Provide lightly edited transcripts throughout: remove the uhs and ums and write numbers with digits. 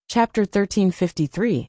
Chapter 1353.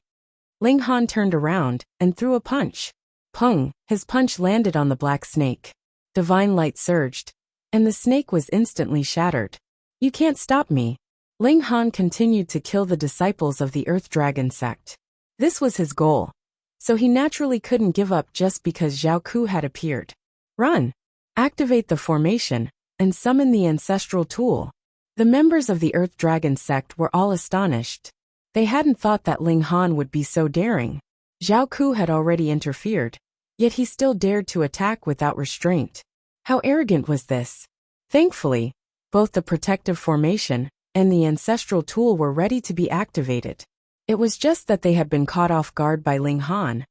Ling Han turned around and threw a punch. Pung! His punch landed on the black snake. Divine light surged, and the snake was instantly shattered. You can't stop me. Ling Han continued to kill the disciples of the Earth Dragon sect. This was his goal. So he naturally couldn't give up just because Zhao Ku had appeared. Run! Activate the formation, and summon the ancestral tool. The members of the Earth Dragon sect were all astonished. They hadn't thought that Ling Han would be so daring. Zhao Ku had already interfered, yet he still dared to attack without restraint. How arrogant was this? Thankfully, both the protective formation and the ancestral tool were ready to be activated. It was just that they had been caught off guard by Ling Han,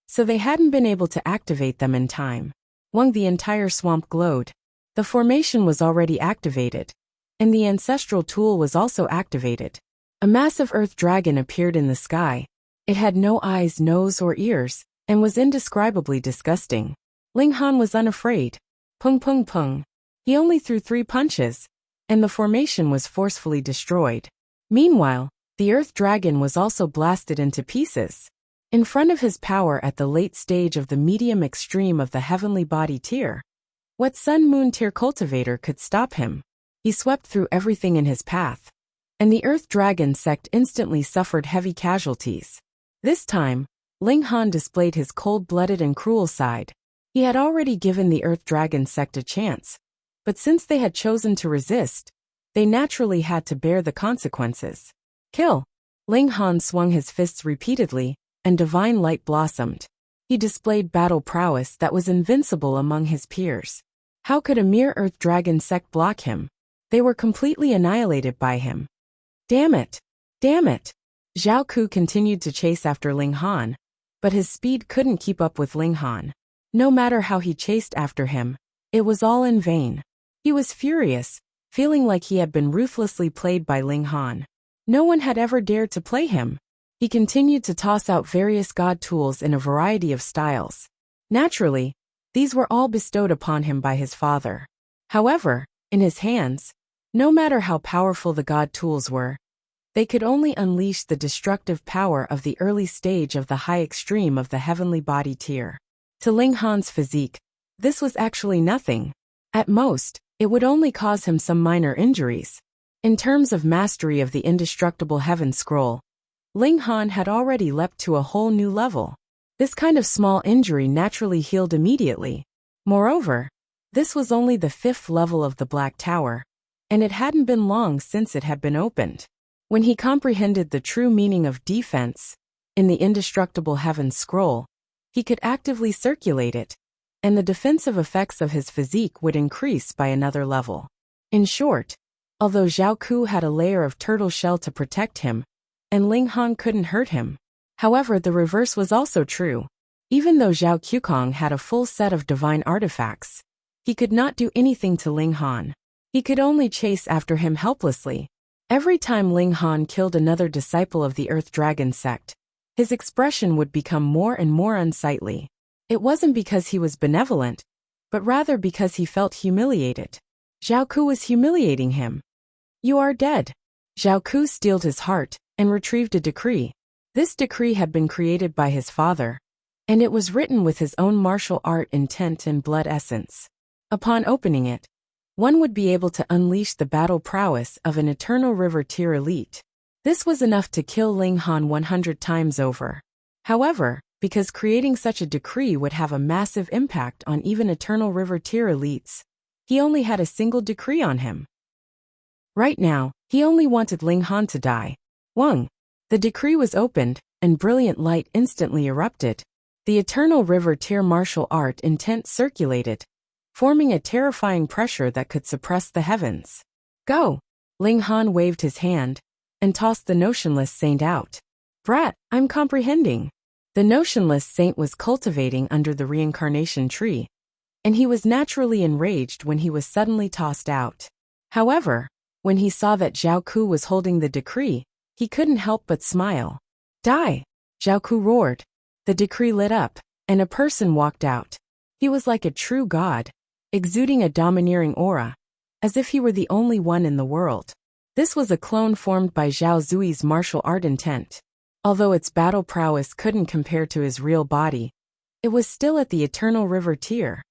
so they hadn't been able to activate them in time. The entire swamp glowed. The formation was already activated, and the ancestral tool was also activated. A massive earth dragon appeared in the sky. It had no eyes, nose, or ears, and was indescribably disgusting. Ling Han was unafraid. Pung pung pung. He only threw 3 punches, and the formation was forcefully destroyed. Meanwhile, the earth dragon was also blasted into pieces. In front of his power at the late stage of the medium extreme of the heavenly body tier, what sun-moon tier cultivator could stop him? He swept through everything in his path, and the Earth Dragon sect instantly suffered heavy casualties. This time, Ling Han displayed his cold-blooded and cruel side. He had already given the Earth Dragon sect a chance, but since they had chosen to resist, they naturally had to bear the consequences. Kill! Ling Han swung his fists repeatedly, and divine light blossomed. He displayed battle prowess that was invincible among his peers. How could a mere Earth Dragon sect block him? They were completely annihilated by him. Damn it! Damn it! Zhao Ku continued to chase after Ling Han, but his speed couldn't keep up with Ling Han. No matter how he chased after him, it was all in vain. He was furious, feeling like he had been ruthlessly played by Ling Han. No one had ever dared to play him. He continued to toss out various god tools in a variety of styles. Naturally, these were all bestowed upon him by his father. However, in his hands, no matter how powerful the god tools were, they could only unleash the destructive power of the early stage of the high extreme of the heavenly body tier. To Ling Han's physique, this was actually nothing. At most, it would only cause him some minor injuries. In terms of mastery of the indestructible heaven scroll, Ling Han had already leapt to a whole new level. This kind of small injury naturally healed immediately. Moreover, this was only the 5th level of the Black Tower, and it hadn't been long since it had been opened. When he comprehended the true meaning of defense in the indestructible heaven scroll, he could actively circulate it, and the defensive effects of his physique would increase by another level. In short, although Zhao Ku had a layer of turtle shell to protect him, and Ling Han couldn't hurt him. However, the reverse was also true. Even though Zhao Qukong had a full set of divine artifacts, he could not do anything to Ling Han. He could only chase after him helplessly. Every time Ling Han killed another disciple of the Earth Dragon sect, his expression would become more and more unsightly. It wasn't because he was benevolent, but rather because he felt humiliated. Zhao Ku was humiliating him. You are dead. Zhao Ku steeled his heart and retrieved a decree. This decree had been created by his father, and it was written with his own martial art intent and blood essence. Upon opening it, one would be able to unleash the battle prowess of an Eternal River tier elite. This was enough to kill Ling Han 100 times over. However, because creating such a decree would have a massive impact on even Eternal River tier elites, he only had a single decree on him. Right now, he only wanted Ling Han to die. The decree was opened, and brilliant light instantly erupted. The Eternal River tier martial art intent circulated, forming a terrifying pressure that could suppress the heavens. Go! Ling Han waved his hand, and tossed the Notionless Saint out. Brat, I'm comprehending. The Notionless Saint was cultivating under the reincarnation tree, and he was naturally enraged when he was suddenly tossed out. However, when he saw that Zhao Ku was holding the decree, he couldn't help but smile. Die! Zhao Ku roared. The decree lit up, and a person walked out. He was like a true god, exuding a domineering aura, as if he were the only one in the world. This was a clone formed by Zhao Zui's martial art intent. Although its battle prowess couldn't compare to his real body, it was still at the Eternal River tier,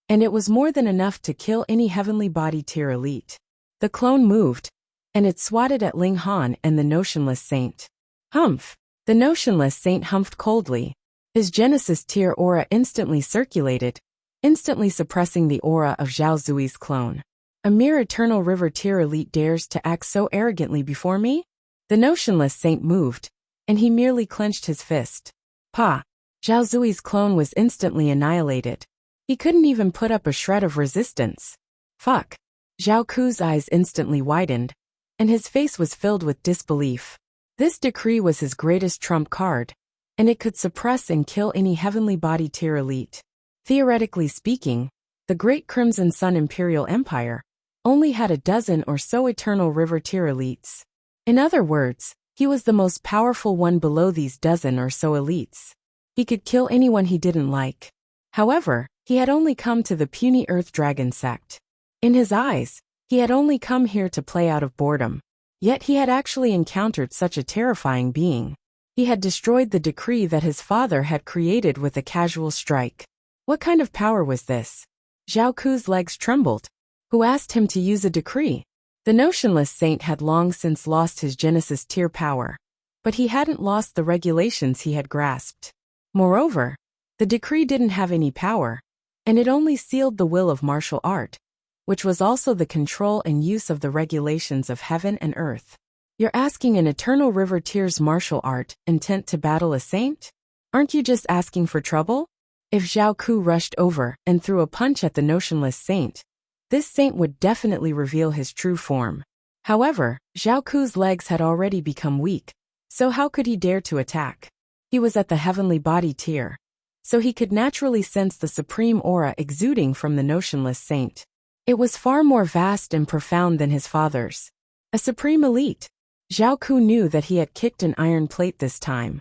and it was more than enough to kill any Heavenly Body tier elite. The clone moved, and it swatted at Ling Han and the Notionless Saint. Humph! The Notionless Saint humphed coldly. His Genesis tier aura instantly circulated, instantly suppressing the aura of Zhao Zui's clone. A mere Eternal River tier elite dares to act so arrogantly before me? The Notionless Saint moved, and he merely clenched his fist. Pa! Zhao Zui's clone was instantly annihilated. He couldn't even put up a shred of resistance. Fuck! Zhao Ku's eyes instantly widened, and his face was filled with disbelief. This decree was his greatest trump card, and it could suppress and kill any Heavenly Body tier elite. Theoretically speaking, the Great Crimson Sun Imperial Empire only had a dozen or so Eternal River tier elites. In other words, he was the most powerful one below these dozen or so elites. He could kill anyone he didn't like. However, he had only come to the puny Earth Dragon sect. In his eyes, he had only come here to play out of boredom. Yet he had actually encountered such a terrifying being. He had destroyed the decree that his father had created with a casual strike. What kind of power was this? Zhao Ku's legs trembled. Who asked him to use a decree? The Notionless Saint had long since lost his Genesis tier power, but he hadn't lost the regulations he had grasped. Moreover, the decree didn't have any power, and it only sealed the will of martial art, which was also the control and use of the regulations of heaven and earth. You're asking an Eternal River tier's martial art intent to battle a saint? Aren't you just asking for trouble? If Zhao Ku rushed over and threw a punch at the Notionless Saint, this saint would definitely reveal his true form. However, Zhao Ku's legs had already become weak, so how could he dare to attack? He was at the Heavenly Body tier, so he could naturally sense the supreme aura exuding from the Notionless Saint. It was far more vast and profound than his father's. A supreme elite. Zhao Ku knew that he had kicked an iron plate this time.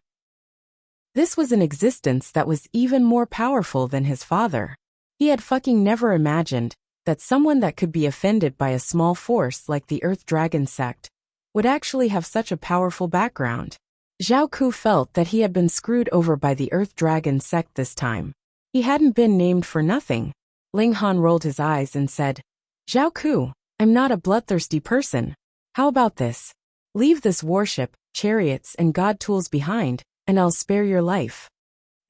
This was an existence that was even more powerful than his father. He had fucking never imagined that someone that could be offended by a small force like the Earth Dragon sect would actually have such a powerful background. Zhao Ku felt that he had been screwed over by the Earth Dragon sect this time. He hadn't been named for nothing. Ling Han rolled his eyes and said, Zhao Ku, I'm not a bloodthirsty person. How about this? Leave this warship, chariots and god tools behind, and I'll spare your life.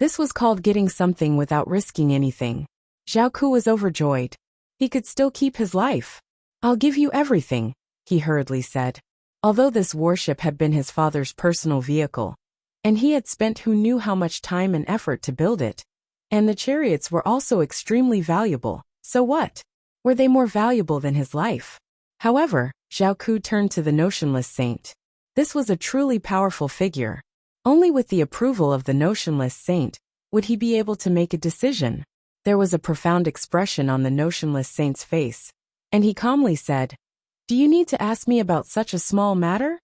This was called getting something without risking anything. Zhao Ku was overjoyed. He could still keep his life. I'll give you everything, he hurriedly said. Although this warship had been his father's personal vehicle, and he had spent who knew how much time and effort to build it, and the chariots were also extremely valuable, so what? Were they more valuable than his life? However, Zhao Ku turned to the Notionless Saint. This was a truly powerful figure. Only with the approval of the Notionless Saint would he be able to make a decision. There was a profound expression on the Notionless Saint's face, and he calmly said, Do you need to ask me about such a small matter?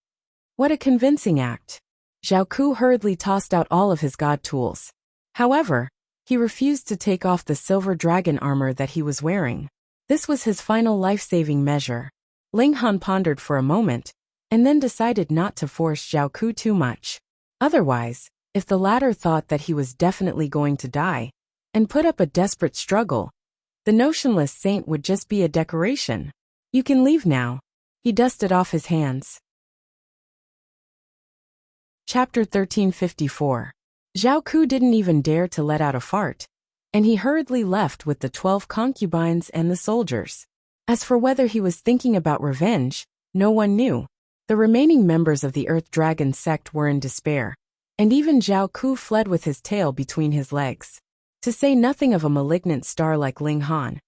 What a convincing act. Zhao Ku hurriedly tossed out all of his god tools. However, he refused to take off the silver dragon armor that he was wearing. This was his final life-saving measure. Ling Han pondered for a moment, and then decided not to force Zhao Ku too much. Otherwise, if the latter thought that he was definitely going to die, and put up a desperate struggle, the Notionless Saint would just be a decoration. You can leave now. He dusted off his hands. Chapter 1354. Zhao Ku didn't even dare to let out a fart, and he hurriedly left with the 12 concubines and the soldiers. As for whether he was thinking about revenge, no one knew. The remaining members of the Earth Dragon sect were in despair, and even Zhao Ku fled with his tail between his legs. To say nothing of a malignant star like Ling Han.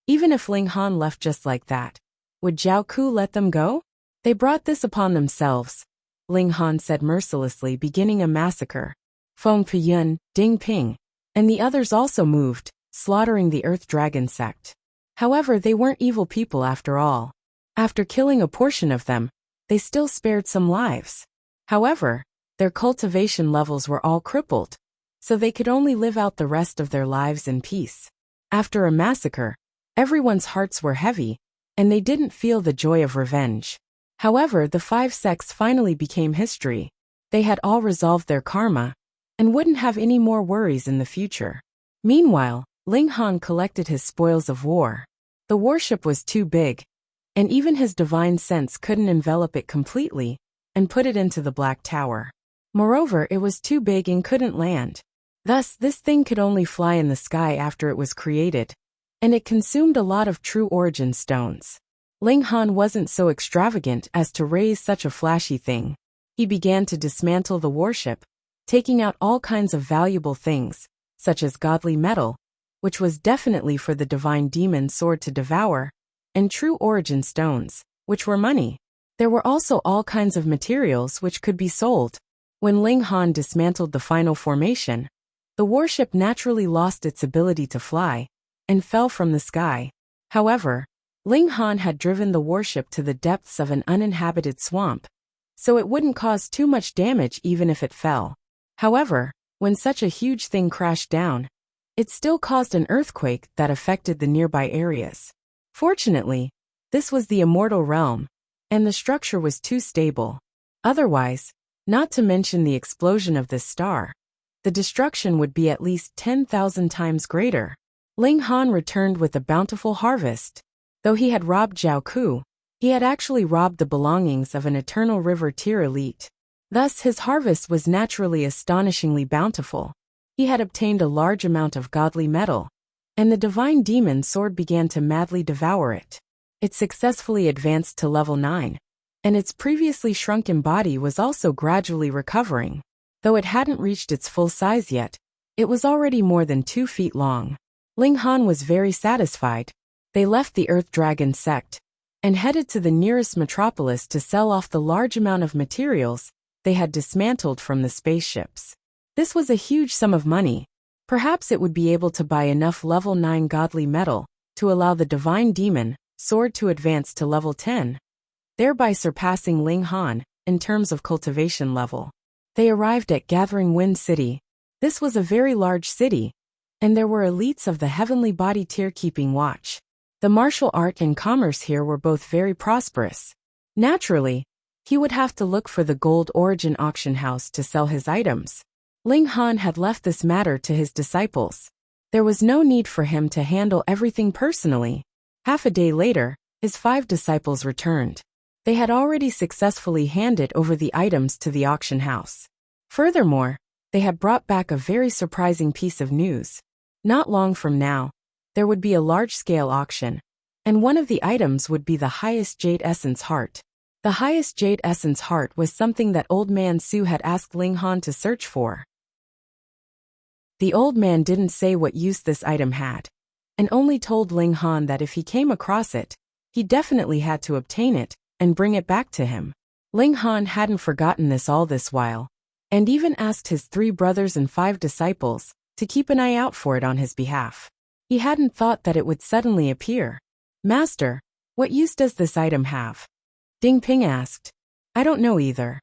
Even if Ling Han left just like that, would Zhao Ku let them go? They brought this upon themselves, Ling Han said mercilessly, beginning a massacre. Feng Piyun, Ding Ping, and the others also moved, slaughtering the Earth Dragon sect. However, they weren't evil people after all. After killing a portion of them, they still spared some lives. However, their cultivation levels were all crippled, so they could only live out the rest of their lives in peace. After a massacre, everyone's hearts were heavy, and they didn't feel the joy of revenge. However, the 5 sects finally became history. They had all resolved their karma and wouldn't have any more worries in the future. Meanwhile, Ling Han collected his spoils of war. The warship was too big, and even his divine sense couldn't envelop it completely and put it into the Black Tower. Moreover, it was too big and couldn't land. Thus, this thing could only fly in the sky after it was created, and it consumed a lot of true origin stones. Ling Han wasn't so extravagant as to raise such a flashy thing. He began to dismantle the warship, taking out all kinds of valuable things, such as godly metal, which was definitely for the divine demon sword to devour, and true origin stones, which were money. There were also all kinds of materials which could be sold. When Ling Han dismantled the final formation, the warship naturally lost its ability to fly and fell from the sky. However, Ling Han had driven the warship to the depths of an uninhabited swamp, so it wouldn't cause too much damage even if it fell. However, when such a huge thing crashed down, it still caused an earthquake that affected the nearby areas. Fortunately, this was the immortal realm, and the structure was too stable. Otherwise, not to mention the explosion of this star, the destruction would be at least 10,000 times greater. Ling Han returned with a bountiful harvest. Though he had robbed Zhao Ku, he had actually robbed the belongings of an eternal river tier elite. Thus his harvest was naturally astonishingly bountiful. He had obtained a large amount of godly metal, and the divine demon sword began to madly devour it. It successfully advanced to level 9, and its previously shrunken body was also gradually recovering. Though it hadn't reached its full size yet, it was already more than 2 feet long. Ling Han was very satisfied. They left the Earth Dragon sect and headed to the nearest metropolis to sell off the large amount of materials they had dismantled from the spaceships. This was a huge sum of money. Perhaps it would be able to buy enough level 9 godly metal to allow the divine demon sword to advance to level 10, thereby surpassing Ling Han in terms of cultivation level. They arrived at Gathering Wind City. This was a very large city, and there were elites of the heavenly body tier keeping watch. The martial art and commerce here were both very prosperous. Naturally, he would have to look for the gold origin auction house to sell his items. Ling Han had left this matter to his disciples. There was no need for him to handle everything personally. Half a day later, his 5 disciples returned. They had already successfully handed over the items to the auction house. Furthermore, they had brought back a very surprising piece of news. Not long from now, there would be a large-scale auction, and one of the items would be the highest Jade Essence Heart. The highest Jade Essence Heart was something that Old Man Su had asked Ling Han to search for. The old man didn't say what use this item had, and only told Ling Han that if he came across it, he definitely had to obtain it and bring it back to him. Ling Han hadn't forgotten this all this while, and even asked his 3 brothers and 5 disciples to keep an eye out for it on his behalf. He hadn't thought that it would suddenly appear. "Master, what use does this item have?" Ding Ping asked. "I don't know either."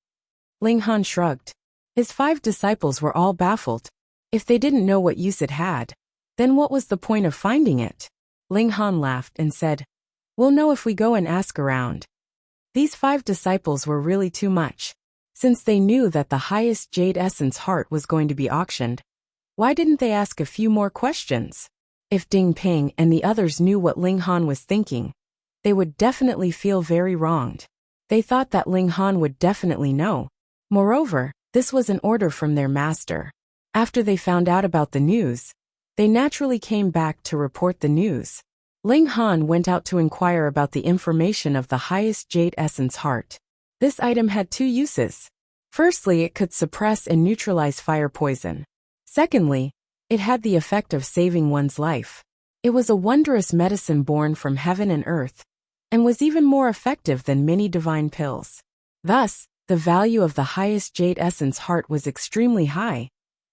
Ling Han shrugged. His 5 disciples were all baffled. If they didn't know what use it had, then what was the point of finding it? Ling Han laughed and said, "We'll know if we go and ask around." These 5 disciples were really too much. Since they knew that the highest Jade Essence Heart was going to be auctioned, why didn't they ask a few more questions? If Ding Ping and the others knew what Ling Han was thinking, they would definitely feel very wronged. They thought that Ling Han would definitely know. Moreover, this was an order from their master. After they found out about the news, they naturally came back to report the news. Ling Han went out to inquire about the information of the highest Jade Essence Heart. This item had 2 uses. Firstly, it could suppress and neutralize fire poison. Secondly, it had the effect of saving one's life. It was a wondrous medicine born from heaven and earth, and was even more effective than many divine pills. Thus, the value of the highest Jade Essence Heart was extremely high,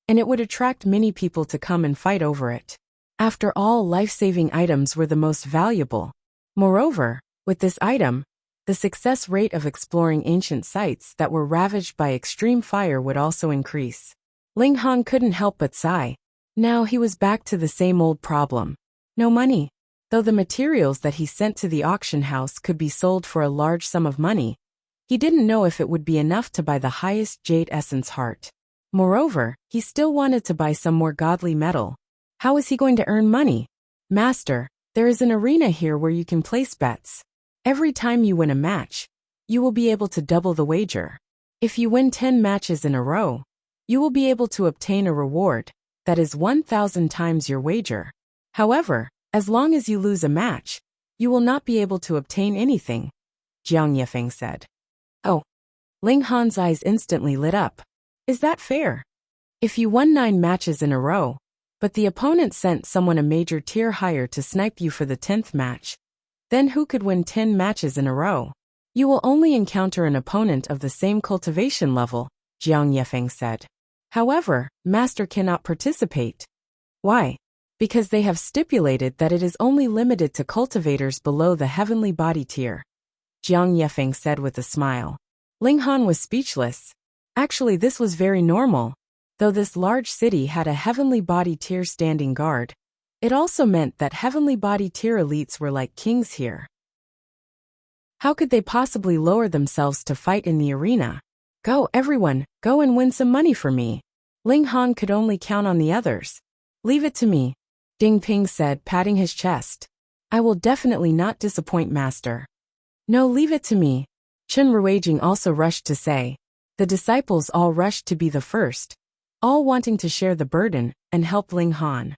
and it would attract many people to come and fight over it. After all, life-saving items were the most valuable. Moreover, with this item, the success rate of exploring ancient sites that were ravaged by extreme fire would also increase. Ling Han couldn't help but sigh. Now he was back to the same old problem. No money. Though the materials that he sent to the auction house could be sold for a large sum of money, He didn't know if it would be enough to buy the highest jade essence heart. Moreover, he still wanted to buy some more godly metal. How is he going to earn money? Master, there is an arena here where you can place bets. Every time you win a match, you will be able to double the wager. If you win 10 matches in a row, you will be able to obtain a reward that is 1,000 times your wager. However, as long as you lose a match, you will not be able to obtain anything, Jiang Yefeng said. Oh. Ling Han's eyes instantly lit up. Is that fair? If you won 9 matches in a row, but the opponent sent someone a major tier higher to snipe you for the 10th match, then who could win 10 matches in a row? You will only encounter an opponent of the same cultivation level, Jiang Yefeng said. However, Master cannot participate. Why? Because they have stipulated that it is only limited to cultivators below the heavenly body tier, Jiang Yefeng said with a smile. Ling Han was speechless. Actually, this was very normal. Though this large city had a heavenly body tier standing guard, it also meant that heavenly body tier elites were like kings here. How could they possibly lower themselves to fight in the arena? Go, everyone, go and win some money for me. Ling Han could only count on the others. Leave it to me, Ding Ping said, patting his chest. I will definitely not disappoint Master. No, leave it to me, Chen Ruijing also rushed to say. The disciples all rushed to be the first, all wanting to share the burden and help Ling Han.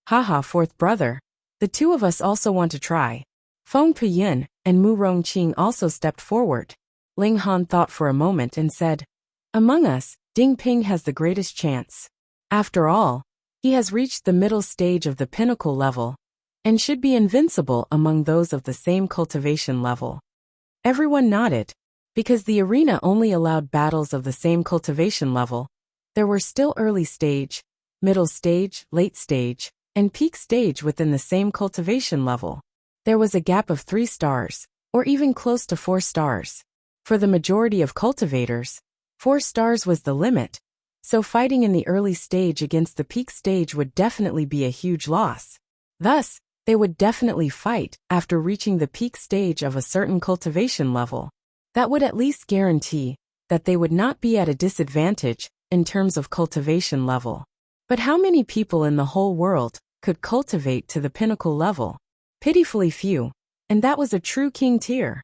Haha, fourth brother. The two of us also want to try. Feng Puyin and Mu Rongqing also stepped forward. Ling Han thought for a moment and said, among us, Ding Ping has the greatest chance. After all, he has reached the middle stage of the pinnacle level, and should be invincible among those of the same cultivation level. Everyone nodded. Because the arena only allowed battles of the same cultivation level, there were still early stage, middle stage, late stage, and peak stage within the same cultivation level. There was a gap of 3 stars, or even close to 4 stars. For the majority of cultivators, 4 stars was the limit, so fighting in the early stage against the peak stage would definitely be a huge loss. Thus, they would definitely fight after reaching the peak stage of a certain cultivation level. That would at least guarantee that they would not be at a disadvantage in terms of cultivation level. But how many people in the whole world could cultivate to the pinnacle level? Pitifully few, and that was a true king tier.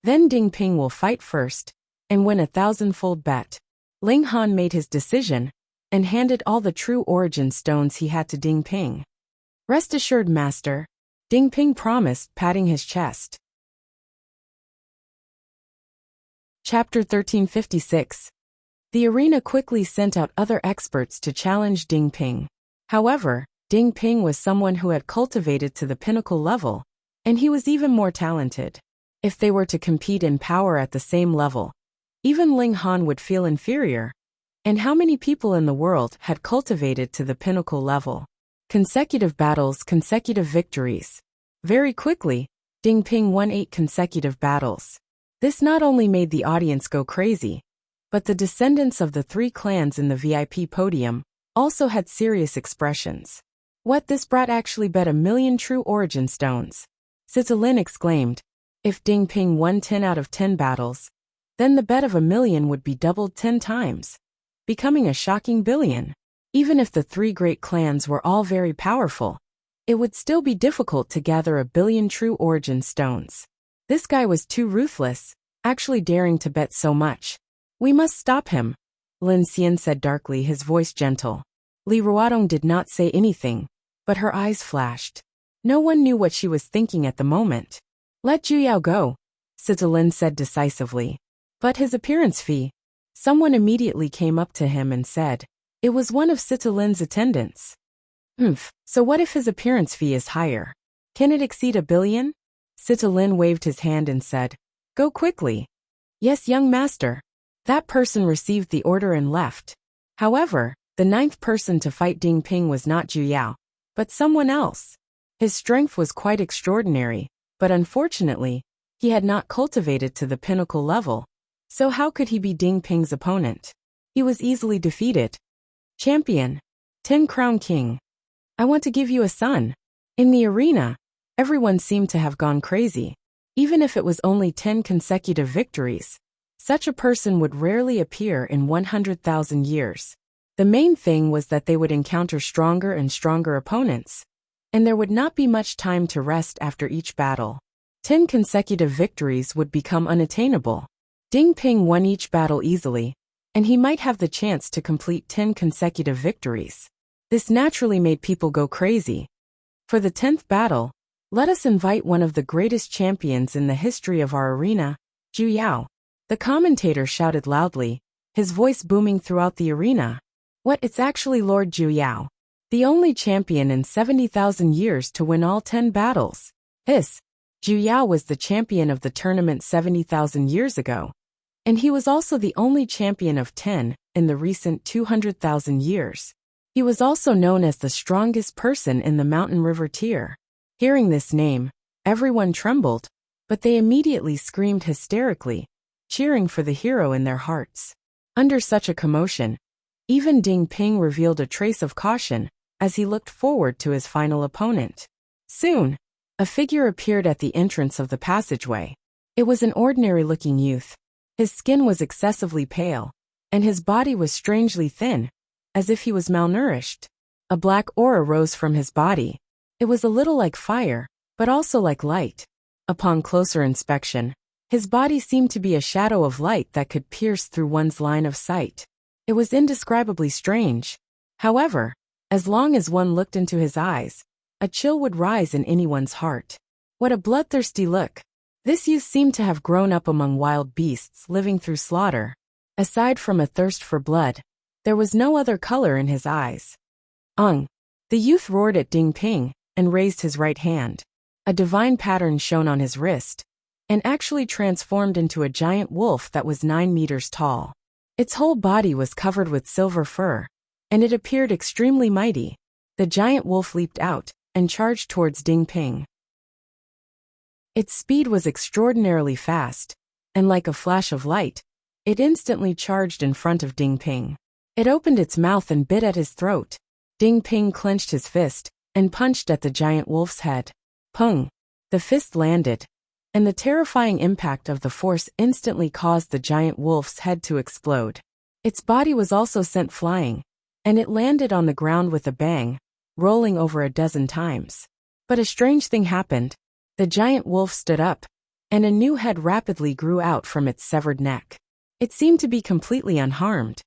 Then Ding Ping will fight first and win 1,000-fold bet. Ling Han made his decision and handed all the true origin stones he had to Ding Ping. Rest assured, Master, Ding Ping promised, patting his chest. Chapter 1356. The arena quickly sent out other experts to challenge Ding Ping. However, Ding Ping was someone who had cultivated to the pinnacle level, and he was even more talented. If they were to compete in power at the same level, even Ling Han would feel inferior. And how many people in the world had cultivated to the pinnacle level? Consecutive battles, consecutive victories. Very quickly, Ding Ping won 8 consecutive battles. This not only made the audience go crazy, but the descendants of the 3 clans in the VIP podium also had serious expressions. What, this brat actually bet 1,000,000 true origin stones? Sitalin exclaimed. If Ding Ping won 10 out of 10 battles, then the bet of 1,000,000 would be doubled 10 times, becoming a shocking billion. Even if the 3 great clans were all very powerful, it would still be difficult to gather 1,000,000,000 true origin stones. This guy was too ruthless, actually daring to bet so much. We must stop him, Lin Xian said darkly, his voice gentle. Li Ruodong did not say anything, but her eyes flashed. No one knew what she was thinking at the moment. Let Juyao go, Sitalin said decisively. But his appearance fee. Someone immediately came up to him and said. It was one of Sitalin's attendants. So what if his appearance fee is higher? Can it exceed 1 billion? Sitalin waved his hand and said. Go quickly. Yes, young master. That person received the order and left. However, the 9th person to fight Ding Ping was not Juyao, but someone else. His strength was quite extraordinary, but unfortunately, he had not cultivated to the pinnacle level. So how could he be Ding Ping's opponent? He was easily defeated. Champion. 10 Crown King. I want to give you a son. In the arena, everyone seemed to have gone crazy. Even if it was only 10 consecutive victories, Such a person would rarely appear in 100,000 years. The main thing was that they would encounter stronger and stronger opponents, and there would not be much time to rest after each battle. 10 consecutive victories would become unattainable. Ding Ping won each battle easily, and he might have the chance to complete 10 consecutive victories. This naturally made people go crazy. For the 10th battle, let us invite one of the greatest champions in the history of our arena, Zhu Yao. The commentator shouted loudly, his voice booming throughout the arena. What, it's actually Lord Zhu Yao, the only champion in 70,000 years to win all 10 battles. Zhu Yao was the champion of the tournament 70,000 years ago, and he was also the only champion of 10 in the recent 200,000 years. He was also known as the strongest person in the mountain river tier. Hearing this name, everyone trembled, but they immediately screamed hysterically, cheering for the hero in their hearts. Under such a commotion, even Ding Ping revealed a trace of caution as he looked forward to his final opponent. Soon, a figure appeared at the entrance of the passageway. It was an ordinary-looking youth. His skin was excessively pale, and his body was strangely thin, as if he was malnourished. A black aura rose from his body. It was a little like fire, but also like light. Upon closer inspection, his body seemed to be a shadow of light that could pierce through one's line of sight. It was indescribably strange. However, as long as one looked into his eyes, a chill would rise in anyone's heart. What a bloodthirsty look. This youth seemed to have grown up among wild beasts living through slaughter. Aside from a thirst for blood, there was no other color in his eyes. The youth roared at Ding Ping and raised his right hand. A divine pattern shone on his wrist, and actually transformed into a giant wolf that was 9 meters tall. Its whole body was covered with silver fur, and it appeared extremely mighty. The giant wolf leaped out and charged towards Ding Ping. Its speed was extraordinarily fast, and like a flash of light, it instantly charged in front of Ding Ping. It opened its mouth and bit at his throat. Ding Ping clenched his fist and punched at the giant wolf's head. Pung! The fist landed, and the terrifying impact of the force instantly caused the giant wolf's head to explode. Its body was also sent flying, and it landed on the ground with a bang, rolling over a dozen times. But a strange thing happened. The giant wolf stood up, and a new head rapidly grew out from its severed neck. It seemed to be completely unharmed.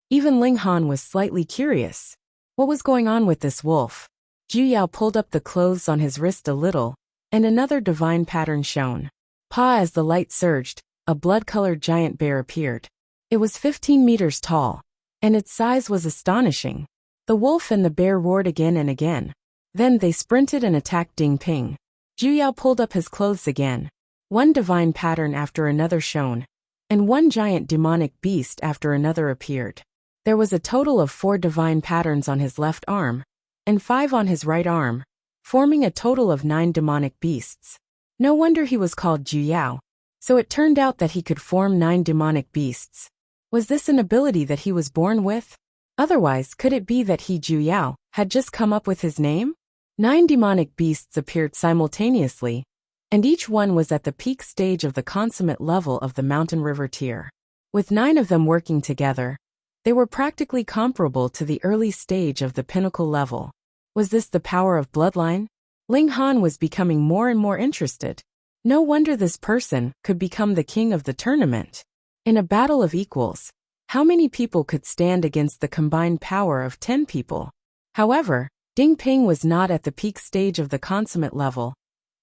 Even Ling Han was slightly curious. What was going on with this wolf? Zhu Yao pulled up the clothes on his wrist a little, and another divine pattern shone. As the light surged, a blood-colored giant bear appeared. It was 15 meters tall, and its size was astonishing. The wolf and the bear roared again and again. Then they sprinted and attacked Ding Ping. Zhu Yao pulled up his clothes again. One divine pattern after another shone, and one giant demonic beast after another appeared. There was a total of 4 divine patterns on his left arm, and 5 on his right arm, forming a total of 9 demonic beasts. No wonder he was called Zhu Yao. So it turned out that he could form 9 demonic beasts. Was this an ability that he was born with? Otherwise, could it be that he, Zhu Yao, had just come up with his name? 9 demonic beasts appeared simultaneously, and each one was at the peak stage of the consummate level of the mountain river tier. With 9 of them working together, they were practically comparable to the early stage of the pinnacle level. Was this the power of bloodline? Ling Han was becoming more and more interested. No wonder this person could become the king of the tournament. In a battle of equals, how many people could stand against the combined power of 10 people? However, Ding Ping was not at the peak stage of the consummate level,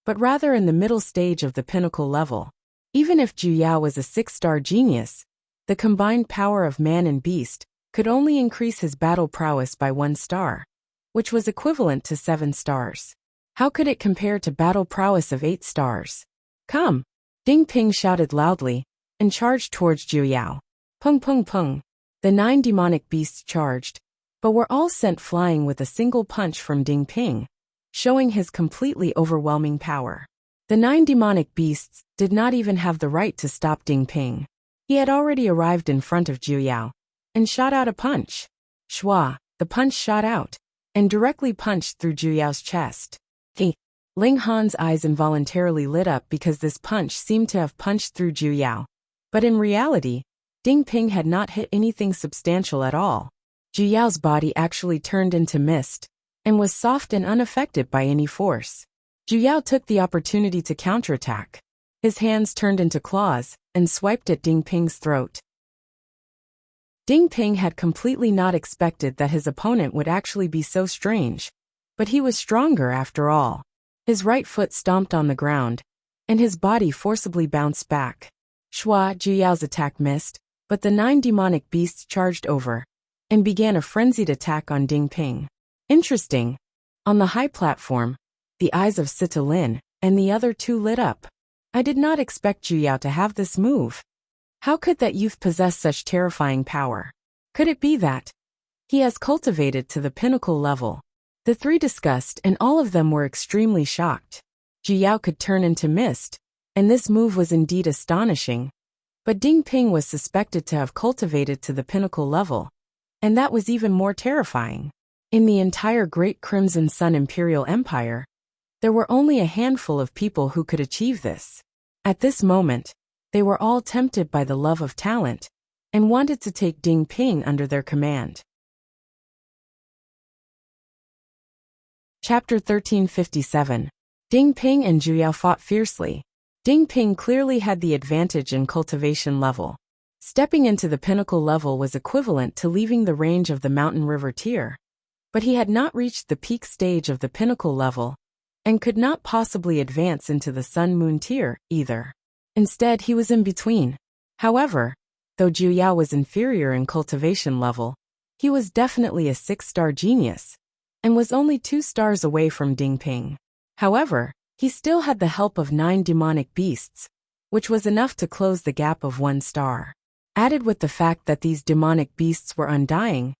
but rather in the middle stage of the pinnacle level. Even if Zhu Yao was a 6-star genius, the combined power of man and beast could only increase his battle prowess by 1 star, which was equivalent to 7 stars. How could it compare to battle prowess of 8 stars? Come! Ding Ping shouted loudly, and charged towards Zhu Yao. Pung pung pung! The 9 demonic beasts charged, but were all sent flying with a single punch from Ding Ping, showing his completely overwhelming power. The 9 demonic beasts did not even have the right to stop Ding Ping. He had already arrived in front of Zhu Yao, and shot out a punch. Shwa! The punch shot out, and directly punched through Zhu Yao's chest. Ling Han's eyes involuntarily lit up because this punch seemed to have punched through Zhu Yao, But in reality, Ding Ping had not hit anything substantial at all. Zhu Yao's body actually turned into mist, and was soft and unaffected by any force. Zhu Yao took the opportunity to counterattack. His hands turned into claws, and swiped at Ding Ping's throat. Ding Ping had completely not expected that his opponent would actually be so strange, but he was stronger after all. His right foot stomped on the ground, and his body forcibly bounced back. Shua Zhu Yao's attack missed, but the 9 demonic beasts charged over, and began a frenzied attack on Ding Ping. Interesting. On the high platform, the eyes of Sita Lin and the other 2 lit up. I did not expect Zhu Yao to have this move. How could that youth possess such terrifying power? Could it be that he has cultivated to the pinnacle level? The 3 discussed, and all of them were extremely shocked. Zhu Yao could turn into mist, and this move was indeed astonishing. But Ding Ping was suspected to have cultivated to the pinnacle level, and that was even more terrifying. In the entire Great Crimson Sun Imperial Empire, there were only a handful of people who could achieve this. At this moment, they were all tempted by the love of talent, and wanted to take Ding Ping under their command. Chapter 1357. Ding Ping and Zhu Yao fought fiercely. Ding Ping clearly had the advantage in cultivation level. Stepping into the pinnacle level was equivalent to leaving the range of the mountain river tier. But he had not reached the peak stage of the pinnacle level, and could not possibly advance into the sun-moon tier, either. Instead, he was in between. However, though Zhu Yao was inferior in cultivation level, he was definitely a 6-star genius, and was only 2 stars away from Ding Ping. However, he still had the help of 9 demonic beasts, which was enough to close the gap of 1 star. Added with the fact that these demonic beasts were undying,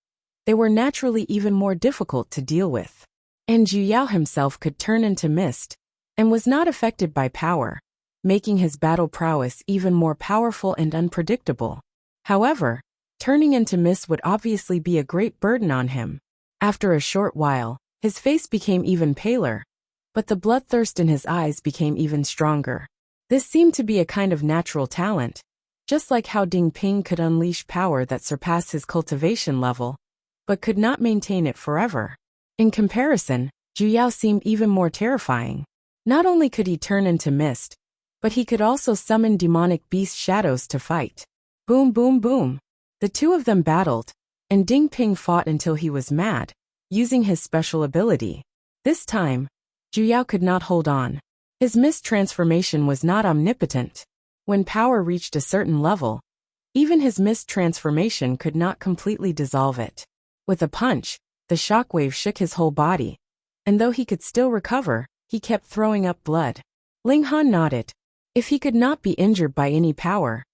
they were naturally even more difficult to deal with. And Zhu Yao himself could turn into mist, and was not affected by power, making his battle prowess even more powerful and unpredictable. However, turning into mist would obviously be a great burden on him. After a short while, his face became even paler, but the bloodthirst in his eyes became even stronger. This seemed to be a kind of natural talent, just like how Ding Ping could unleash power that surpassed his cultivation level, but could not maintain it forever. In comparison, Zhu Yao seemed even more terrifying. Not only could he turn into mist, but he could also summon demonic beast shadows to fight. Boom boom boom. The 2 of them battled, and Ding Ping fought until he was mad, using his special ability. This time, Zhu Yao could not hold on. His mist transformation was not omnipotent. When power reached a certain level, even his mist transformation could not completely dissolve it. With a punch, the shockwave shook his whole body, and though he could still recover, he kept throwing up blood. Ling Han nodded. If he could not be injured by any power,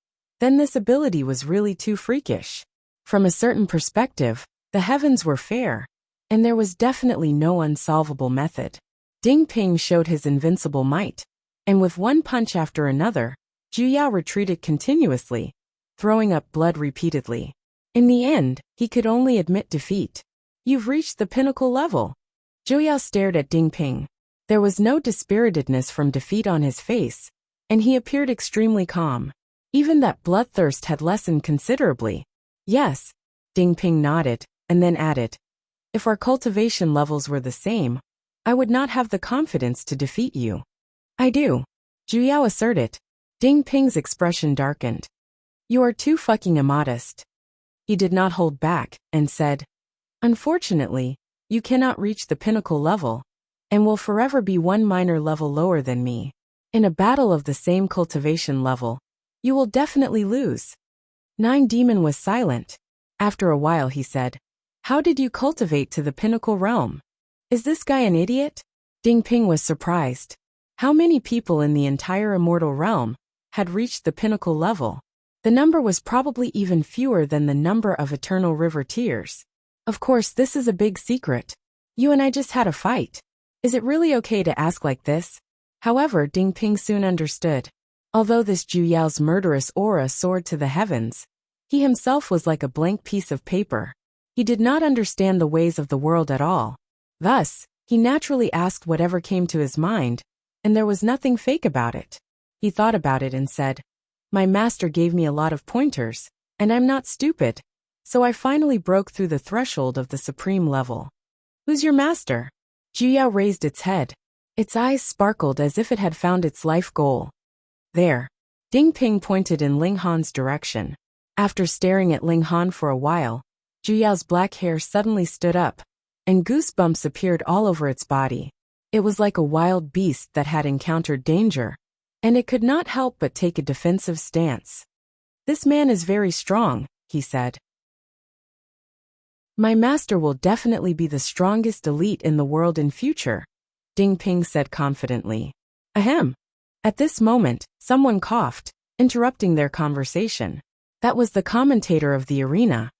then this ability was really too freakish. From a certain perspective, the heavens were fair, and there was definitely no unsolvable method. Ding Ping showed his invincible might, and with one punch after another, Zhu Yao retreated continuously, throwing up blood repeatedly. In the end, he could only admit defeat. You've reached the pinnacle level. Zhu Yao stared at Ding Ping. There was no dispiritedness from defeat on his face, and he appeared extremely calm. Even that bloodthirst had lessened considerably. Yes, Ding Ping nodded, and then added, if our cultivation levels were the same, I would not have the confidence to defeat you. I do, Zhu Yao asserted. Ding Ping's expression darkened. You are too fucking immodest. He did not hold back, and said, unfortunately, you cannot reach the pinnacle level, and will forever be 1 minor level lower than me. In a battle of the same cultivation level, you will definitely lose. 9 Demon was silent. After a while he said, how did you cultivate to the pinnacle realm? Is this guy an idiot? Ding Ping was surprised. How many people in the entire immortal realm had reached the pinnacle level? The number was probably even fewer than the number of eternal river tiers. Of course, this is a big secret. You and I just had a fight. Is it really okay to ask like this? However, Ding Ping soon understood. Although this Zhu Yao's murderous aura soared to the heavens, he himself was like a blank piece of paper. He did not understand the ways of the world at all. Thus, he naturally asked whatever came to his mind, and there was nothing fake about it. He thought about it and said, My master gave me a lot of pointers, and I'm not stupid, so I finally broke through the threshold of the supreme level. Who's your master? Juyao raised its head. Its eyes sparkled as if it had found its life goal. There. Ding Ping pointed in Ling Han's direction. After staring at Ling Han for a while, Juyao's black hair suddenly stood up, and goosebumps appeared all over its body. It was like a wild beast that had encountered danger, and it could not help but take a defensive stance. This man is very strong, he said. My master will definitely be the strongest elite in the world in future, Ding Ping said confidently. Ahem. At this moment, someone coughed, interrupting their conversation. That was the commentator of the arena.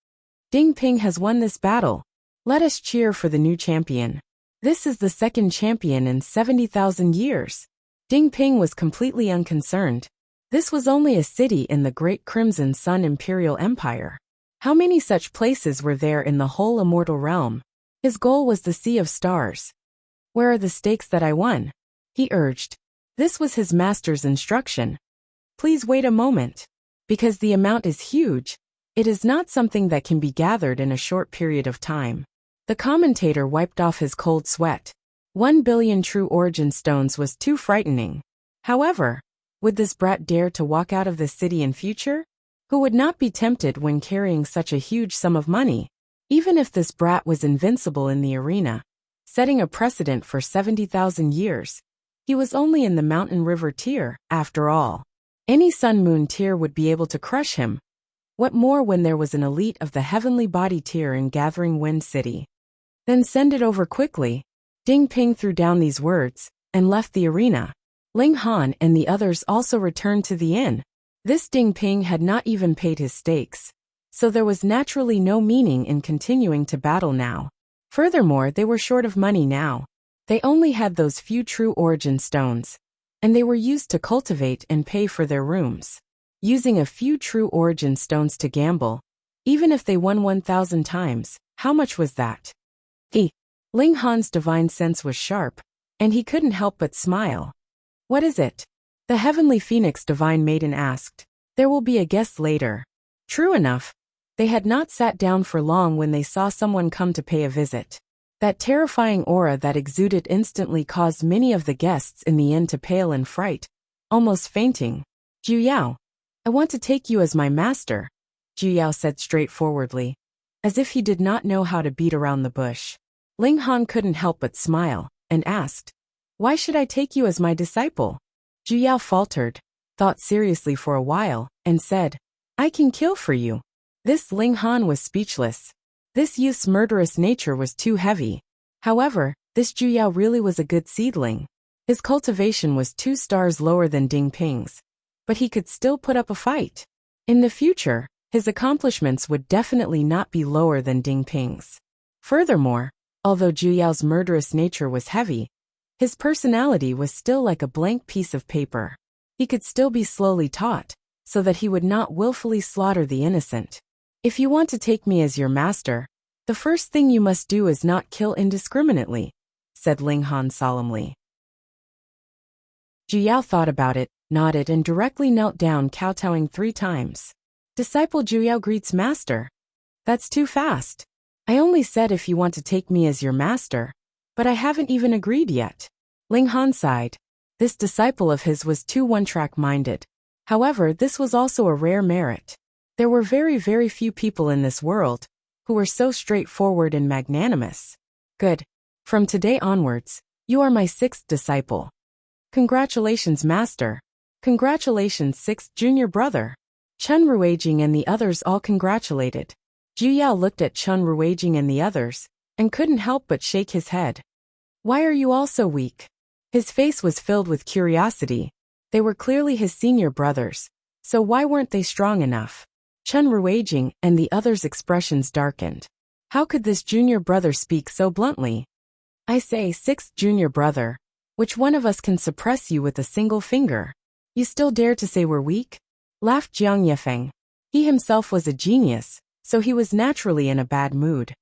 Ding Ping has won this battle. Let us cheer for the new champion. This is the second champion in 70,000 years. Ding Ping was completely unconcerned. This was only a city in the Great Crimson Sun Imperial Empire. How many such places were there in the whole immortal realm? His goal was the Sea of Stars. Where are the stakes that I won? He urged. This was his master's instruction. Please wait a moment. Because the amount is huge, it is not something that can be gathered in a short period of time. The commentator wiped off his cold sweat. 1 billion true origin stones was too frightening. However, would this brat dare to walk out of the city in future? Who would not be tempted when carrying such a huge sum of money? Even if this brat was invincible in the arena, setting a precedent for 70,000 years, he was only in the Mountain River tier, after all. Any Sun Moon tier would be able to crush him. What more when there was an elite of the Heavenly Body tier in Gathering Wind City? Then send it over quickly. Ding Ping threw down these words, and left the arena. Ling Han and the others also returned to the inn. This Ding Ping had not even paid his stakes, so there was naturally no meaning in continuing to battle now. Furthermore, they were short of money now. They only had those few true origin stones, and they were used to cultivate and pay for their rooms. Using a few true origin stones to gamble, even if they won 1,000 times, how much was that? Ling Han's divine sense was sharp, and he couldn't help but smile. What is it? The Heavenly Phoenix Divine Maiden asked. There will be a guest later. True enough. They had not sat down for long when they saw someone come to pay a visit. That terrifying aura that exuded instantly caused many of the guests in the inn to pale in fright, almost fainting. Juyao, I want to take you as my master, Juyao said straightforwardly, as if he did not know how to beat around the bush. Ling Han couldn't help but smile, and asked, Why should I take you as my disciple? Juyao faltered, thought seriously for a while, and said, I can kill for you. This Ling Han was speechless. This youth's murderous nature was too heavy. However, this Juyao really was a good seedling. His cultivation was 2 stars lower than Ding Ping's, but he could still put up a fight. In the future, his accomplishments would definitely not be lower than Ding Ping's. Furthermore, although Juyao's murderous nature was heavy, his personality was still like a blank piece of paper. He could still be slowly taught, so that he would not willfully slaughter the innocent. If you want to take me as your master, the first thing you must do is not kill indiscriminately, said Ling Han solemnly. Juyao thought about it, nodded and directly knelt down, kowtowing 3 times. Disciple Juyao greets master. That's too fast. I only said if you want to take me as your master, but I haven't even agreed yet. Ling Han sighed. This disciple of his was too one-track minded. However, this was also a rare merit. There were very, very few people in this world who were so straightforward and magnanimous. Good. From today onwards, you are my 6th disciple. Congratulations, master. Congratulations, 6th junior brother. Chun Ruijing and the others all congratulated. Juyao looked at Chun Ruijing and the others, and couldn't help but shake his head. Why are you all so weak? His face was filled with curiosity. They were clearly his senior brothers, so why weren't they strong enough? Chun Ruijing and the others' expressions darkened. How could this junior brother speak so bluntly? I say, 6th junior brother, which one of us can suppress you with a single finger? You still dare to say we're weak? Laughed Jiang Yefeng. He himself was a genius, so he was naturally in a bad mood.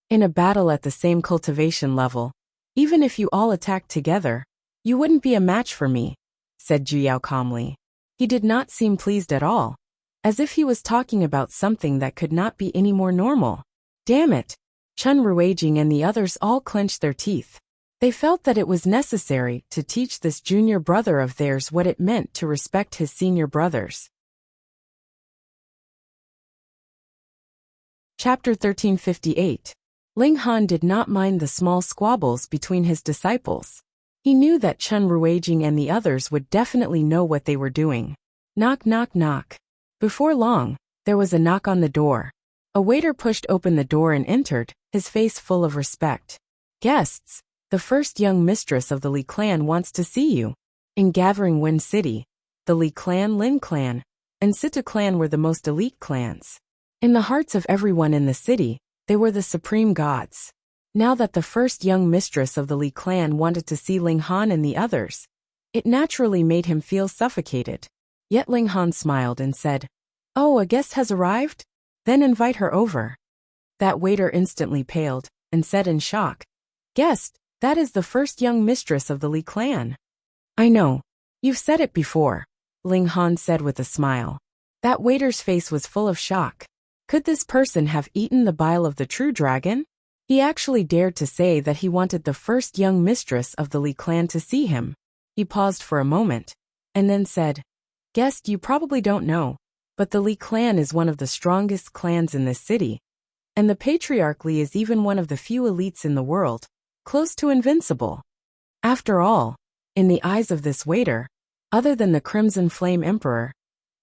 In a battle at the same cultivation level, even if you all attacked together, you wouldn't be a match for me, said Juyao calmly. He did not seem pleased at all, as if he was talking about something that could not be any more normal. Damn it! Chun Ruijing and the others all clenched their teeth. They felt that it was necessary to teach this junior brother of theirs what it meant to respect his senior brothers. Chapter 1358. Ling Han did not mind the small squabbles between his disciples. He knew that Chun Ruijing and the others would definitely know what they were doing. Knock, knock, knock. Before long, there was a knock on the door. A waiter pushed open the door and entered, his face full of respect. Guests, the first young mistress of the Li clan wants to see you. In Gathering Wind City, the Li clan, Lin clan, and Situ clan were the most elite clans. In the hearts of everyone in the city, they were the supreme gods. Now that the first young mistress of the Li clan wanted to see Ling Han and the others, it naturally made him feel suffocated. Yet Ling Han smiled and said, "Oh, a guest has arrived? Then invite her over." That waiter instantly paled, and said in shock, "Guest, that is the first young mistress of the Li clan." "I know. You've said it before," Ling Han said with a smile. That waiter's face was full of shock. Could this person have eaten the bile of the true dragon? He actually dared to say that he wanted the first young mistress of the Li clan to see him. He paused for a moment, and then said, "Guest, you probably don't know, but the Li clan is one of the strongest clans in this city, and the Patriarch Li is even one of the few elites in the world, close to invincible. After all, in the eyes of this waiter, other than the Crimson Flame Emperor,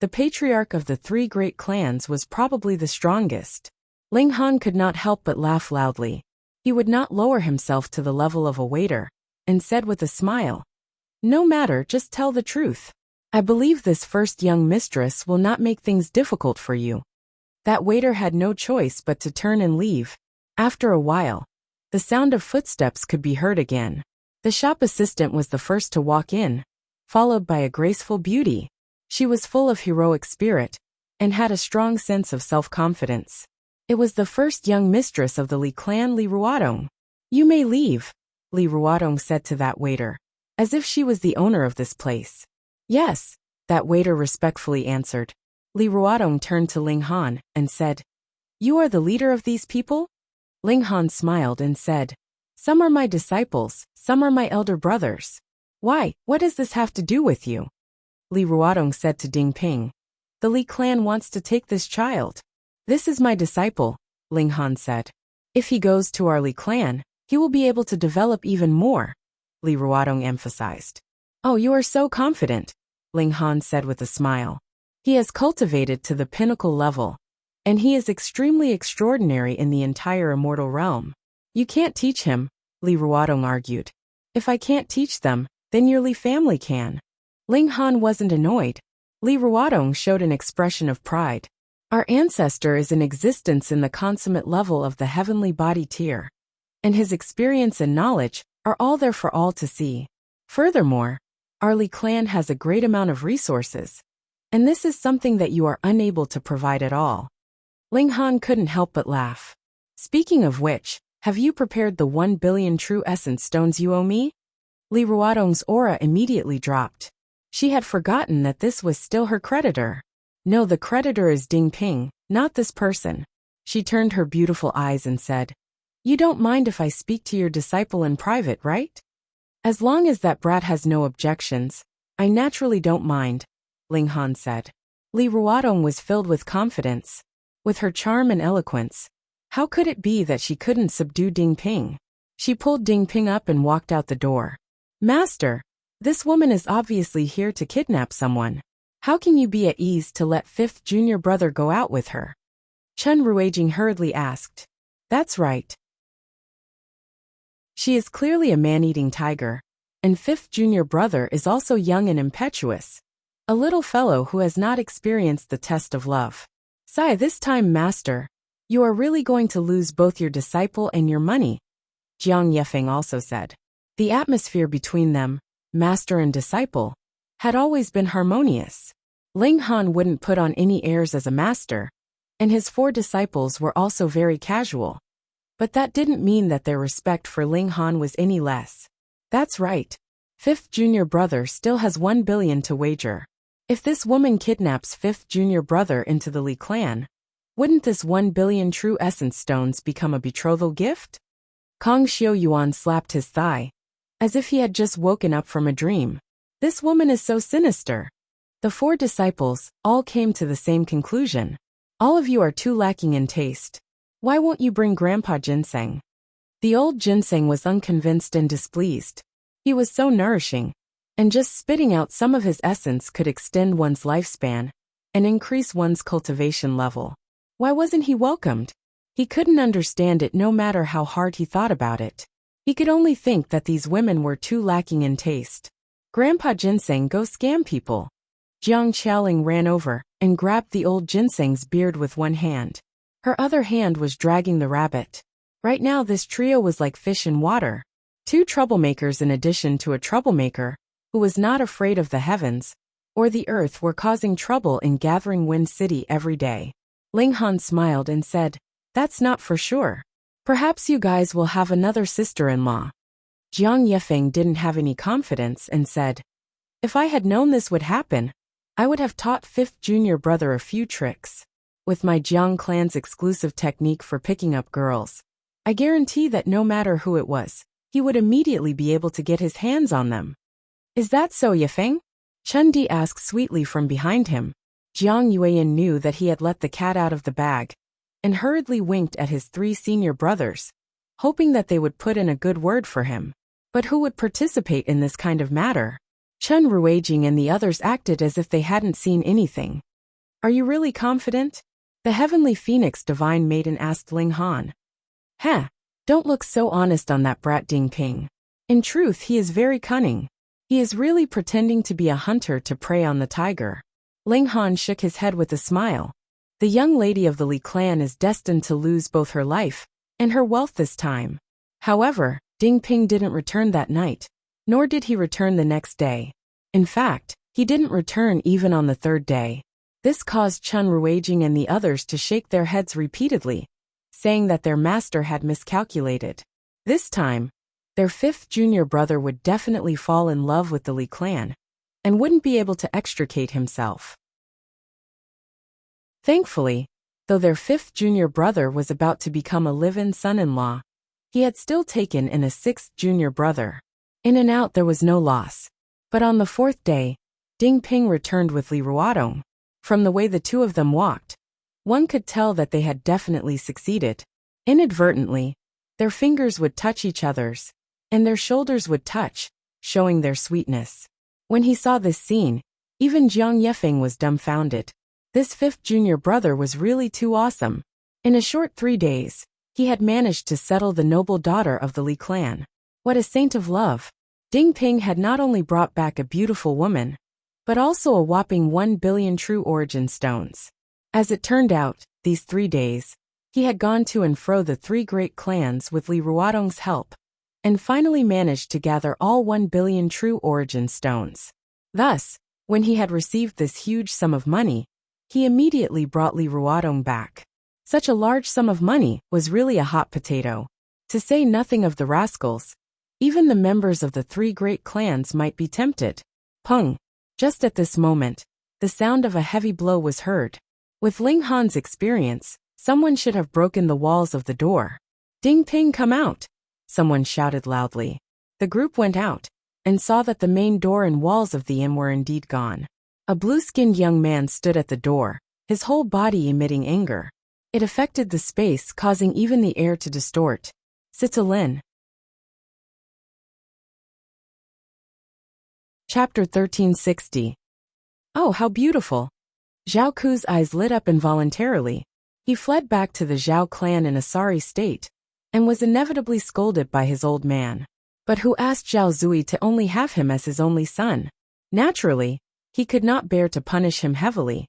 the patriarch of the three great clans was probably the strongest." Ling Han could not help but laugh loudly. He would not lower himself to the level of a waiter, and said with a smile, "No matter, just tell the truth. I believe this first young mistress will not make things difficult for you." That waiter had no choice but to turn and leave. After a while, the sound of footsteps could be heard again. The shop assistant was the first to walk in, followed by a graceful beauty. She was full of heroic spirit, and had a strong sense of self-confidence. It was the first young mistress of the Li clan, Li Ruodong. "You may leave," Li Ruodong said to that waiter, as if she was the owner of this place. "Yes," that waiter respectfully answered. Li Ruodong turned to Ling Han and said, "You are the leader of these people?" Ling Han smiled and said, "Some are my disciples, some are my elder brothers." "Why, what does this have to do with you?" Li Ruodong said to Ding Ping. "The Li clan wants to take this child." "This is my disciple," Ling Han said. "If he goes to our Li clan, he will be able to develop even more," Li Ruodong emphasized. "Oh, you are so confident," Ling Han said with a smile. "He has cultivated to the pinnacle level, and he is extremely extraordinary in the entire immortal realm. You can't teach him," Li Ruodong argued. "If I can't teach them, then your Li family can." Ling Han wasn't annoyed. Li Ruodong showed an expression of pride. "Our ancestor is in existence in the consummate level of the heavenly body tier, and his experience and knowledge are all there for all to see. Furthermore, our Li clan has a great amount of resources, and this is something that you are unable to provide at all." Ling Han couldn't help but laugh. "Speaking of which, have you prepared the 1 billion true essence stones you owe me?" Li Ruodong's aura immediately dropped. She had forgotten that this was still her creditor. "No, the creditor is Ding Ping, not this person." She turned her beautiful eyes and said, "You don't mind if I speak to your disciple in private, right?" "As long as that brat has no objections, I naturally don't mind," Ling Han said. Li Ruodong was filled with confidence. With her charm and eloquence, how could it be that she couldn't subdue Ding Ping? She pulled Ding Ping up and walked out the door. "Master, this woman is obviously here to kidnap someone. How can you be at ease to let fifth junior brother go out with her?" Chun Ruijing hurriedly asked. "That's right. She is clearly a man-eating tiger, and fifth junior brother is also young and impetuous, a little fellow who has not experienced the test of love. Sigh, this time, master, you are really going to lose both your disciple and your money," Jiang Yefeng also said. The atmosphere between them, master and disciple, had always been harmonious. Ling Han wouldn't put on any airs as a master, and his 4 disciples were also very casual. But that didn't mean that their respect for Ling Han was any less. "That's right. Fifth junior brother still has 1 billion to wager. If this woman kidnaps fifth junior brother into the Li clan, wouldn't this 1 billion true essence stones become a betrothal gift? Kong Xiaoyuan slapped his thigh, as if he had just woken up from a dream. This woman is so sinister. The 4 disciples all came to the same conclusion. All of you are too lacking in taste. Why won't you bring Grandpa ginseng? The old ginseng was unconvinced and displeased. He was so nourishing, and just spitting out some of his essence could extend one's lifespan and increase one's cultivation level. Why wasn't he welcomed? He couldn't understand it no matter how hard he thought about it. He could only think that these women were too lacking in taste. Grandpa ginseng, go scam people. Jiang Qiaoling ran over and grabbed the old ginseng's beard with one hand. Her other hand was dragging the rabbit. Right now this trio was like fish in water. 2 troublemakers in addition to a troublemaker who was not afraid of the heavens or the earth were causing trouble in Gathering Wind City every day. Ling Han smiled and said, "That's not for sure. Perhaps you guys will have another sister-in-law." Jiang Yefeng didn't have any confidence and said, "If I had known this would happen, I would have taught 5th junior brother a few tricks. With my Jiang clan's exclusive technique for picking up girls, I guarantee that no matter who it was, he would immediately be able to get his hands on them." "Is that so, Yefeng?" Chen Di asked sweetly from behind him. Jiang Yuan knew that he had let the cat out of the bag and hurriedly winked at his 3 senior brothers, hoping that they would put in a good word for him. But who would participate in this kind of matter? Chen Ruijing and the others acted as if they hadn't seen anything. "Are you really confident?" The Heavenly Phoenix Divine Maiden asked Ling Han. "Heh, don't look so honest on that brat Ding Ping. In truth, he is very cunning. He is really pretending to be a hunter to prey on the tiger." Ling Han shook his head with a smile. The young lady of the Li clan is destined to lose both her life and her wealth this time. However, Ding Ping didn't return that night, nor did he return the next day. In fact, he didn't return even on the 3rd day. This caused Chen Ruijing and the others to shake their heads repeatedly, saying that their master had miscalculated. This time, their 5th junior brother would definitely fall in love with the Li clan and wouldn't be able to extricate himself. Thankfully, though their 5th junior brother was about to become a live-in son-in-law, he had still taken in a 6th junior brother. In and out there was no loss. But on the 4th day, Ding Ping returned with Li Ruodong. From the way the 2 of them walked, one could tell that they had definitely succeeded. Inadvertently, their fingers would touch each other's, and their shoulders would touch, showing their sweetness. When he saw this scene, even Jiang Yefeng was dumbfounded. This 5th junior brother was really too awesome. In a short 3 days, he had managed to settle the noble daughter of the Li clan. What a saint of love. Ding Ping had not only brought back a beautiful woman, but also a whopping 1 billion true origin stones. As it turned out, these 3 days, he had gone to and fro the 3 great clans with Li Ruodong's help, and finally managed to gather all 1 billion true origin stones. Thus, when he had received this huge sum of money, he immediately brought Li Ruodong back. Such a large sum of money was really a hot potato. To say nothing of the rascals, even the members of the 3 great clans might be tempted. Pung! Just at this moment, the sound of a heavy blow was heard. With Ling Han's experience, someone should have broken the walls of the door. "Ding Ping, come out!" someone shouted loudly. The group went out and saw that the main door and walls of the inn were indeed gone. A blue-skinned young man stood at the door, his whole body emitting anger. It affected the space, causing even the air to distort. Citolin. Chapter 1360. "Oh, how beautiful!" Zhao Ku's eyes lit up involuntarily. He fled back to the Zhao clan in a sorry state, and was inevitably scolded by his old man. But who asked Zhao Zui to only have him as his only son? Naturally, he could not bear to punish him heavily.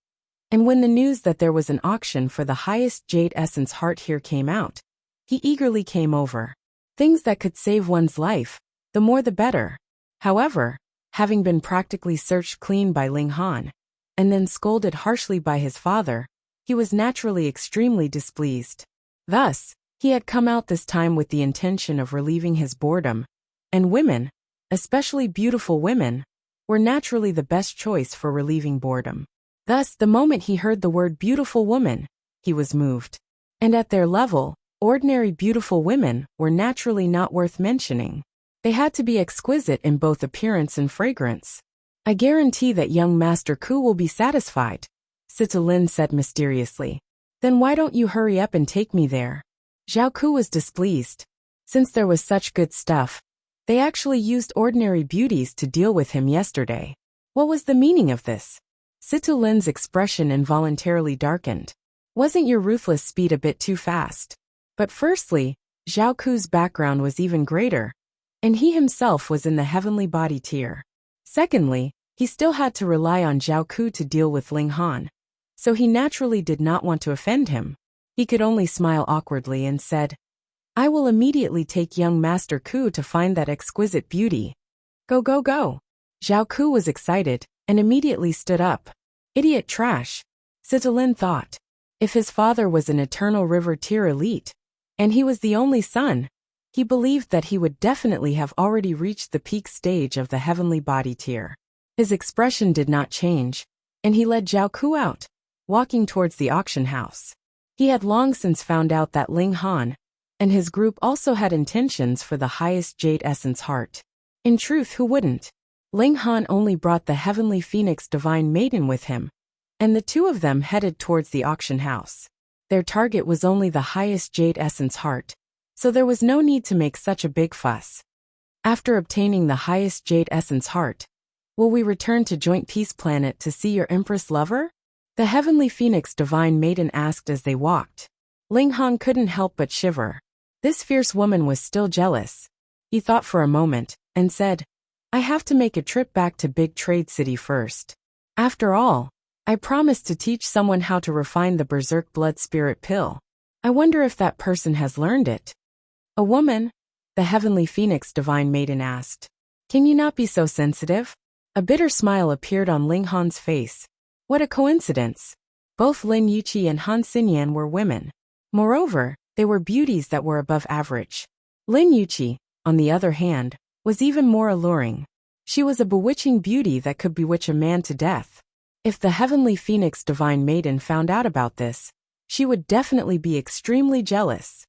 And when the news that there was an auction for the highest jade essence heart here came out, he eagerly came over. Things that could save one's life, the more the better. However, having been practically searched clean by Ling Han, and then scolded harshly by his father, he was naturally extremely displeased. Thus, he had come out this time with the intention of relieving his boredom, and women, especially beautiful women, were naturally the best choice for relieving boredom. Thus, the moment he heard the word beautiful woman, he was moved. And at their level, ordinary beautiful women were naturally not worth mentioning. They had to be exquisite in both appearance and fragrance. I guarantee that young Master Ku will be satisfied, Sita Lin said mysteriously. Then why don't you hurry up and take me there? Zhao Ku was displeased. Since there was such good stuff, they actually used ordinary beauties to deal with him yesterday. What was the meaning of this? Sita Lin's expression involuntarily darkened. Wasn't your ruthless speed a bit too fast? But firstly, Zhao Ku's background was even greater, and he himself was in the heavenly body tier. Secondly, he still had to rely on Zhao Ku to deal with Ling Han, so he naturally did not want to offend him. He could only smile awkwardly and said, I will immediately take young Master Ku to find that exquisite beauty. Go, go, go. Zhao Ku was excited and immediately stood up. Idiot trash, Sita Lin thought. If his father was an eternal river tier elite, and he was the only son, he believed that he would definitely have already reached the peak stage of the heavenly body tier. His expression did not change, and he led Zhao Ku out, walking towards the auction house. He had long since found out that Ling Han and his group also had intentions for the highest jade essence heart. In truth, who wouldn't? Ling Han only brought the heavenly phoenix divine maiden with him, and the two of them headed towards the auction house. Their target was only the highest jade essence heart, so there was no need to make such a big fuss. After obtaining the highest jade essence heart, will we return to Joint Peace Planet to see your Empress lover? The heavenly phoenix divine maiden asked as they walked. Ling Han couldn't help but shiver. This fierce woman was still jealous. He thought for a moment, and said, I have to make a trip back to Big Trade City first. After all, I promised to teach someone how to refine the Berserk Blood Spirit pill. I wonder if that person has learned it. A woman? The heavenly phoenix divine maiden asked. Can you not be so sensitive? A bitter smile appeared on Ling Han's face. What a coincidence. Both Lin Yuqi and Han Xinyan were women. Moreover, they were beauties that were above average. Lin Yuqi, on the other hand, was even more alluring. She was a bewitching beauty that could bewitch a man to death. If the heavenly phoenix divine maiden found out about this, she would definitely be extremely jealous.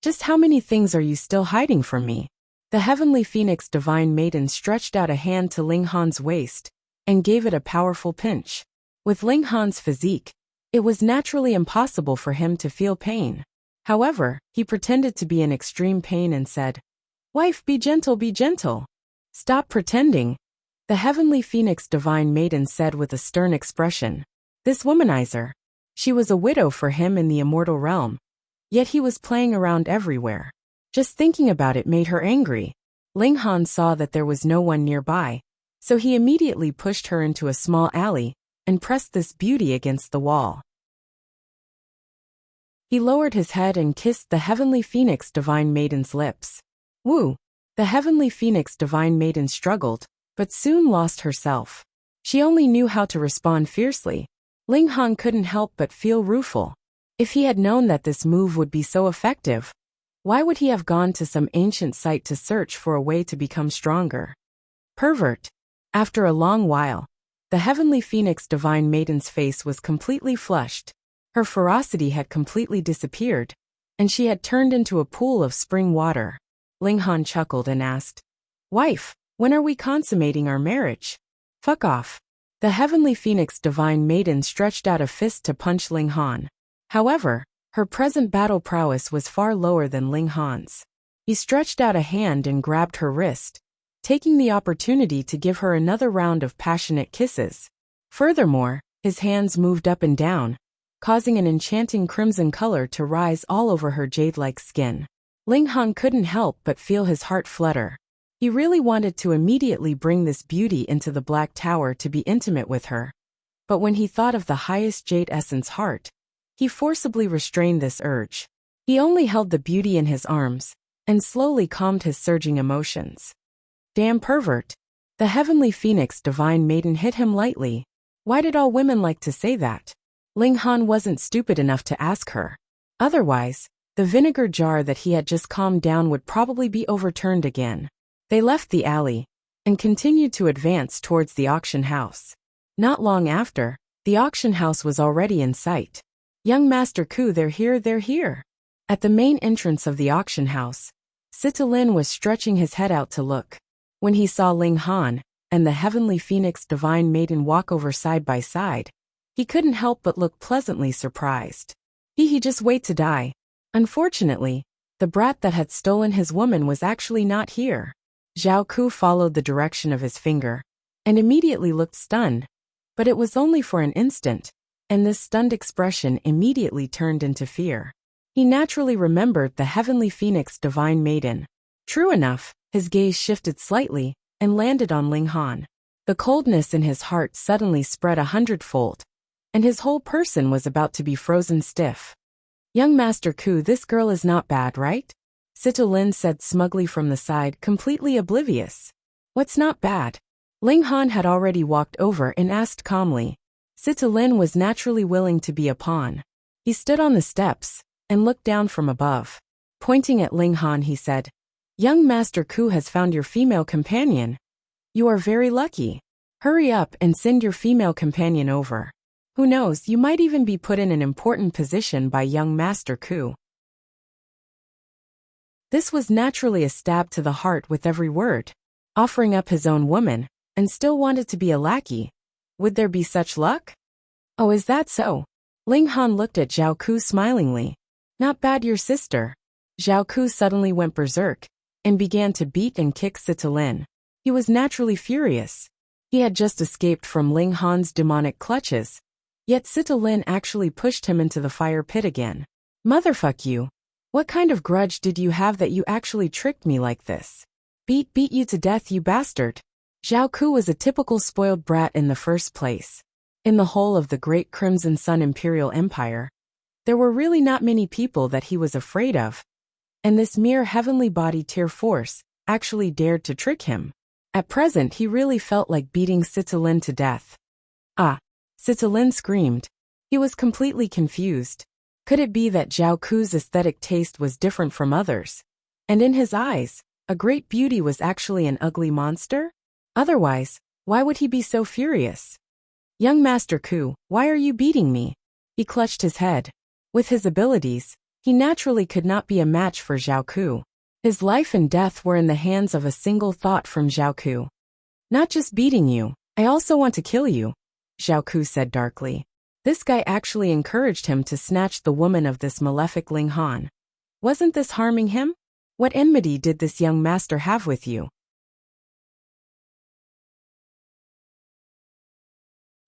Just how many things are you still hiding from me? The heavenly phoenix divine maiden stretched out a hand to Ling Han's waist and gave it a powerful pinch. With Ling Han's physique, it was naturally impossible for him to feel pain. However, he pretended to be in extreme pain and said, Wife, be gentle, be gentle. Stop pretending. The heavenly phoenix divine maiden said with a stern expression. This womanizer. She was a widow for him in the immortal realm. Yet he was playing around everywhere. Just thinking about it made her angry. Ling Han saw that there was no one nearby, so he immediately pushed her into a small alley and pressed this beauty against the wall. He lowered his head and kissed the heavenly phoenix divine maiden's lips. Woo! The heavenly phoenix divine maiden struggled, but soon lost herself. She only knew how to respond fiercely. Ling Han couldn't help but feel rueful. If he had known that this move would be so effective, why would he have gone to some ancient site to search for a way to become stronger? Pervert. After a long while, the heavenly phoenix divine maiden's face was completely flushed. Her ferocity had completely disappeared, and she had turned into a pool of spring water. Ling Han chuckled and asked, Wife, when are we consummating our marriage? Fuck off. The heavenly phoenix divine maiden stretched out a fist to punch Ling Han. However, her present battle prowess was far lower than Ling Han's. He stretched out a hand and grabbed her wrist, taking the opportunity to give her another round of passionate kisses. Furthermore, his hands moved up and down, causing an enchanting crimson color to rise all over her jade-like skin. Ling Han couldn't help but feel his heart flutter. He really wanted to immediately bring this beauty into the Black Tower to be intimate with her. But when he thought of the highest jade essence heart, he forcibly restrained this urge. He only held the beauty in his arms and slowly calmed his surging emotions. Damn pervert. The heavenly phoenix divine maiden hit him lightly. Why did all women like to say that? Ling Han wasn't stupid enough to ask her. Otherwise, the vinegar jar that he had just calmed down would probably be overturned again. They left the alley, and continued to advance towards the auction house. Not long after, the auction house was already in sight. Young Master Ku, they're here, they're here. At the main entrance of the auction house, Sita Lin was stretching his head out to look. When he saw Ling Han and the Heavenly Phoenix Divine Maiden walk over side by side, he couldn't help but look pleasantly surprised. He just wait to die. Unfortunately, the brat that had stolen his woman was actually not here. Zhao Ku followed the direction of his finger and immediately looked stunned, but it was only for an instant, and this stunned expression immediately turned into fear. He naturally remembered the Heavenly Phoenix Divine Maiden. True enough, his gaze shifted slightly and landed on Ling Han. The coldness in his heart suddenly spread 100-fold, and his whole person was about to be frozen stiff. Young Master Ku, this girl is not bad, right? Sita Lin said smugly from the side, completely oblivious. What's not bad? Ling Han had already walked over and asked calmly. Sita Lin was naturally willing to be a pawn. He stood on the steps and looked down from above. Pointing at Ling Han, he said, Young Master Ku has found your female companion. You are very lucky. Hurry up and send your female companion over. Who knows, you might even be put in an important position by young Master Ku. This was naturally a stab to the heart with every word. Offering up his own woman, and still wanted to be a lackey. Would there be such luck? Oh, is that so? Ling Han looked at Zhao Ku smilingly. Not bad, your sister. Zhao Ku suddenly went berserk and began to beat and kick Sita Lin. He was naturally furious. He had just escaped from Ling Han's demonic clutches, yet Sita Lin actually pushed him into the fire pit again. Motherfuck you. What kind of grudge did you have that you actually tricked me like this? Beat you to death, you bastard. Zhao Ku was a typical spoiled brat in the first place. In the whole of the Great Crimson Sun Imperial Empire, there were really not many people that he was afraid of, and this mere heavenly body tier force actually dared to trick him. At present he really felt like beating Sita Lin to death. Ah! Sita Lin screamed. He was completely confused. Could it be that Zhao Ku's aesthetic taste was different from others? And in his eyes, a great beauty was actually an ugly monster? Otherwise, why would he be so furious? Young Master Ku, why are you beating me? He clutched his head. With his abilities, he naturally could not be a match for Zhao Ku. His life and death were in the hands of a single thought from Zhao Ku. Not just beating you, I also want to kill you, Zhao Ku said darkly. This guy actually encouraged him to snatch the woman of this malefic Ling Han. Wasn't this harming him? What enmity did this young master have with you?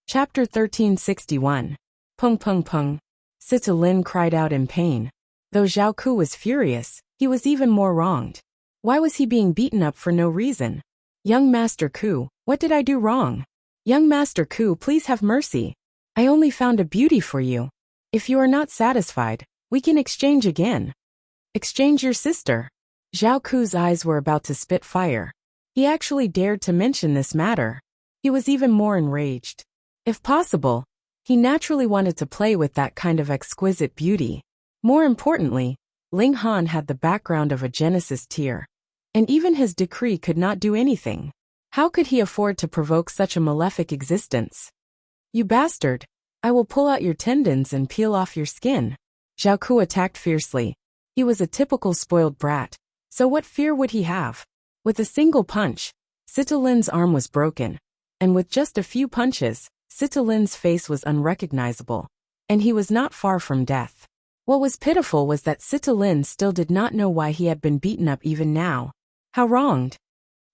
Chapter 1361. Pung pung pung. Sita Lin cried out in pain. Though Zhao Ku was furious, he was even more wronged. Why was he being beaten up for no reason? Young Master Ku, what did I do wrong? Young Master Ku, please have mercy. I only found a beauty for you. If you are not satisfied, we can exchange again. Exchange your sister. Zhao Ku's eyes were about to spit fire. He actually dared to mention this matter. He was even more enraged. If possible, he naturally wanted to play with that kind of exquisite beauty. More importantly, Ling Han had the background of a Genesis tier, and even his decree could not do anything. How could he afford to provoke such a malefic existence? You bastard! I will pull out your tendons and peel off your skin. Zhao Ku attacked fiercely. He was a typical spoiled brat, so what fear would he have? With a single punch, Sita Lin's arm was broken, and with just a few punches, Sita Lin's face was unrecognizable, and he was not far from death. What was pitiful was that Sita Lin still did not know why he had been beaten up even now. How wronged!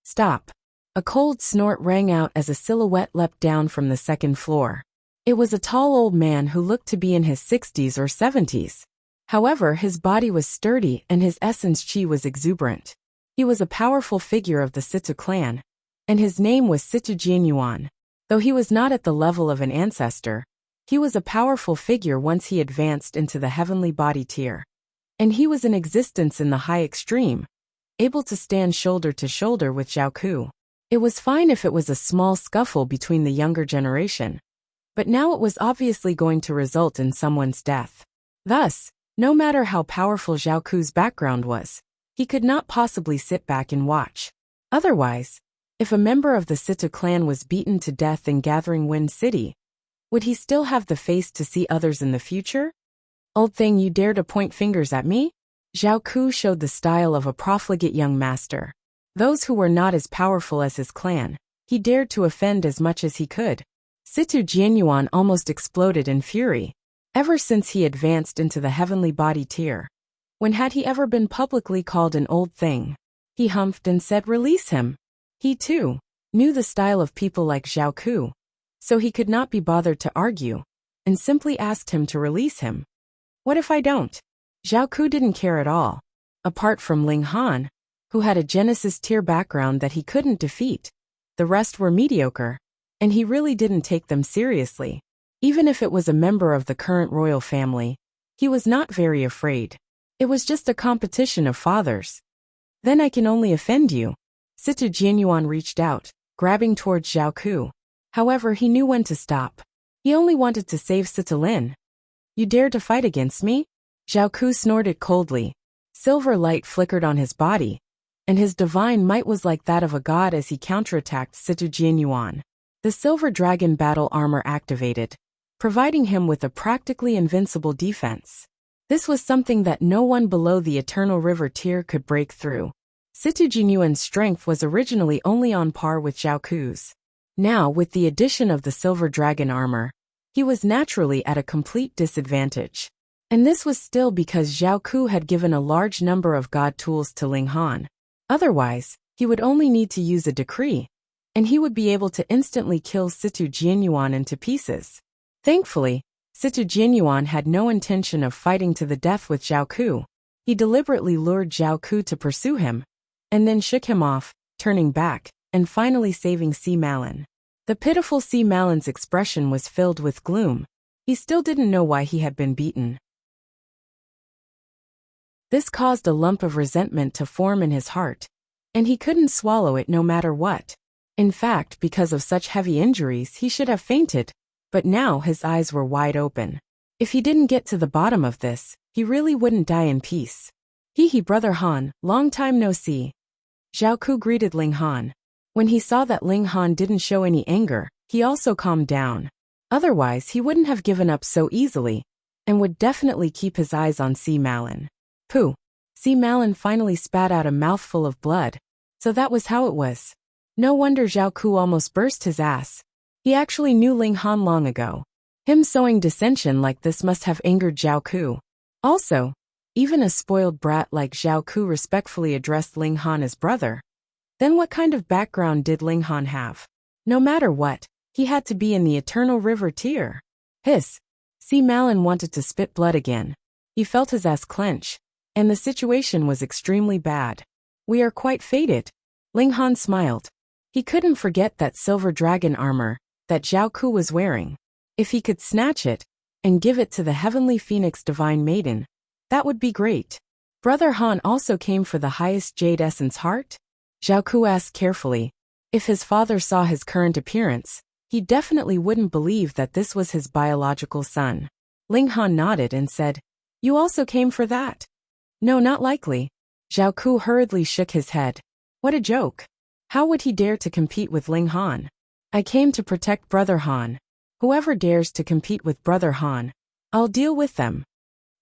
Stop! A cold snort rang out as a silhouette leapt down from the second floor. It was a tall old man who looked to be in his 60s or 70s. However, his body was sturdy and his essence chi was exuberant. He was a powerful figure of the Sita clan, and his name was Sita Jianyuan. Though he was not at the level of an ancestor, he was a powerful figure once he advanced into the heavenly body tier. And he was in existence in the high extreme, able to stand shoulder to shoulder with Zhao Ku. It was fine if it was a small scuffle between the younger generation, but now it was obviously going to result in someone's death. Thus, no matter how powerful Zhao Ku's background was, he could not possibly sit back and watch. Otherwise, If a member of the Situ clan was beaten to death in Gathering Wind City, would he still have the face to see others in the future? Old thing, you dare to point fingers at me? Zhao Ku showed the style of a profligate young master. Those who were not as powerful as his clan, he dared to offend as much as he could. Situ Jianyuan almost exploded in fury. Ever since he advanced into the heavenly body tier, when had he ever been publicly called an old thing? He humphed and said, "Release him." He, too, knew the style of people like Zhao Ku, so he could not be bothered to argue, and simply asked him to release him. What if I don't? Zhao Ku didn't care at all. Apart from Ling Han, who had a Genesis tier background that he couldn't defeat, the rest were mediocre, and he really didn't take them seriously. Even if it was a member of the current royal family, he was not very afraid. It was just a competition of fathers. Then I can only offend you. Situ Jianyuan reached out, grabbing towards Zhao Ku. However, he knew when to stop. He only wanted to save Sitalin. You dare to fight against me? Zhao Ku snorted coldly. Silver light flickered on his body, and his divine might was like that of a god as he counterattacked Situ Jianyuan. The silver dragon battle armor activated, providing him with a practically invincible defense. This was something that no one below the Eternal River tier could break through. Situ Jianyuan's strength was originally only on par with Zhao Ku's. Now, with the addition of the silver dragon armor, he was naturally at a complete disadvantage. And this was still because Zhao Ku had given a large number of god tools to Ling Han. Otherwise, he would only need to use a decree, and he would be able to instantly kill Situ Jianyuan into pieces. Thankfully, Situ Jianyuan had no intention of fighting to the death with Zhao Ku. He deliberately lured Zhao Ku to pursue him, and then shook him off, turning back, and finally saving Si Malin. The pitiful Si Malin's expression was filled with gloom. He still didn't know why he had been beaten. This caused a lump of resentment to form in his heart, and he couldn't swallow it no matter what. In fact, because of such heavy injuries, he should have fainted. But now his eyes were wide open. If he didn't get to the bottom of this, he really wouldn't die in peace. Hee brother Han, long time no see. Zhao Ku greeted Ling Han. When he saw that Ling Han didn't show any anger, he also calmed down. Otherwise, he wouldn't have given up so easily, and would definitely keep his eyes on Si Malin. Pooh! Si Malin finally spat out a mouthful of blood. So that was how it was. No wonder Zhao Ku almost burst his ass. He actually knew Ling Han long ago. Him sowing dissension like this must have angered Zhao Ku. Also, even a spoiled brat like Zhao Ku respectfully addressed Ling Han as brother. Then what kind of background did Ling Han have? No matter what, he had to be in the Eternal River tier. Hiss! Si Malin wanted to spit blood again. He felt his ass clench, and the situation was extremely bad. We are quite fated. Ling Han smiled. He couldn't forget that silver dragon armor that Zhao Ku was wearing. If he could snatch it and give it to the heavenly phoenix divine maiden, that would be great. Brother Han also came for the highest jade essence heart? Zhao Ku asked carefully. If his father saw his current appearance, he definitely wouldn't believe that this was his biological son. Ling Han nodded and said, "You also came for that?" "No, not likely." Zhao Ku hurriedly shook his head. What a joke. How would he dare to compete with Ling Han? I came to protect Brother Han. Whoever dares to compete with Brother Han, I'll deal with them.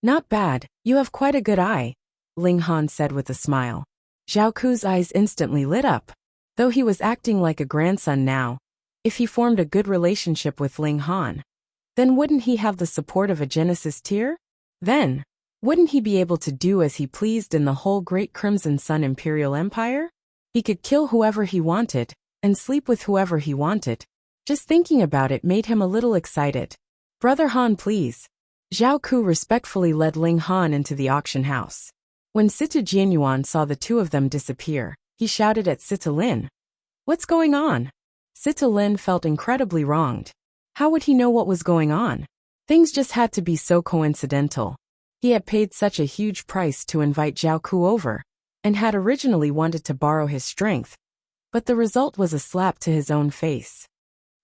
Not bad, you have quite a good eye, Ling Han said with a smile. Zhao Ku's eyes instantly lit up. Though he was acting like a grandson now, if he formed a good relationship with Ling Han, then wouldn't he have the support of a Genesis tier? Then, wouldn't he be able to do as he pleased in the whole Great Crimson Sun Imperial Empire? He could kill whoever he wanted, and sleep with whoever he wanted. Just thinking about it made him a little excited. Brother Han, please. Zhao Ku respectfully led Ling Han into the auction house. When Situ Jianyuan saw the two of them disappear, he shouted at Sitalin. What's going on? Sitalin felt incredibly wronged. How would he know what was going on? Things just had to be so coincidental. He had paid such a huge price to invite Zhao Ku over, and had originally wanted to borrow his strength, but the result was a slap to his own face.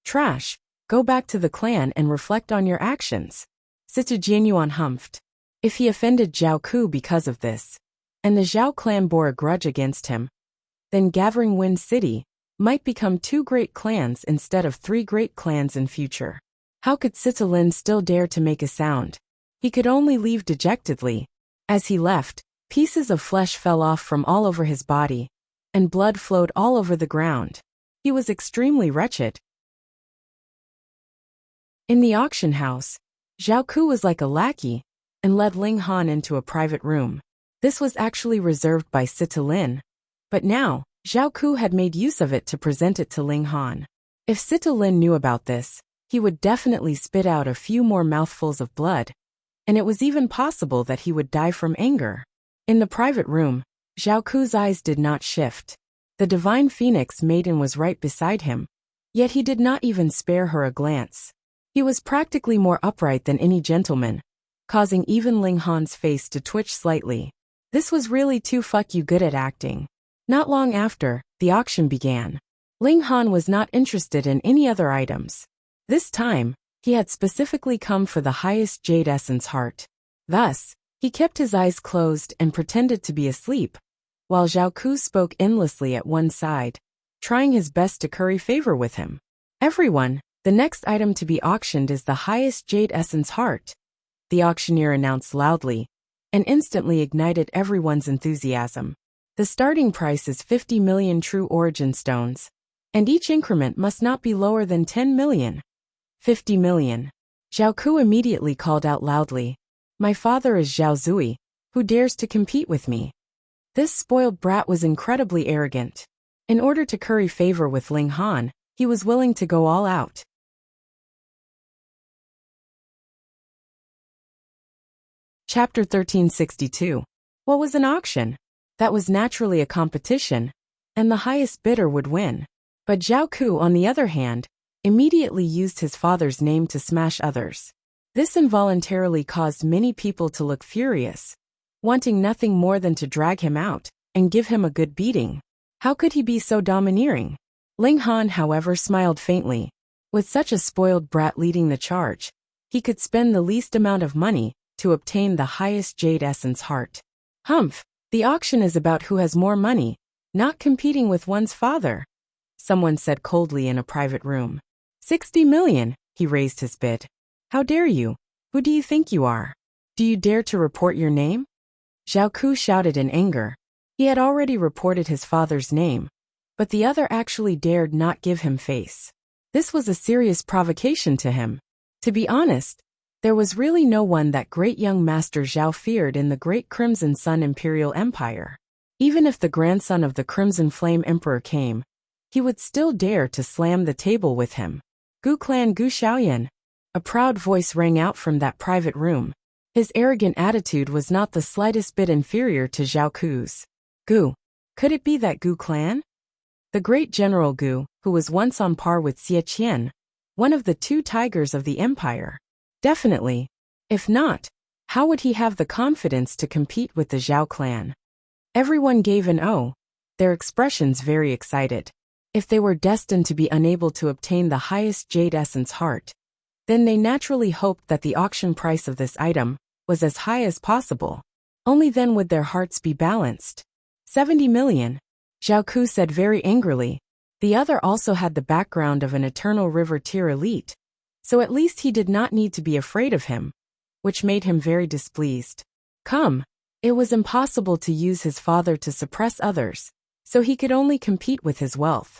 Trash, go back to the clan and reflect on your actions. Situ Jianyuan humphed. If he offended Zhao Ku because of this, and the Zhao clan bore a grudge against him, then Gathering Wind City might become 2 great clans instead of 3 great clans in future. How could Sitalin still dare to make a sound? He could only leave dejectedly. As he left, pieces of flesh fell off from all over his body, and blood flowed all over the ground. He was extremely wretched. In the auction house, Zhao Ku was like a lackey and led Ling Han into a private room. This was actually reserved by Sitalin, but now, Zhao Ku had made use of it to present it to Ling Han. If Sitalin knew about this, he would definitely spit out a few more mouthfuls of blood, and it was even possible that he would die from anger. In the private room, Zhao Ku's eyes did not shift. The divine phoenix maiden was right beside him, yet he did not even spare her a glance. He was practically more upright than any gentleman, causing even Ling Han's face to twitch slightly. This was really too you good at acting. Not long after, the auction began. Ling Han was not interested in any other items. This time, he had specifically come for the highest jade essence heart. Thus, he kept his eyes closed and pretended to be asleep, while Zhao Ku spoke endlessly at one side, trying his best to curry favor with him. Everyone, the next item to be auctioned is the highest jade essence heart, the auctioneer announced loudly, and instantly ignited everyone's enthusiasm. The starting price is 50 million true origin stones, and each increment must not be lower than 10 million. 50 million. Zhao Ku immediately called out loudly, "My father is Zhao Zui, who dares to compete with me?" This spoiled brat was incredibly arrogant. In order to curry favor with Ling Han, he was willing to go all out. Chapter 1362. What was an auction? That was naturally a competition, and the highest bidder would win. But Zhao Ku, on the other hand, immediately used his father's name to smash others. This involuntarily caused many people to look furious, wanting nothing more than to drag him out and give him a good beating. How could he be so domineering? Ling Han, however, smiled faintly. With such a spoiled brat leading the charge, he could spend the least amount of money to obtain the highest jade essence heart. Humph, the auction is about who has more money, not competing with one's father, someone said coldly in a private room. 60 million, he raised his bid. How dare you? Who do you think you are? Do you dare to report your name? Zhao Ku shouted in anger. He had already reported his father's name, but the other actually dared not give him face. This was a serious provocation to him. To be honest, there was really no one that great young Master Zhao feared in the great Crimson Sun Imperial Empire. Even if the grandson of the Crimson Flame Emperor came, he would still dare to slam the table with him. Gu Clan Gu Xiaoyan. A proud voice rang out from that private room. His arrogant attitude was not the slightest bit inferior to Zhao Ku's. Gu. Could it be that Gu Clan? The great General Gu, who was once on par with Xie Qian, one of the 2 tigers of the empire. Definitely. If not, how would he have the confidence to compete with the Zhao clan? Everyone gave an "oh," their expressions very excited. If they were destined to be unable to obtain the highest jade essence heart, then they naturally hoped that the auction price of this item was as high as possible. Only then would their hearts be balanced. 70 million. Zhao Ku said very angrily. The other also had the background of an Eternal River tier elite, so at least he did not need to be afraid of him, which made him very displeased. Come, it was impossible to use his father to suppress others, so he could only compete with his wealth.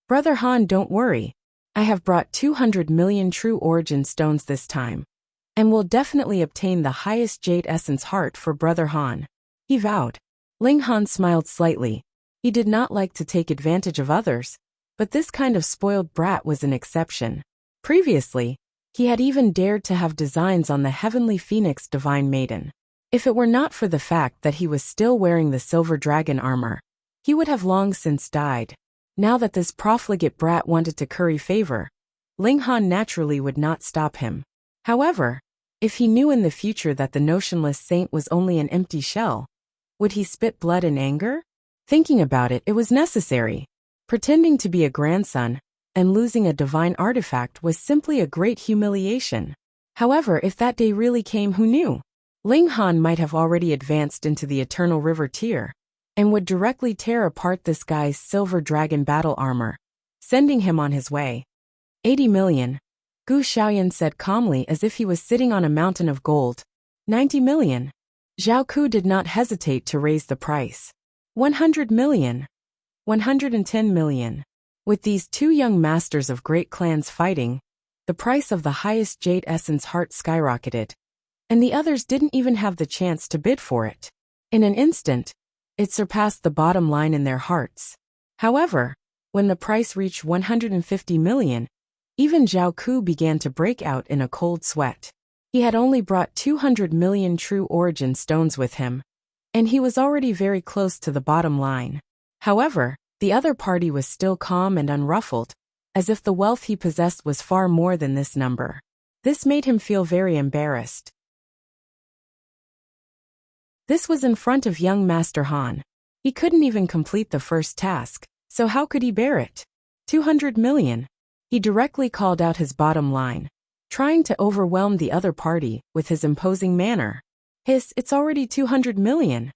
Brother Han, don't worry. I have brought 200 million true origin stones this time, and will definitely obtain the highest jade essence heart for Brother Han, he vowed. Ling Han smiled slightly. He did not like to take advantage of others, but this kind of spoiled brat was an exception. Previously, he had even dared to have designs on the Heavenly Phoenix Divine Maiden. If it were not for the fact that he was still wearing the silver dragon armor, he would have long since died. Now that this profligate brat wanted to curry favor, Ling Han naturally would not stop him. However, if he knew in the future that the notionless saint was only an empty shell, would he spit blood in anger? Thinking about it, it was necessary. Pretending to be a grandson and losing a divine artifact was simply a great humiliation. However, if that day really came, who knew? Ling Han might have already advanced into the Eternal River tier, and would directly tear apart this guy's silver dragon battle armor, sending him on his way. 80 million. Gu Xiaoyan said calmly as if he was sitting on a mountain of gold. 90 million. Zhao Ku did not hesitate to raise the price. 100 million. 110 million. With these two young masters of great clans fighting, the price of the highest jade essence heart skyrocketed, and the others didn't even have the chance to bid for it. In an instant, it surpassed the bottom line in their hearts. However, when the price reached 150 million, even Zhao Ku began to break out in a cold sweat. He had only brought 200 million true origin stones with him, and he was already very close to the bottom line. However, the other party was still calm and unruffled, as if the wealth he possessed was far more than this number. This made him feel very embarrassed. This was in front of young Master Han. He couldn't even complete the first task, so how could he bear it? 200 million. He directly called out his bottom line, trying to overwhelm the other party with his imposing manner. Hiss, it's already 200 million.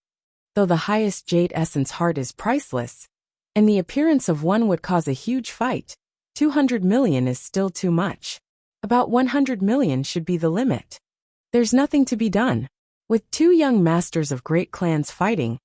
Though the highest jade essence heart is priceless, and the appearance of one would cause a huge fight, 200 million is still too much. About 100 million should be the limit. There's nothing to be done. With two young masters of great clans fighting,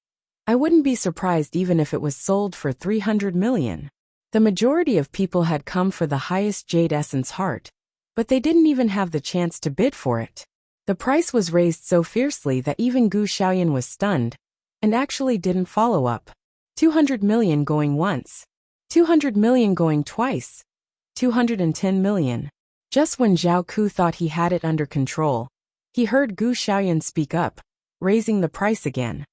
I wouldn't be surprised even if it was sold for 300 million. The majority of people had come for the highest jade essence heart, but they didn't even have the chance to bid for it. The price was raised so fiercely that even Gu Xiaoyan was stunned, and actually didn't follow up. 200 million going once. 200 million going twice. 210 million. Just when Zhao Ku thought he had it under control, he heard Gu Xiaoyan speak up, raising the price again.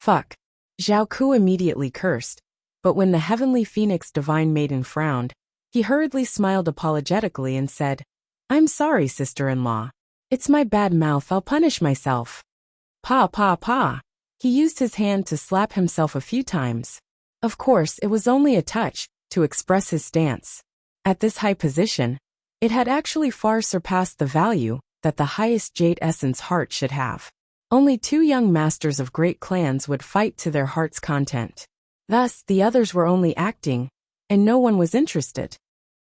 Fuck. Zhao Ku immediately cursed, but when the heavenly phoenix divine maiden frowned, he hurriedly smiled apologetically and said, I'm sorry, sister-in-law. It's my bad mouth, I'll punish myself. Pa pa pa. He used his hand to slap himself a few times. Of course, it was only a touch, to express his stance. At this high position, it had actually far surpassed the value that the highest jade essence heart should have. Only two young masters of great clans would fight to their heart's content. Thus, the others were only acting, and no one was interested.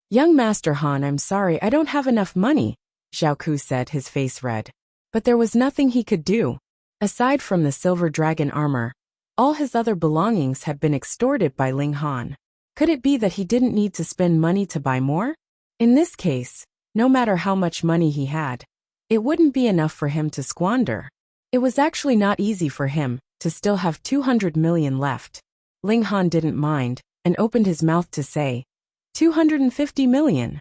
Young Master Han, I'm sorry, I don't have enough money, Zhao Ku said, his face red. But there was nothing he could do. Aside from the silver dragon armor, all his other belongings had been extorted by Ling Han. Could it be that he didn't need to spend money to buy more? In this case, no matter how much money he had, it wouldn't be enough for him to squander. It was actually not easy for him to still have 200 million left. Ling Han didn't mind, and opened his mouth to say, 250 million.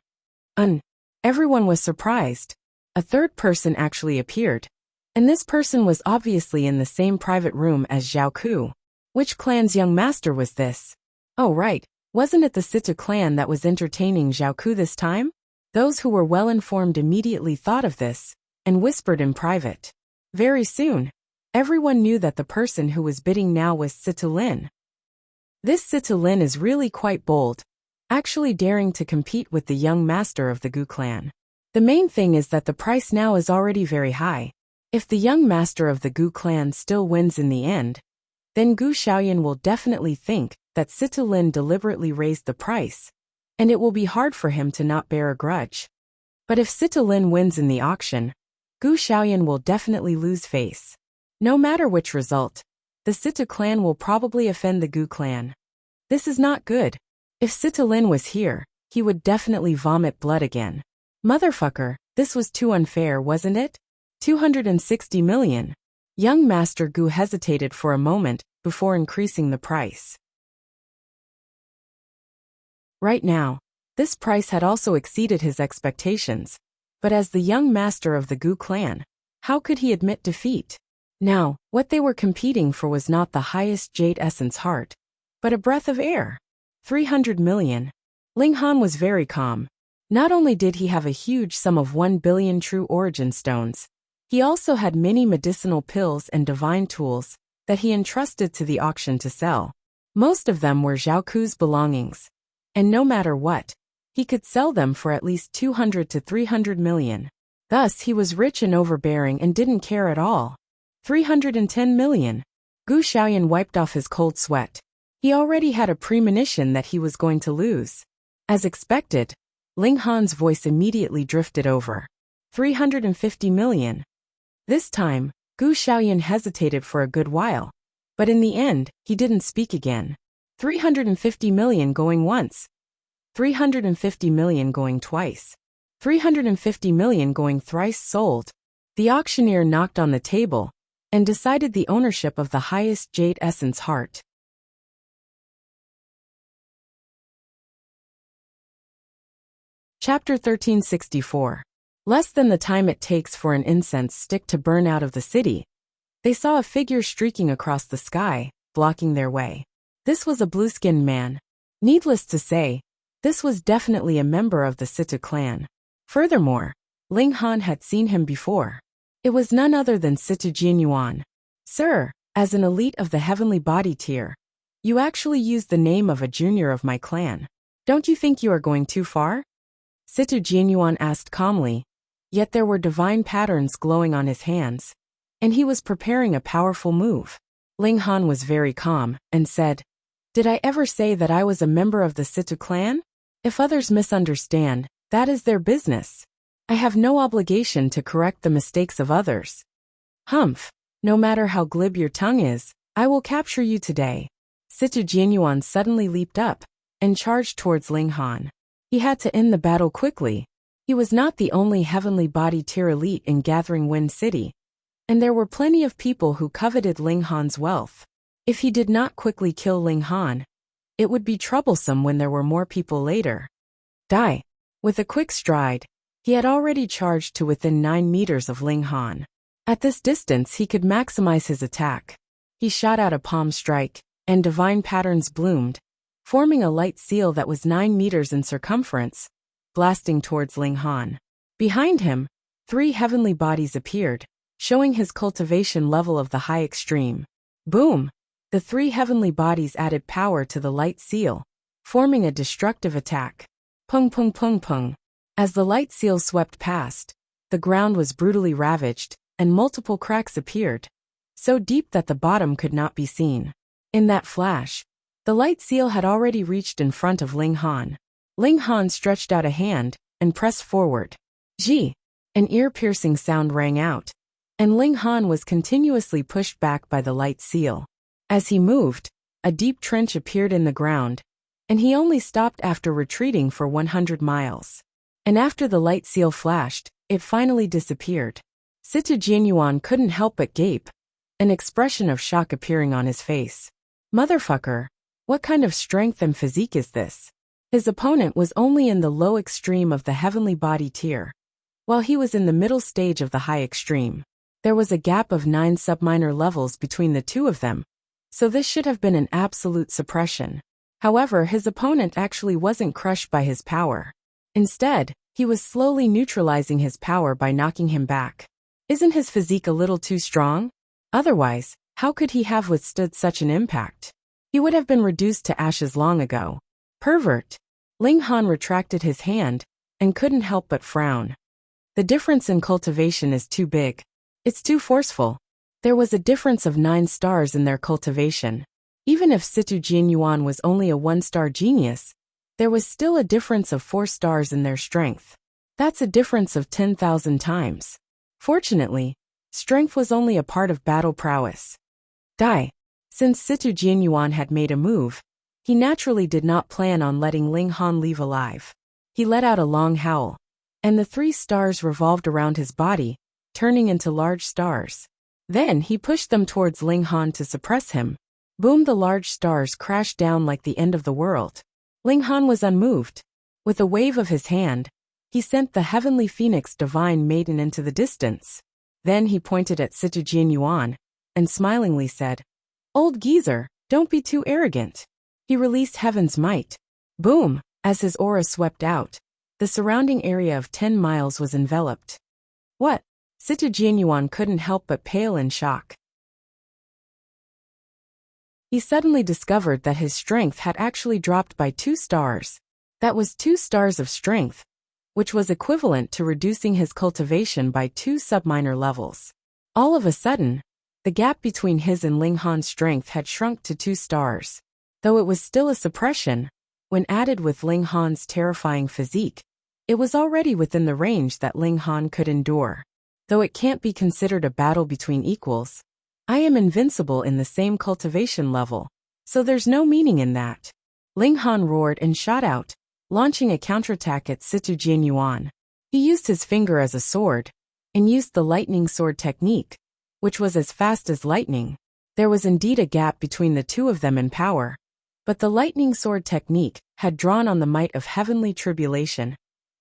Everyone was surprised. A third person actually appeared, and this person was obviously in the same private room as Zhao Ku. Which clan's young master was this? Oh right, wasn't it the Sita clan that was entertaining Zhao Ku this time? Those who were well informed immediately thought of this, and whispered in private. Very soon, everyone knew that the person who was bidding now was Sita Lin. This Sita Lin is really quite bold, actually daring to compete with the young master of the Gu clan. The main thing is that the price now is already very high. If the young master of the Gu clan still wins in the end, then Gu Xiaoyan will definitely think that Sita Lin deliberately raised the price, and it will be hard for him to not bear a grudge. But if Sita Lin wins in the auction, Gu Xiaoyan will definitely lose face. No matter which result, the Sita clan will probably offend the Gu clan. This is not good. If Sita Lin was here, he would definitely vomit blood again. Motherfucker, this was too unfair, wasn't it? 260 million. Young Master Gu hesitated for a moment before increasing the price. Right now, this price had also exceeded his expectations, but as the young master of the Gu clan, how could he admit defeat? Now, what they were competing for was not the highest jade essence heart, but a breath of air. 300 million. Ling Han was very calm. Not only did he have a huge sum of 1 billion true origin stones, he also had many medicinal pills and divine tools that he entrusted to the auction to sell. Most of them were Zhao Ku's belongings, and no matter what, he could sell them for at least 200 to 300 million. Thus, he was rich and overbearing and didn't care at all. 310 million. Gu Xiaoyan wiped off his cold sweat. He already had a premonition that he was going to lose. As expected, Ling Han's voice immediately drifted over. 350 million. This time, Gu Xiaoyan hesitated for a good while. But in the end, he didn't speak again. 350 million going once. 350 million going twice. 350 million going thrice sold. The auctioneer knocked on the table and decided the ownership of the highest jade essence heart. Chapter 1364. Less than the time it takes for an incense stick to burn out of the city, they saw a figure streaking across the sky, blocking their way. This was a blue-skinned man. Needless to say, this was definitely a member of the Situ clan. Furthermore, Ling Han had seen him before. It was none other than Situ Jianyuan. Sir, as an elite of the heavenly body tier, you actually used the name of a junior of my clan. Don't you think you are going too far? Situ Jianyuan asked calmly, yet there were divine patterns glowing on his hands, and he was preparing a powerful move. Ling Han was very calm and said, "Did I ever say that I was a member of the Situ clan? If others misunderstand, that is their business. I have no obligation to correct the mistakes of others. Humph, no matter how glib your tongue is, I will capture you today." Situ Jianyuan suddenly leaped up and charged towards Ling Han. He had to end the battle quickly. He was not the only heavenly body tier elite in Gathering Wind City, and there were plenty of people who coveted Ling Han's wealth. If he did not quickly kill Ling Han, it would be troublesome when there were more people later. Die. With a quick stride, he had already charged to within 9 meters of Ling Han. At this distance he could maximize his attack. He shot out a palm strike, and divine patterns bloomed, forming a light seal that was 9 meters in circumference, blasting towards Ling Han. Behind him, 3 heavenly bodies appeared, showing his cultivation level of the high extreme. Boom! The 3 heavenly bodies added power to the light seal, forming a destructive attack. Pung pung pung pung. As the light seal swept past, the ground was brutally ravaged, and multiple cracks appeared, so deep that the bottom could not be seen. In that flash, the light seal had already reached in front of Ling Han. Ling Han stretched out a hand and pressed forward. Ji! An ear-piercing sound rang out, and Ling Han was continuously pushed back by the light seal. As he moved, a deep trench appeared in the ground, and he only stopped after retreating for 100 miles. And after the light seal flashed, it finally disappeared. Situ Jianyuan couldn't help but gape, an expression of shock appearing on his face. Motherfucker, what kind of strength and physique is this? His opponent was only in the low extreme of the heavenly body tier, while he was in the middle stage of the high extreme. There was a gap of 9 subminor levels between the two of them, so this should have been an absolute suppression. However, his opponent actually wasn't crushed by his power. Instead, he was slowly neutralizing his power by knocking him back. Isn't his physique a little too strong? Otherwise, how could he have withstood such an impact? He would have been reduced to ashes long ago. Pervert! Ling Han retracted his hand and couldn't help but frown. The difference in cultivation is too big. It's too forceful. There was a difference of 9 stars in their cultivation. Even if Situ Jianyuan was only a 1-star genius, there was still a difference of 4 stars in their strength. That's a difference of 10,000 times. Fortunately, strength was only a part of battle prowess. Die. Since Situ Jianyuan had made a move, he naturally did not plan on letting Ling Han leave alive. He let out a long howl, and the 3 stars revolved around his body, turning into large stars. Then he pushed them towards Ling Han to suppress him. Boom! The large stars crashed down like the end of the world. Ling Han was unmoved. With a wave of his hand, he sent the heavenly phoenix divine maiden into the distance. Then he pointed at Situ Jianyuan and smilingly said, "Old geezer, don't be too arrogant." He released heaven's might. Boom! As his aura swept out, the surrounding area of 10 miles was enveloped. What? Situ Jianyuan couldn't help but pale in shock. He suddenly discovered that his strength had actually dropped by 2 stars. That was 2 stars of strength, which was equivalent to reducing his cultivation by 2 subminor levels. All of a sudden, The gap between his and Ling Han's strength had shrunk to 2 stars. Though it was still a suppression, when added with Ling Han's terrifying physique, it was already within the range that Ling Han could endure. Though it can't be considered a battle between equals, I am invincible in the same cultivation level, so there's no meaning in that. Ling Han roared and shot out, launching a counterattack at Situ Jianyuan. He used his finger as a sword, and used the lightning sword technique, which was as fast as lightning. There was indeed a gap between the two of them in power, but the lightning sword technique had drawn on the might of heavenly tribulation,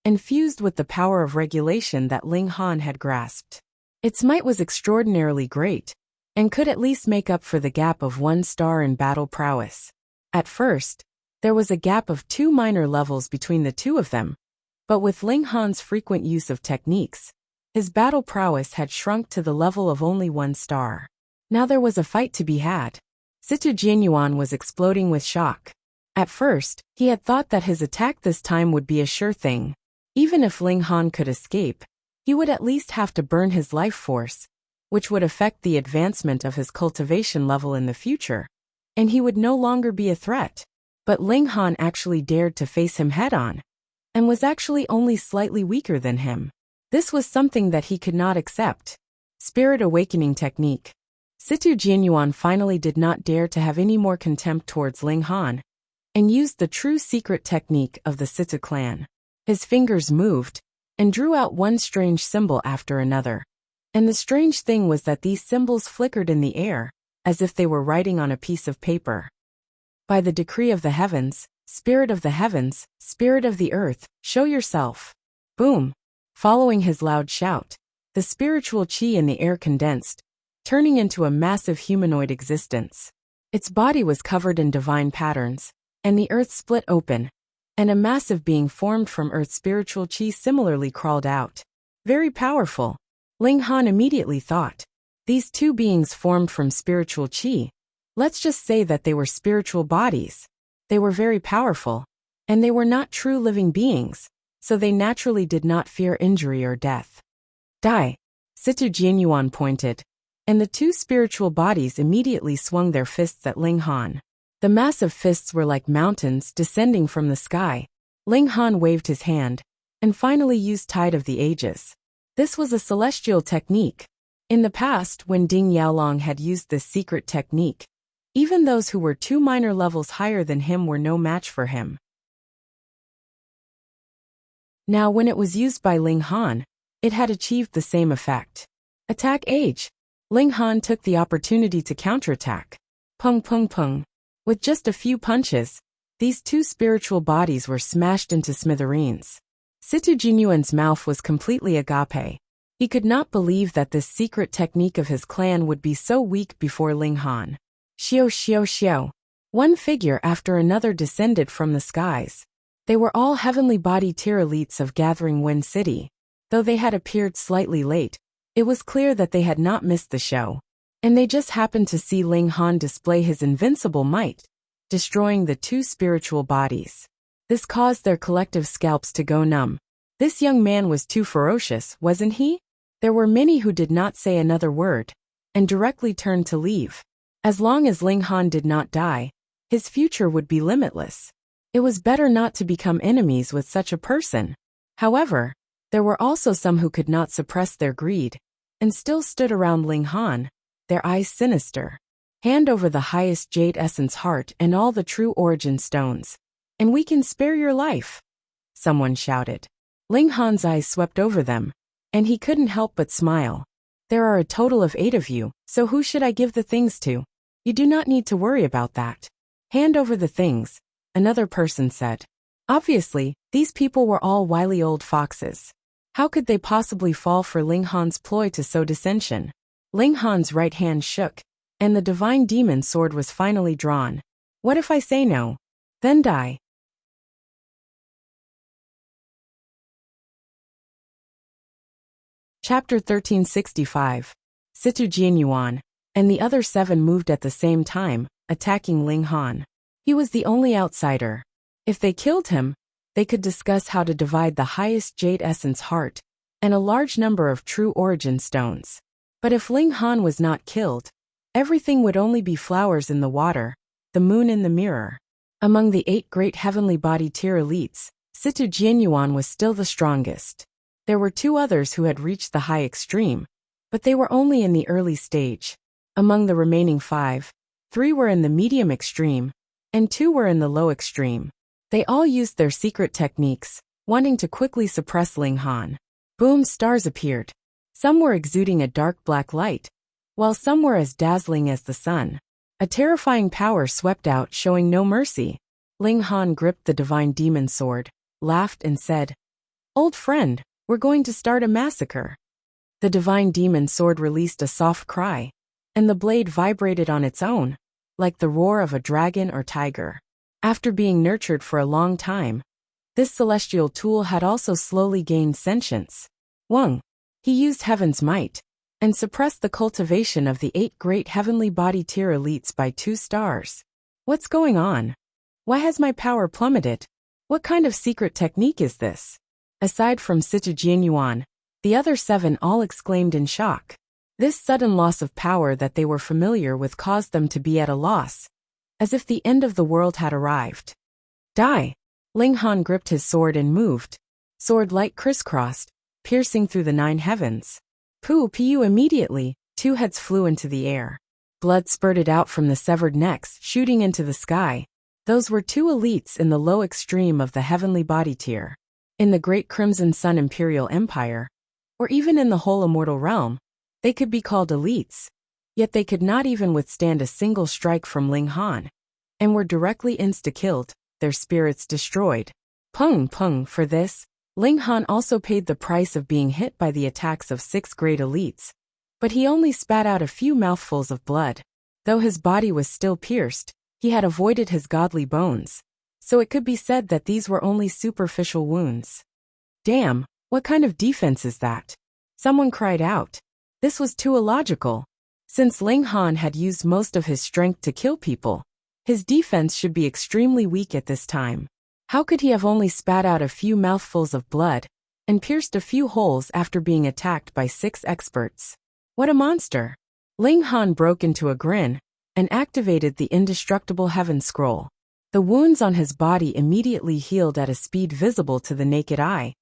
and fused with the power of regulation that Ling Han had grasped. Its might was extraordinarily great, and could at least make up for the gap of 1 star in battle prowess. At first, there was a gap of 2 minor levels between the two of them, but with Ling Han's frequent use of techniques, his battle prowess had shrunk to the level of only 1 star. Now there was a fight to be had. Situ Jianyuan was exploding with shock. At first, he had thought that his attack this time would be a sure thing. Even if Ling Han could escape, he would at least have to burn his life force, which would affect the advancement of his cultivation level in the future, and he would no longer be a threat. But Ling Han actually dared to face him head-on, and was actually only slightly weaker than him. This was something that he could not accept. Spirit Awakening Technique. Situ Jianyuan finally did not dare to have any more contempt towards Ling Han, and used the true secret technique of the Situ clan. His fingers moved, and drew out one strange symbol after another. And the strange thing was that these symbols flickered in the air, as if they were writing on a piece of paper. By the decree of the heavens, spirit of the heavens, spirit of the earth, show yourself. Boom! Following his loud shout, the spiritual chi in the air condensed, turning into a massive humanoid existence. Its body was covered in divine patterns, and the earth split open, and a massive being formed from earth's spiritual chi similarly crawled out. Very powerful. Ling Han immediately thought. These two beings formed from spiritual chi. Let's just say that they were spiritual bodies. They were very powerful, and they were not true living beings, so they naturally did not fear injury or death. Die! Situ Jianyuan pointed, and the two spiritual bodies immediately swung their fists at Ling Han. The massive fists were like mountains descending from the sky. Ling Han waved his hand, and finally used Tide of the Ages. This was a celestial technique. In the past, when Ding Yaolong had used this secret technique, even those who were 2 minor levels higher than him were no match for him. Now when it was used by Ling Han, it had achieved the same effect. Attack Age! Ling Han took the opportunity to counterattack. Pung pung pung. With just a few punches, these two spiritual bodies were smashed into smithereens. Situ Jianyuan's mouth was completely agape. He could not believe that this secret technique of his clan would be so weak before Ling Han. Xiao xiao xiao. One figure after another descended from the skies. They were all heavenly body tier elites of Gathering Wind City. Though they had appeared slightly late, it was clear that they had not missed the show. And they just happened to see Ling Han display his invincible might, destroying the two spiritual bodies. This caused their collective scalps to go numb. This young man was too ferocious, wasn't he? There were many who did not say another word, and directly turned to leave. As long as Ling Han did not die, his future would be limitless. It was better not to become enemies with such a person. However, there were also some who could not suppress their greed, and still stood around Ling Han, their eyes sinister. Hand over the highest jade essence heart and all the true origin stones, and we can spare your life, someone shouted. Ling Han's eyes swept over them, and he couldn't help but smile. There are a total of 8 of you, so who should I give the things to? You do not need to worry about that. Hand over the things, another person said. Obviously, these people were all wily old foxes. How could they possibly fall for Ling Han's ploy to sow dissension? Ling Han's right hand shook, and the divine demon sword was finally drawn. What if I say no? Then die. Chapter 1365. Situ Jianyuan, and the other 7 moved at the same time, attacking Ling Han. He was the only outsider. If they killed him, they could discuss how to divide the highest jade essence heart, and a large number of true origin stones. But if Ling Han was not killed, everything would only be flowers in the water, the moon in the mirror. Among the 8 great heavenly body tier elites, Situ Jianyuan was still the strongest. There were 2 others who had reached the high extreme, but they were only in the early stage. Among the remaining 5, 3 were in the medium extreme, and 2 were in the low extreme. They all used their secret techniques, wanting to quickly suppress Ling Han. Boom, stars appeared. Some were exuding a dark black light, while some were as dazzling as the sun. A terrifying power swept out, showing no mercy. Ling Han gripped the divine demon sword, laughed and said, "Old friend, we're going to start a massacre." The divine demon sword released a soft cry, and the blade vibrated on its own, like the roar of a dragon or tiger. After being nurtured for a long time, this celestial tool had also slowly gained sentience. Wang. He used heaven's might, and suppressed the cultivation of the 8 great heavenly body tier elites by 2 stars. What's going on? Why has my power plummeted? What kind of secret technique is this? Aside from Situ Jianyuan, the other 7 all exclaimed in shock. This sudden loss of power that they were familiar with caused them to be at a loss, as if the end of the world had arrived. Die! Ling Han gripped his sword and moved. Sword light crisscrossed, piercing through the 9 heavens. Pu immediately, 2 heads flew into the air. Blood spurted out from the severed necks, shooting into the sky. Those were 2 elites in the low extreme of the heavenly body tier. In the great Crimson Sun Imperial Empire, or even in the whole immortal realm, they could be called elites, yet they could not even withstand a single strike from Ling Han, and were directly insta-killed, their spirits destroyed. Pung. For this, Ling Han also paid the price of being hit by the attacks of 6 great elites, but he only spat out a few mouthfuls of blood. Though his body was still pierced, he had avoided his godly bones, so it could be said that these were only superficial wounds. Damn, what kind of defense is that? Someone cried out. This was too illogical. Since Ling Han had used most of his strength to kill people, his defense should be extremely weak at this time. How could he have only spat out a few mouthfuls of blood and pierced a few holes after being attacked by 6 experts? What a monster! Ling Han broke into a grin and activated the indestructible heaven scroll. The wounds on his body immediately healed at a speed visible to the naked eye,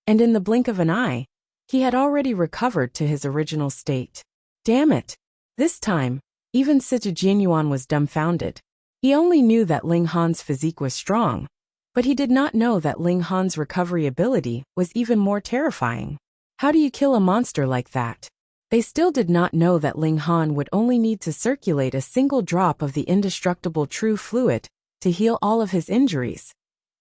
and in the blink of an eye, he had already recovered to his original state. Damn it! This time, even Situ Jianyuan was dumbfounded. He only knew that Ling Han's physique was strong, but he did not know that Ling Han's recovery ability was even more terrifying. How do you kill a monster like that? They still did not know that Ling Han would only need to circulate a single drop of the indestructible true fluid to heal all of his injuries,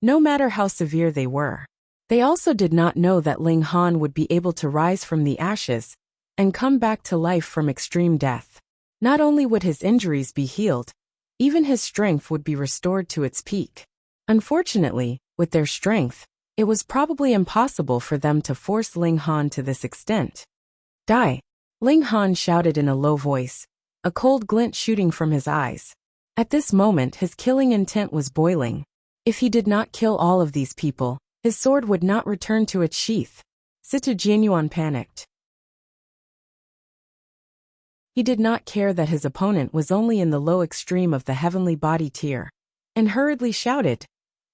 no matter how severe they were. They also did not know that Ling Han would be able to rise from the ashes and come back to life from extreme death. Not only would his injuries be healed, even his strength would be restored to its peak. Unfortunately, with their strength, it was probably impossible for them to force Ling Han to this extent. Die! Ling Han shouted in a low voice, a cold glint shooting from his eyes. At this moment his killing intent was boiling. If he did not kill all of these people, his sword would not return to its sheath. Situ Jianyuan panicked. He did not care that his opponent was only in the low extreme of the heavenly body tier, and hurriedly shouted,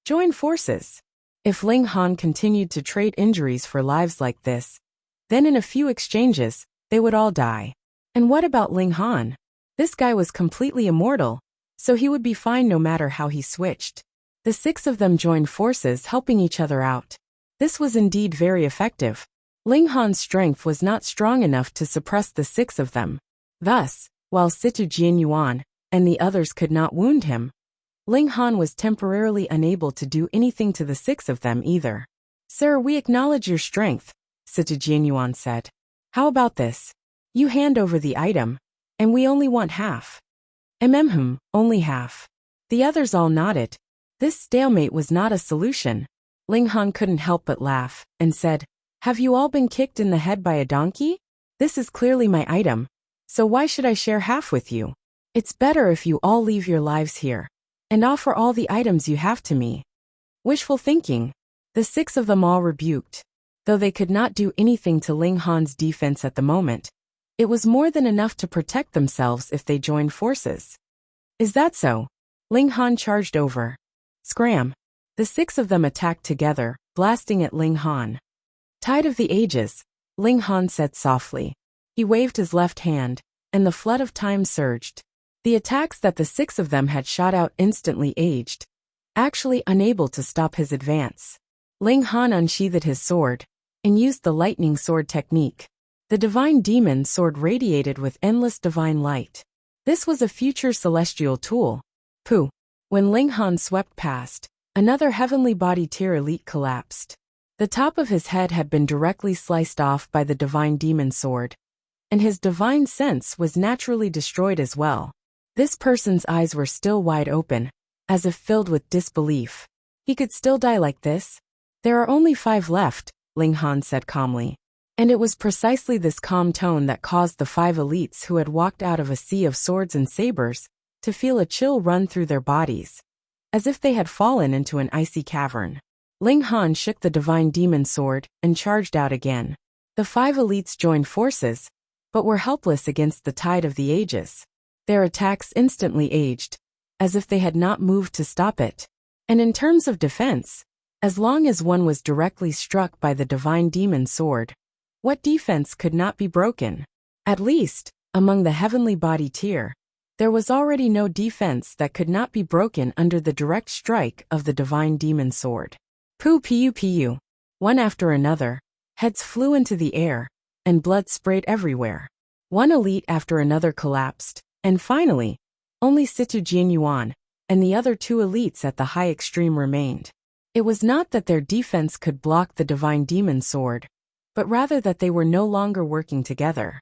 "Join forces!" If Ling Han continued to trade injuries for lives like this, then in a few exchanges, they would all die. And what about Ling Han? This guy was completely immortal, so he would be fine no matter how he switched. The 6 of them joined forces, helping each other out. This was indeed very effective. Ling Han's strength was not strong enough to suppress the 6 of them. Thus, while Situ Jianyuan and the others could not wound him, Ling Han was temporarily unable to do anything to the 6 of them either. "Sir, we acknowledge your strength," Situ Jianyuan said. "How about this? You hand over the item, and we only want half." Only half. The others all nodded. This stalemate was not a solution. Ling Han couldn't help but laugh, and said, "Have you all been kicked in the head by a donkey? This is clearly my item, so why should I share half with you? It's better if you all leave your lives here, and offer all the items you have to me." Wishful thinking. The 6 of them all rebuked. Though they could not do anything to Ling Han's defense at the moment, It was more than enough to protect themselves if they joined forces. Is that so? Ling Han charged over. Scram! The 6 of them attacked together, blasting at Ling Han. Tide of the Ages, Ling Han said softly. He waved his left hand, and the flood of time surged. The attacks that the 6 of them had shot out instantly aged, actually unable to stop his advance. Ling Han unsheathed his sword, and used the lightning sword technique. The divine demon sword radiated with endless divine light. This was a future celestial tool. Pooh! When Ling Han swept past, another heavenly body tier elite collapsed. The top of his head had been directly sliced off by the divine demon sword, and his divine sense was naturally destroyed as well. This person's eyes were still wide open, as if filled with disbelief. He could still die like this? There are only 5 left, Ling Han said calmly. And it was precisely this calm tone that caused the 5 elites who had walked out of a sea of swords and sabers to feel a chill run through their bodies, as if they had fallen into an icy cavern. Ling Han shook the divine demon sword and charged out again. The 5 elites joined forces, but were helpless against the tide of the ages. Their attacks instantly aged, as if they had not moved to stop it. And in terms of defense, as long as one was directly struck by the divine demon sword, what defense could not be broken? At least, among the heavenly body tier, there was already no defense that could not be broken under the direct strike of the divine demon sword. Pew. One after another, heads flew into the air, and blood sprayed everywhere. One elite after another collapsed, and finally, only Situ Jianyuan and the other 2 elites at the high extreme remained. It was not that their defense could block the divine demon sword, but rather that they were no longer working together.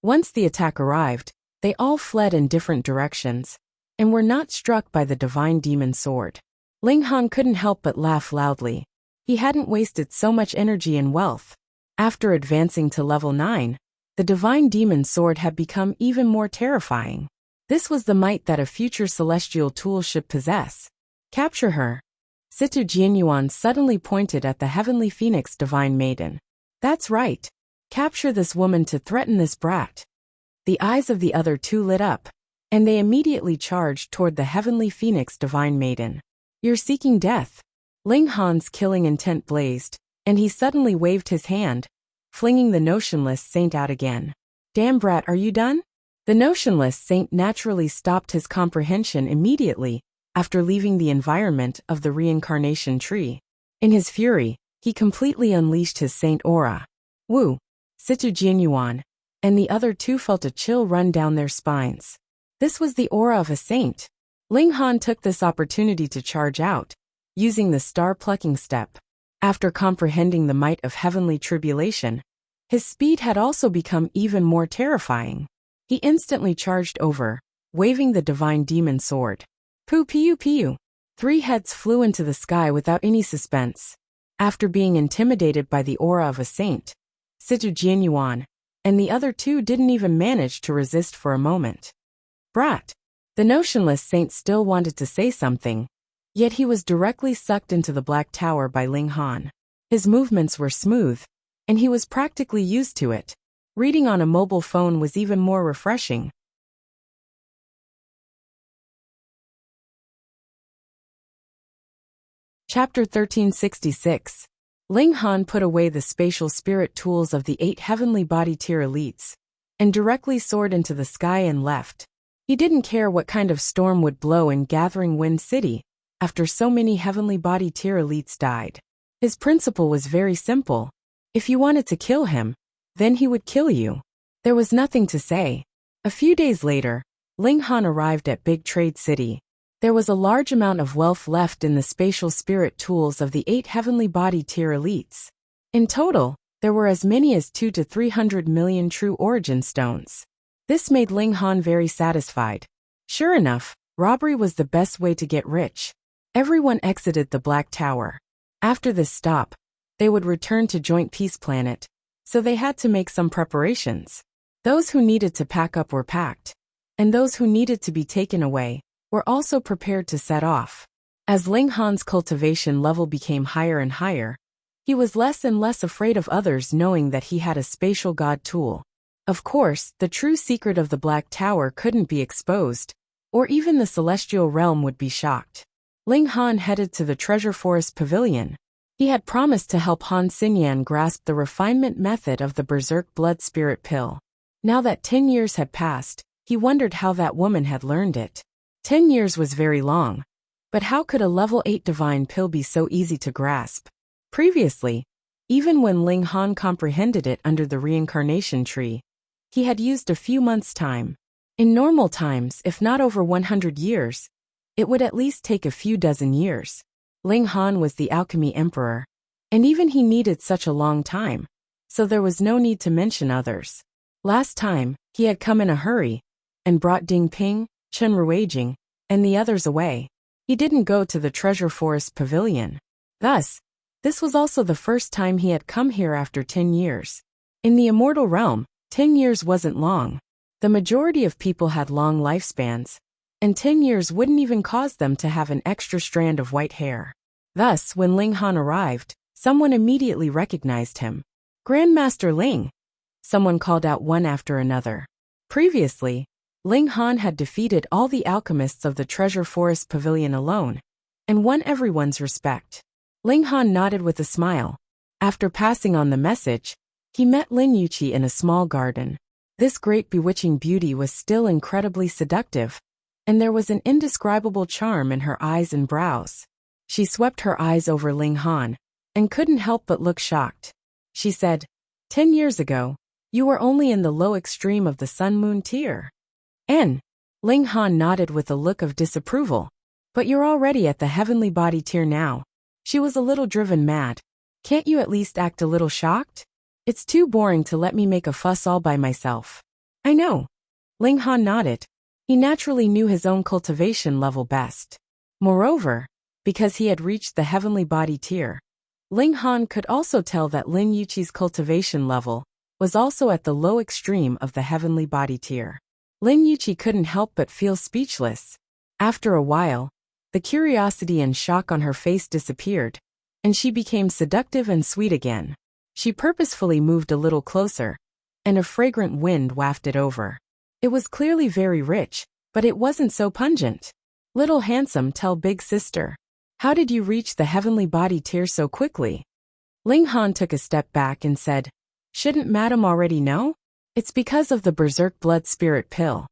Once the attack arrived, they all fled in different directions, and were not struck by the divine demon sword. Ling Han couldn't help but laugh loudly. He hadn't wasted so much energy and wealth. After advancing to level 9, the divine demon sword had become even more terrifying. This was the might that a future celestial tool should possess. Capture her. Situ Jianyuan suddenly pointed at the heavenly phoenix divine maiden. That's right. Capture this woman to threaten this brat. The eyes of the other 2 lit up, and they immediately charged toward the heavenly phoenix divine maiden. You're seeking death. Ling Han's killing intent blazed, and he suddenly waved his hand, flinging the notionless saint out again. Damn brat, are you done? The notionless saint naturally stopped his comprehension immediately after leaving the environment of the reincarnation tree. In his fury, he completely unleashed his saint aura. Wu, Situ Jianyuan, and the other 2 felt a chill run down their spines. This was the aura of a saint. Ling Han took this opportunity to charge out, using the star-plucking step. After comprehending the might of heavenly tribulation, his speed had also become even more terrifying. He instantly charged over, waving the divine demon sword. Pew. 3 heads flew into the sky without any suspense. After being intimidated by the aura of a saint, Situ Jianyuan and the other 2 didn't even manage to resist for a moment. Brat! The notionless saint still wanted to say something, yet he was directly sucked into the Black Tower by Ling Han. His movements were smooth, and he was practically used to it. Reading on a mobile phone was even more refreshing. Chapter 1366. Ling Han put away the spatial spirit tools of the 8 heavenly body tier elites, and directly soared into the sky and left. He didn't care what kind of storm would blow in Gathering Wind City, after so many heavenly body tier elites died. His principle was very simple. If you wanted to kill him, then he would kill you. There was nothing to say. A few days later, Ling Han arrived at Big Trade City. There was a large amount of wealth left in the spatial spirit tools of the 8 heavenly body tier elites. In total, there were as many as 200 to 300 million true origin stones. This made Ling Han very satisfied. Sure enough, robbery was the best way to get rich. Everyone exited the Black Tower. After this stop, they would return to Joint Peace Planet, so they had to make some preparations. Those who needed to pack up were packed, and those who needed to be taken away were also prepared to set off. As Ling Han's cultivation level became higher and higher, He was less and less afraid of others knowing that he had a spatial god tool. Of course, the true secret of the Black Tower couldn't be exposed, or even the celestial realm would be shocked. Ling Han headed to the Treasure Forest Pavilion. He had promised to help Han Xinyan grasp the refinement method of the Berserk Blood Spirit Pill. Now that 10 years had passed, he wondered how that woman had learned it. 10 years was very long. But how could a level 8 divine pill be so easy to grasp? Previously, even when Ling Han comprehended it under the reincarnation tree, he had used a few months' time. In normal times, if not over 100 years, it would at least take a few dozen years. Ling Han was the alchemy emperor, and even he needed such a long time, so there was no need to mention others. Last time, he had come in a hurry, and brought Ding Ping, Chen Ruijing, and the others away. He didn't go to the Treasure Forest Pavilion. Thus, this was also the first time he had come here after 10 years. In the immortal realm, 10 years wasn't long. The majority of people had long lifespans, and 10 years wouldn't even cause them to have an extra strand of white hair. Thus, when Ling Han arrived, someone immediately recognized him. Grandmaster Ling! Someone called out one after another. Previously, Ling Han had defeated all the alchemists of the Treasure Forest Pavilion alone, and won everyone's respect. Ling Han nodded with a smile. After passing on the message, he met Lin Yuqi in a small garden. This great bewitching beauty was still incredibly seductive, and there was an indescribable charm in her eyes and brows. She swept her eyes over Ling Han, and couldn't help but look shocked. She said, 10 years ago, you were only in the low extreme of the Sun-Moon tier. Ling Han nodded with a look of disapproval. But you're already at the heavenly body tier now. She was a little driven mad. Can't you at least act a little shocked? It's too boring to let me make a fuss all by myself. I know. Ling Han nodded. He naturally knew his own cultivation level best. Moreover, because he had reached the heavenly body tier, Ling Han could also tell that Lin Yuqi's cultivation level was also at the low extreme of the heavenly body tier. Lin Yuqi couldn't help but feel speechless. After a while, the curiosity and shock on her face disappeared, and she became seductive and sweet again. She purposefully moved a little closer, and a fragrant wind wafted over. It was clearly very rich, but it wasn't so pungent. Little handsome, tell big sister. How did you reach the heavenly body tier so quickly? Ling Han took a step back and said, shouldn't madam already know? It's because of the Berserk Blood Spirit Pill.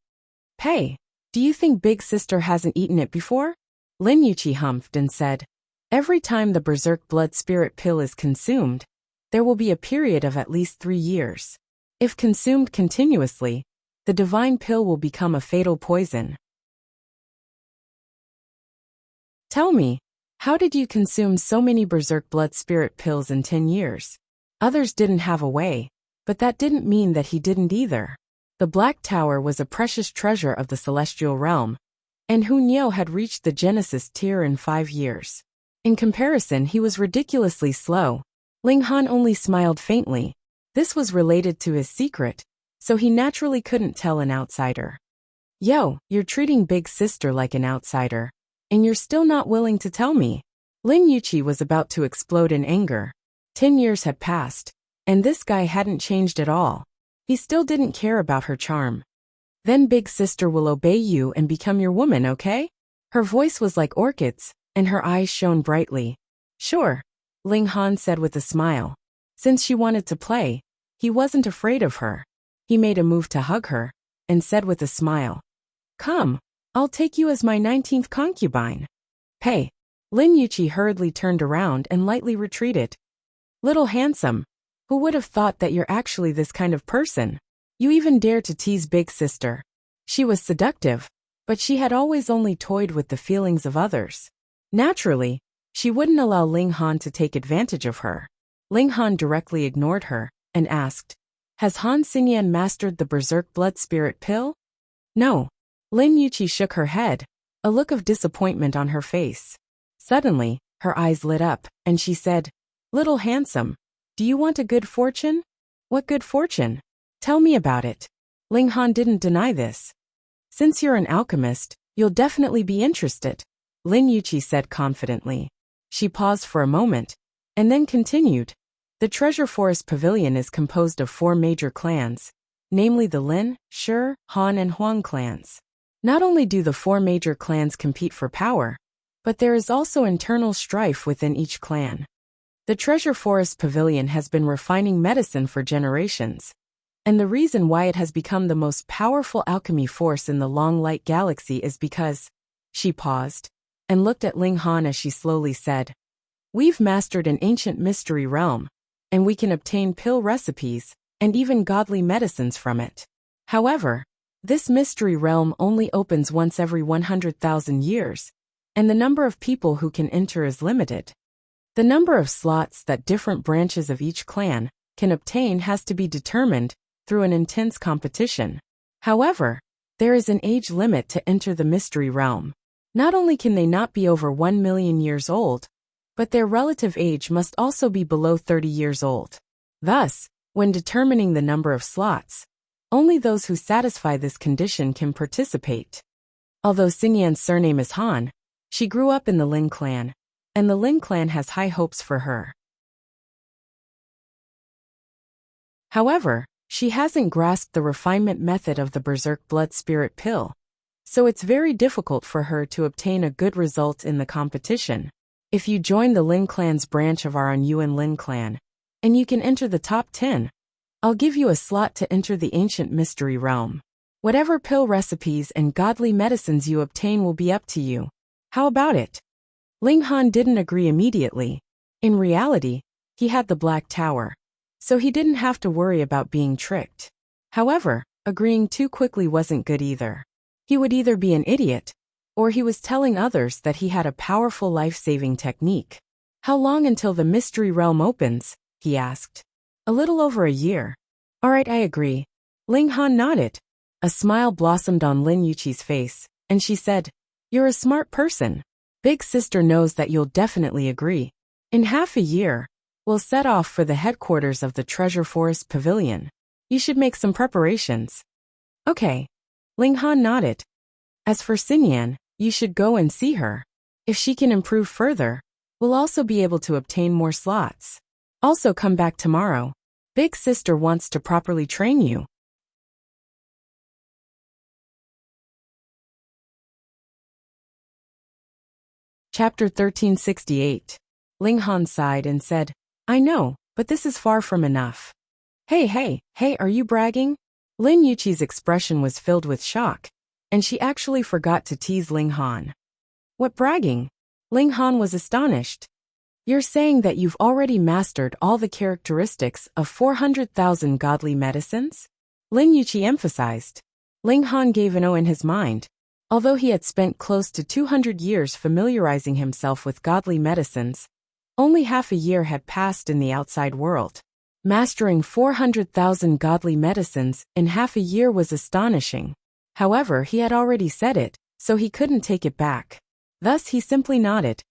Hey, do you think big sister hasn't eaten it before? Lin Yuqi humphed and said, every time the Berserk Blood Spirit Pill is consumed, there will be a period of at least 3 years. If consumed continuously, the divine pill will become a fatal poison. Tell me, how did you consume so many Berserk Blood Spirit pills in 10 years? Others didn't have a way, but that didn't mean that he didn't either. The Black Tower was a precious treasure of the celestial realm, and Hu Niu had reached the Genesis tier in 5 years. In comparison, he was ridiculously slow. Ling Han only smiled faintly. This was related to his secret, so he naturally couldn't tell an outsider. Yo, you're treating big sister like an outsider, and you're still not willing to tell me. Lin Yuqi was about to explode in anger. 10 years had passed, and this guy hadn't changed at all. He still didn't care about her charm. Then big sister will obey you and become your woman, okay? Her voice was like orchids, and her eyes shone brightly. Sure, Ling Han said with a smile. Since she wanted to play, he wasn't afraid of her. He made a move to hug her, and said with a smile, come, I'll take you as my 19th concubine. Hey, Lin Yuqi hurriedly turned around and lightly retreated. Little handsome, who would have thought that you're actually this kind of person? You even dare to tease big sister. She was seductive, but she had always only toyed with the feelings of others. Naturally, she wouldn't allow Ling Han to take advantage of her. Ling Han directly ignored her, and asked, has Han Xinyan mastered the Berserk Blood Spirit Pill? No. Lin Yuqi shook her head, a look of disappointment on her face. Suddenly, her eyes lit up, and she said, little handsome, do you want a good fortune? What good fortune? Tell me about it. Ling Han didn't deny this. Since you're an alchemist, you'll definitely be interested, Lin Yuqi said confidently. She paused for a moment, and then continued. The Treasure Forest Pavilion is composed of 4 major clans, namely the Lin, Shi, Han and Huang clans. Not only do the 4 major clans compete for power, but there is also internal strife within each clan. The Treasure Forest Pavilion has been refining medicine for generations, and the reason why it has become the most powerful alchemy force in the Long Light Galaxy is because… She paused, and looked at Ling Han as she slowly said, "We've mastered an ancient mystery realm, and we can obtain pill recipes, and even godly medicines from it. However, this mystery realm only opens once every 100,000 years, and the number of people who can enter is limited. The number of slots that different branches of each clan can obtain has to be determined through an intense competition. However, there is an age limit to enter the mystery realm. Not only can they not be over 1 million years old, but their relative age must also be below 30 years old. Thus, when determining the number of slots, only those who satisfy this condition can participate." Although Xinyan's surname is Han, she grew up in the Lin clan, and the Lin clan has high hopes for her. However, she hasn't grasped the refinement method of the Berserk Blood Spirit pill, so it's very difficult for her to obtain a good result in the competition. If you join the Lin clan's branch of our Yuan Lin clan, and you can enter the top 10, I'll give you a slot to enter the ancient mystery realm. Whatever pill recipes and godly medicines you obtain will be up to you. How about it? Ling Han didn't agree immediately. In reality, he had the Black Tower, so he didn't have to worry about being tricked. However, agreeing too quickly wasn't good either. He would either be an idiot, or he was telling others that he had a powerful life-saving technique. "How long until the mystery realm opens?" he asked. "A little over a year." "All right, I agree." Ling Han nodded. A smile blossomed on Lin Yuqi's face, and she said, "You're a smart person. Big sister knows that you'll definitely agree. In half a year, we'll set off for the headquarters of the Treasure Forest Pavilion. You should make some preparations." "Okay." Ling Han nodded. "As for Xinyan, you should go and see her. If she can improve further, we'll also be able to obtain more slots. Also come back tomorrow. Big sister wants to properly train you." Chapter 1368. Ling Han sighed and said, "I know, but this is far from enough." Hey, are you bragging?" Lin Yuqi's expression was filled with shock, and she actually forgot to tease Ling Han. "What bragging?" Ling Han was astonished. "You're saying that you've already mastered all the characteristics of 400,000 godly medicines?" Lin Yuqi emphasized. Ling Han gave an O in his mind. Although he had spent close to 200 years familiarizing himself with godly medicines, only half a year had passed in the outside world. Mastering 400,000 godly medicines in half a year was astonishing. However, he had already said it, so he couldn't take it back. Thus he simply nodded.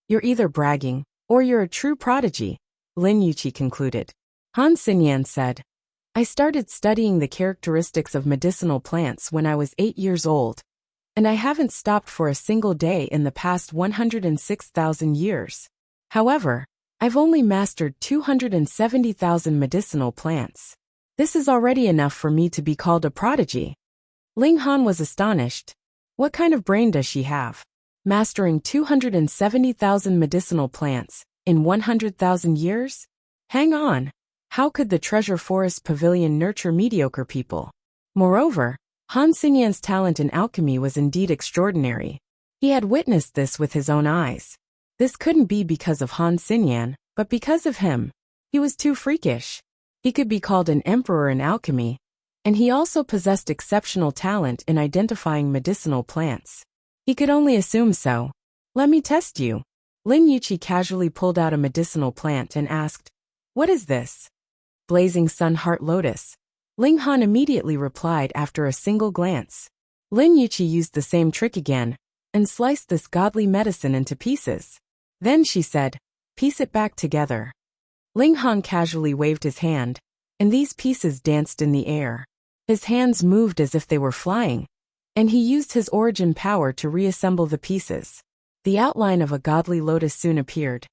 "You're either bragging, or you're a true prodigy," Lin Yuqi concluded. Han Xinyan said, "I started studying the characteristics of medicinal plants when I was 8 years old, and I haven't stopped for a single day in the past 106,000 years. However, I've only mastered 270,000 medicinal plants. This is already enough for me to be called a prodigy." Ling Han was astonished. What kind of brain does she have? Mastering 270,000 medicinal plants in 100,000 years? Hang on. How could the Treasure Forest Pavilion nurture mediocre people? Moreover, Han Xinyan's talent in alchemy was indeed extraordinary. He had witnessed this with his own eyes. This couldn't be because of Han Xinyan, but because of him. He was too freakish. He could be called an emperor in alchemy, and he also possessed exceptional talent in identifying medicinal plants. He could only assume so. "Let me test you." Lin Yuqi casually pulled out a medicinal plant and asked, "What is this?" "Blazing Sun Heart Lotus." Ling Han immediately replied after a single glance. Lin Yuqi used the same trick again, and sliced this godly medicine into pieces. Then she said, "Piece it back together." Ling Han casually waved his hand, and these pieces danced in the air. His hands moved as if they were flying, and he used his origin power to reassemble the pieces. The outline of a godly lotus soon appeared.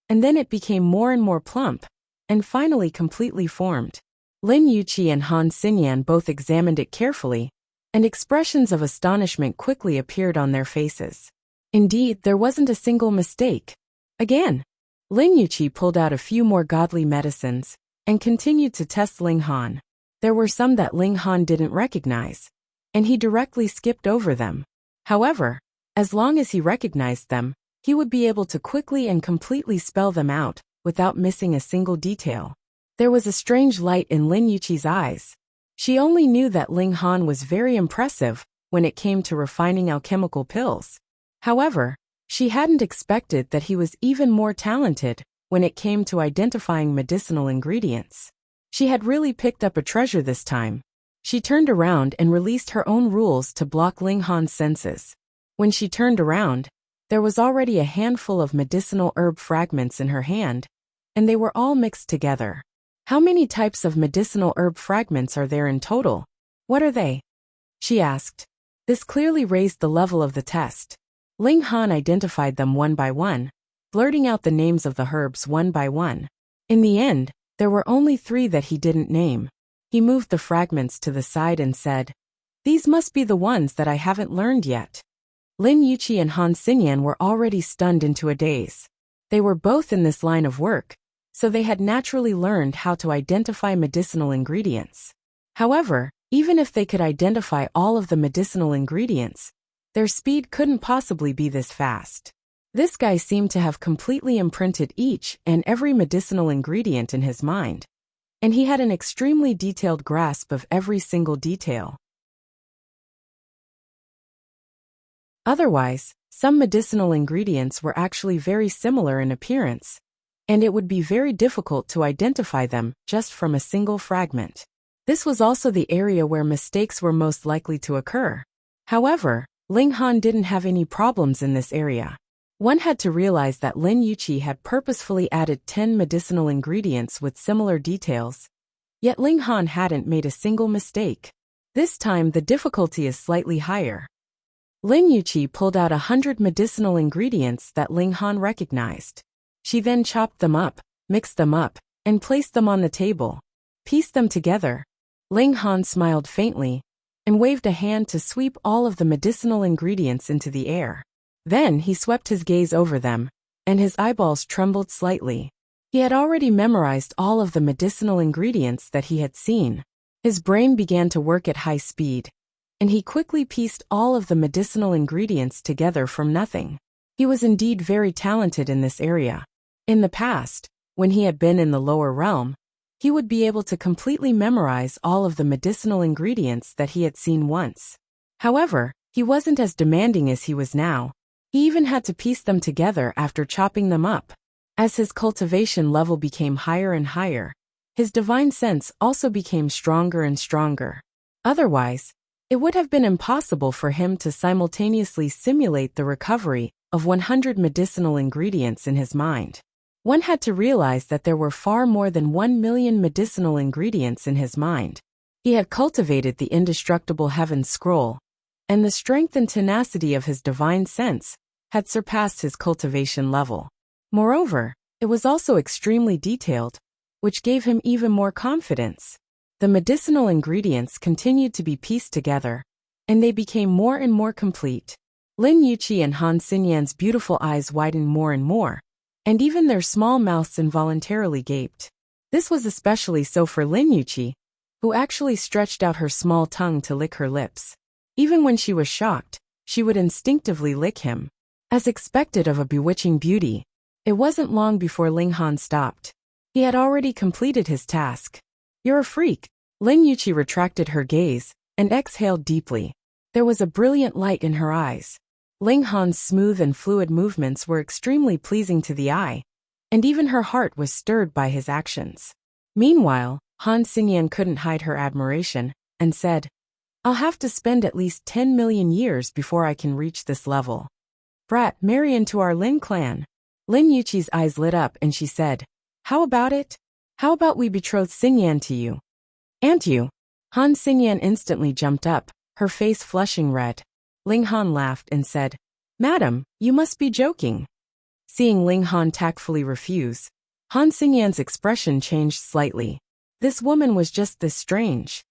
and then it became more and more plump, and finally completely formed. Lin Yuqi and Han Xinyan both examined it carefully, and expressions of astonishment quickly appeared on their faces. Indeed, there wasn't a single mistake. Again, Lin Yuqi pulled out a few more godly medicines, and continued to test Ling Han. There were some that Ling Han didn't recognize, and he directly skipped over them. However, as long as he recognized them, he would be able to quickly and completely spell them out, without missing a single detail. There was a strange light in Lin Yuqi's eyes. She only knew that Ling Han was very impressive when it came to refining alchemical pills. However, she hadn't expected that he was even more talented when it came to identifying medicinal ingredients. She had really picked up a treasure this time. She turned around and released her own rules to block Ling Han's senses. When she turned around, there was already a handful of medicinal herb fragments in her hand, and they were all mixed together. How many types of medicinal herb fragments are there in total? What are they? She asked. This clearly raised the level of the test. Ling Han identified them one by one, blurting out the names of the herbs one by one. In the end, there were only 3 that he didn't name. He moved the fragments to the side and said, "These must be the ones that I haven't learned yet." Lin Yuqi and Han Xinyan were already stunned into a daze. They were both in this line of work, so they had naturally learned how to identify medicinal ingredients. However, even if they could identify all of the medicinal ingredients, their speed couldn't possibly be this fast. This guy seemed to have completely imprinted each and every medicinal ingredient in his mind, and he had an extremely detailed grasp of every single detail. Otherwise, some medicinal ingredients were actually very similar in appearance, and it would be very difficult to identify them just from a single fragment. This was also the area where mistakes were most likely to occur. However, Ling Han didn't have any problems in this area. One had to realize that Lin Yuqi had purposefully added 10 medicinal ingredients with similar details, yet Ling Han hadn't made a single mistake. This time the difficulty is slightly higher. Lin Yuqi pulled out 100 medicinal ingredients that Ling Han recognized. She then chopped them up, mixed them up, and placed them on the table. Pieced them together. Ling Han smiled faintly, and waved a hand to sweep all of the medicinal ingredients into the air. Then he swept his gaze over them, and his eyeballs trembled slightly. He had already memorized all of the medicinal ingredients that he had seen. His brain began to work at high speed, and he quickly pieced all of the medicinal ingredients together from nothing. He was indeed very talented in this area. In the past, when he had been in the lower realm, he would be able to completely memorize all of the medicinal ingredients that he had seen once. However, he wasn't as demanding as he was now. He even had to piece them together after chopping them up. As his cultivation level became higher and higher, his divine sense also became stronger and stronger. Otherwise, it would have been impossible for him to simultaneously simulate the recovery of 100 medicinal ingredients in his mind. One had to realize that there were far more than 1 million medicinal ingredients in his mind. He had cultivated the indestructible Heaven Scroll, and the strength and tenacity of his divine sense had surpassed his cultivation level. Moreover, it was also extremely detailed, which gave him even more confidence. The medicinal ingredients continued to be pieced together, and they became more and more complete. Lin Yuqi and Han Xinyan's beautiful eyes widened more and more, and even their small mouths involuntarily gaped. This was especially so for Lin Yuqi, who actually stretched out her small tongue to lick her lips. Even when she was shocked, she would instinctively lick him. As expected of a bewitching beauty, it wasn't long before Ling Han stopped. He had already completed his task. "You're a freak." Lin Yuqi retracted her gaze and exhaled deeply. There was a brilliant light in her eyes. Ling Han's smooth and fluid movements were extremely pleasing to the eye, and even her heart was stirred by his actions. Meanwhile, Han Xinyan couldn't hide her admiration, and said, "I'll have to spend at least 10 million years before I can reach this level. Brat, marry into our Lin clan." Lin Yuqi's eyes lit up and she said, "How about it? How about we betroth Xinyan to you?" "And you?" Han Xinyan instantly jumped up, her face flushing red. Ling Han laughed and said, "Madam, you must be joking." Seeing Ling Han tactfully refuse, Han Xingyan's expression changed slightly. This woman was just this strange.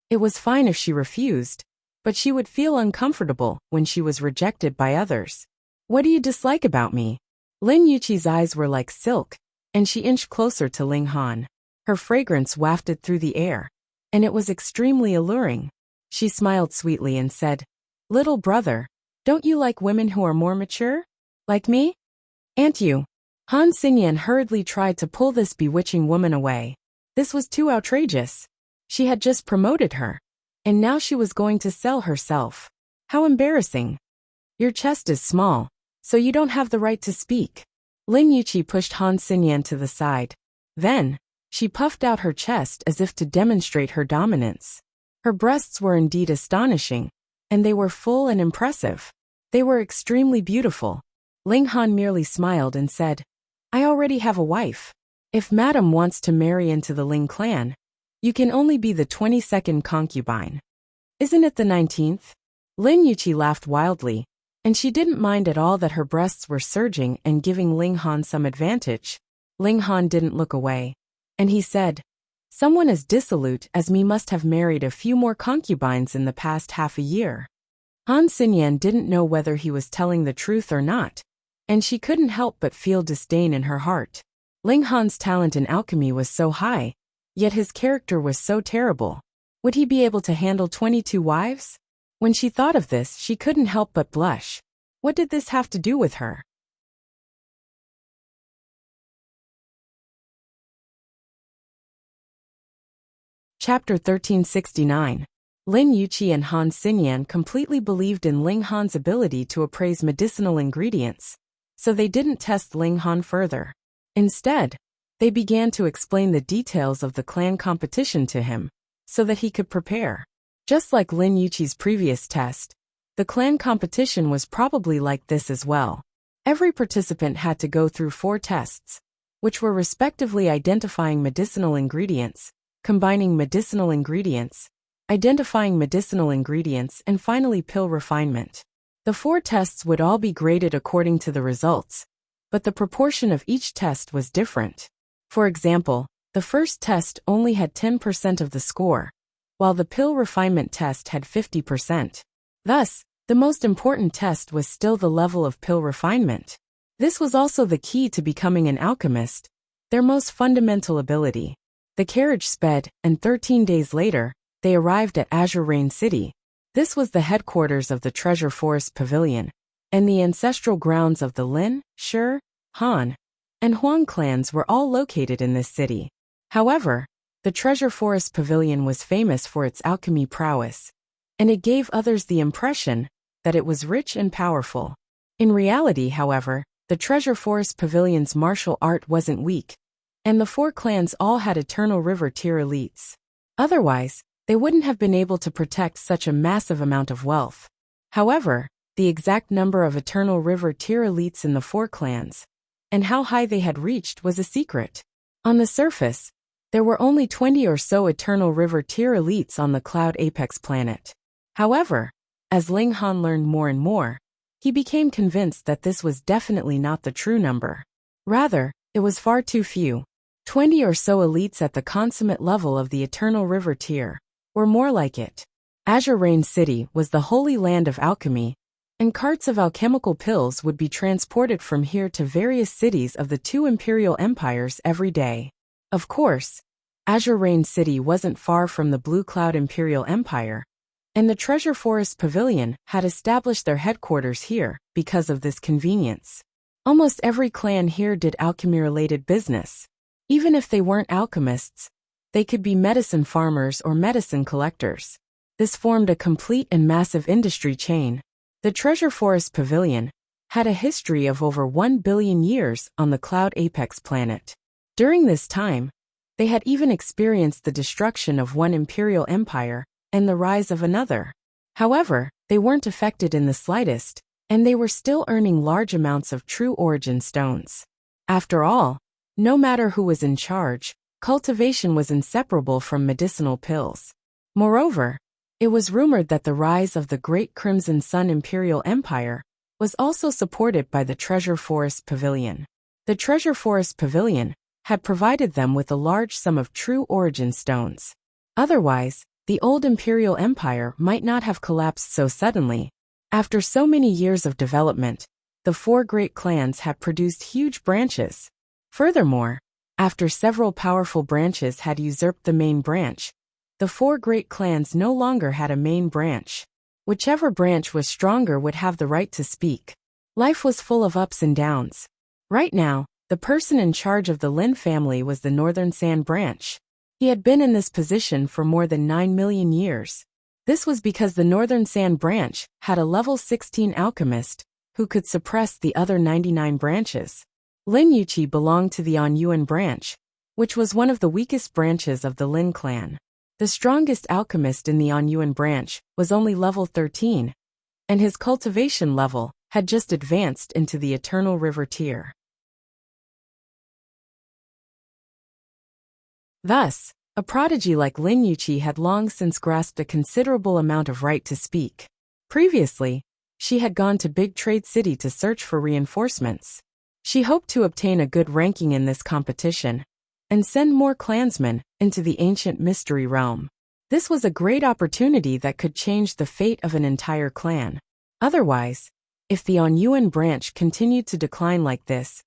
It was fine if she refused, but she would feel uncomfortable when she was rejected by others. What do you dislike about me? Lin Yuqi's eyes were like silk, and she inched closer to Ling Han. Her fragrance wafted through the air, and it was extremely alluring. She smiled sweetly and said, "Little brother, don't you like women who are more mature? Like me? Aunt you?" Han Xingyan hurriedly tried to pull this bewitching woman away. This was too outrageous. She had just promoted her, and now she was going to sell herself. How embarrassing. Your chest is small, so you don't have the right to speak. Lin Yuqi pushed Han Xingyan to the side. Then, she puffed out her chest as if to demonstrate her dominance. Her breasts were indeed astonishing, and they were full and impressive. They were extremely beautiful. Ling Han merely smiled and said, "I already have a wife. If Madam wants to marry into the Ling clan, you can only be the 22nd concubine. Isn't it the 19th? Lin Yuqi laughed wildly, and she didn't mind at all that her breasts were surging and giving Ling Han some advantage. Ling Han didn't look away, and he said, "Someone as dissolute as me must have married a few more concubines in the past half a year." Han Xingyan didn't know whether he was telling the truth or not, and she couldn't help but feel disdain in her heart. Ling Han's talent in alchemy was so high, yet his character was so terrible. Would he be able to handle 22 wives? When she thought of this, she couldn't help but blush. What did this have to do with her? Chapter 1369. Lin Yuqi and Han Xingyan completely believed in Ling Han's ability to appraise medicinal ingredients, so they didn't test Ling Han further. Instead, they began to explain the details of the clan competition to him, so that he could prepare. Just like Lin Yuqi's previous test, the clan competition was probably like this as well. Every participant had to go through 4 tests, which were respectively identifying medicinal ingredients, combining medicinal ingredients, identifying medicinal ingredients, and finally pill refinement. The 4 tests would all be graded according to the results, but the proportion of each test was different. For example, the first test only had 10% of the score, while the pill refinement test had 50%. Thus, the most important test was still the level of pill refinement. This was also the key to becoming an alchemist, their most fundamental ability. The carriage sped, and 13 days later, they arrived at Azure Rain City. This was the headquarters of the Treasure Forest Pavilion, and the ancestral grounds of the Lin, Shi, Han, and Huang clans were all located in this city. However, the Treasure Forest Pavilion was famous for its alchemy prowess, and it gave others the impression that it was rich and powerful. In reality, however, the Treasure Forest Pavilion's martial art wasn't weak, and the 4 clans all had Eternal River tier elites. Otherwise, they wouldn't have been able to protect such a massive amount of wealth. However, the exact number of Eternal River tier elites in the 4 clans, and how high they had reached, was a secret. On the surface, there were only 20 or so Eternal River tier elites on the Cloud Apex planet. However, as Ling Han learned more and more, he became convinced that this was definitely not the true number. Rather, it was far too few. 20 or so elites at the consummate level of the Eternal River tier were more like it. Azure Rain City was the holy land of alchemy, and carts of alchemical pills would be transported from here to various cities of the 2 imperial empires every day. Of course, Azure Rain City wasn't far from the Blue Cloud Imperial Empire, and the Treasure Forest Pavilion had established their headquarters here because of this convenience. Almost every clan here did alchemy-related business. Even if they weren't alchemists, they could be medicine farmers or medicine collectors. This formed a complete and massive industry chain. The Treasure Forest Pavilion had a history of over 1 billion years on the Cloud Apex planet. During this time, they had even experienced the destruction of one imperial empire and the rise of another. However, they weren't affected in the slightest, and they were still earning large amounts of true origin stones. After all, no matter who was in charge, cultivation was inseparable from medicinal pills. Moreover, it was rumored that the rise of the Great Crimson Sun Imperial Empire was also supported by the Treasure Forest Pavilion. The Treasure Forest Pavilion had provided them with a large sum of true origin stones. Otherwise, the old imperial empire might not have collapsed so suddenly. After so many years of development, the four great clans had produced huge branches. Furthermore, after several powerful branches had usurped the main branch, the four great clans no longer had a main branch. Whichever branch was stronger would have the right to speak. Life was full of ups and downs. Right now, the person in charge of the Lin family was the Northern Sand branch. He had been in this position for more than 9 million years. This was because the Northern Sand branch had a level 16 alchemist who could suppress the other 99 branches. Lin Yuqi belonged to the Anyuan branch, which was one of the weakest branches of the Lin clan. The strongest alchemist in the Anyuan branch was only level 13, and his cultivation level had just advanced into the Eternal River tier. Thus, a prodigy like Lin Yuqi had long since grasped a considerable amount of right to speak. Previously, she had gone to Big Trade City to search for reinforcements. She hoped to obtain a good ranking in this competition and send more clansmen into the ancient mystery realm. This was a great opportunity that could change the fate of an entire clan. Otherwise, if the Anyuan branch continued to decline like this,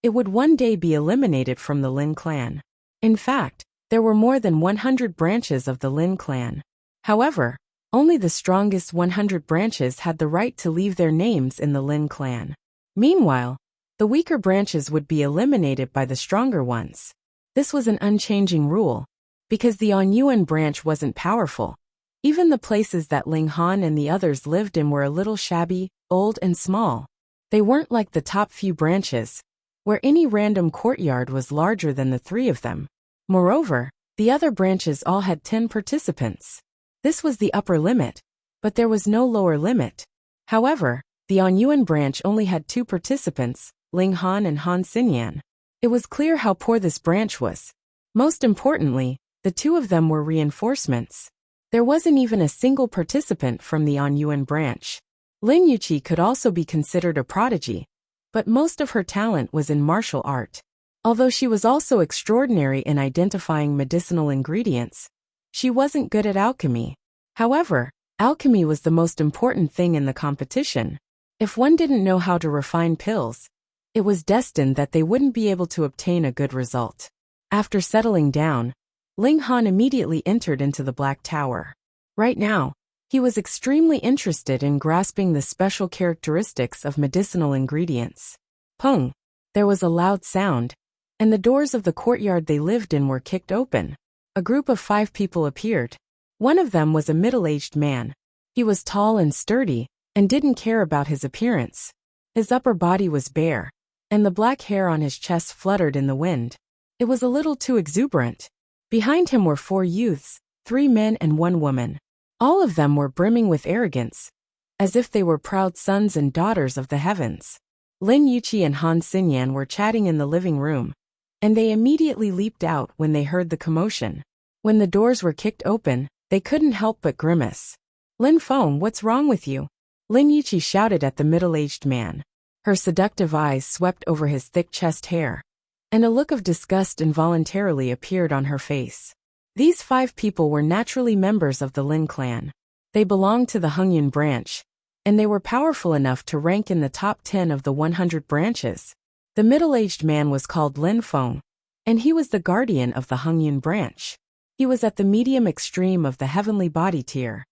it would one day be eliminated from the Lin clan. In fact, there were more than 100 branches of the Lin clan. However, only the strongest 100 branches had the right to leave their names in the Lin clan. Meanwhile, the weaker branches would be eliminated by the stronger ones. This was an unchanging rule, because the Anyuan branch wasn't powerful. Even the places that Ling Han and the others lived in were a little shabby, old and small. They weren't like the top few branches, where any random courtyard was larger than the three of them. Moreover, the other branches all had 10 participants. This was the upper limit, but there was no lower limit. However, the Anyuan branch only had 2 participants, Ling Han and Han Xinyan. It was clear how poor this branch was. Most importantly, the 2 of them were reinforcements. There wasn't even a single participant from the Anyuan branch. Lin Yuqi could also be considered a prodigy, but most of her talent was in martial art. Although she was also extraordinary in identifying medicinal ingredients, she wasn't good at alchemy. However, alchemy was the most important thing in the competition. If one didn't know how to refine pills, it was destined that they wouldn't be able to obtain a good result. After settling down, Ling Han immediately entered into the Black Tower. Right now, he was extremely interested in grasping the special characteristics of medicinal ingredients. Pung! There was a loud sound, and the doors of the courtyard they lived in were kicked open. A group of 5 people appeared. One of them was a middle-aged man. He was tall and sturdy, and didn't care about his appearance. His upper body was bare, and the black hair on his chest fluttered in the wind. It was a little too exuberant. Behind him were 4 youths, 3 men and 1 woman. All of them were brimming with arrogance, as if they were proud sons and daughters of the heavens. Lin Yuqi and Han Xinyan were chatting in the living room, and they immediately leaped out when they heard the commotion. When the doors were kicked open, they couldn't help but grimace. Lin Feng, what's wrong with you? Lin Yuqi shouted at the middle-aged man. Her seductive eyes swept over his thick chest hair, and a look of disgust involuntarily appeared on her face. These 5 people were naturally members of the Lin clan. They belonged to the Hongyun branch, and they were powerful enough to rank in the top 10 of the 100 branches. The middle-aged man was called Lin Feng, and he was the guardian of the Hongyun branch. He was at the medium extreme of the heavenly body tier.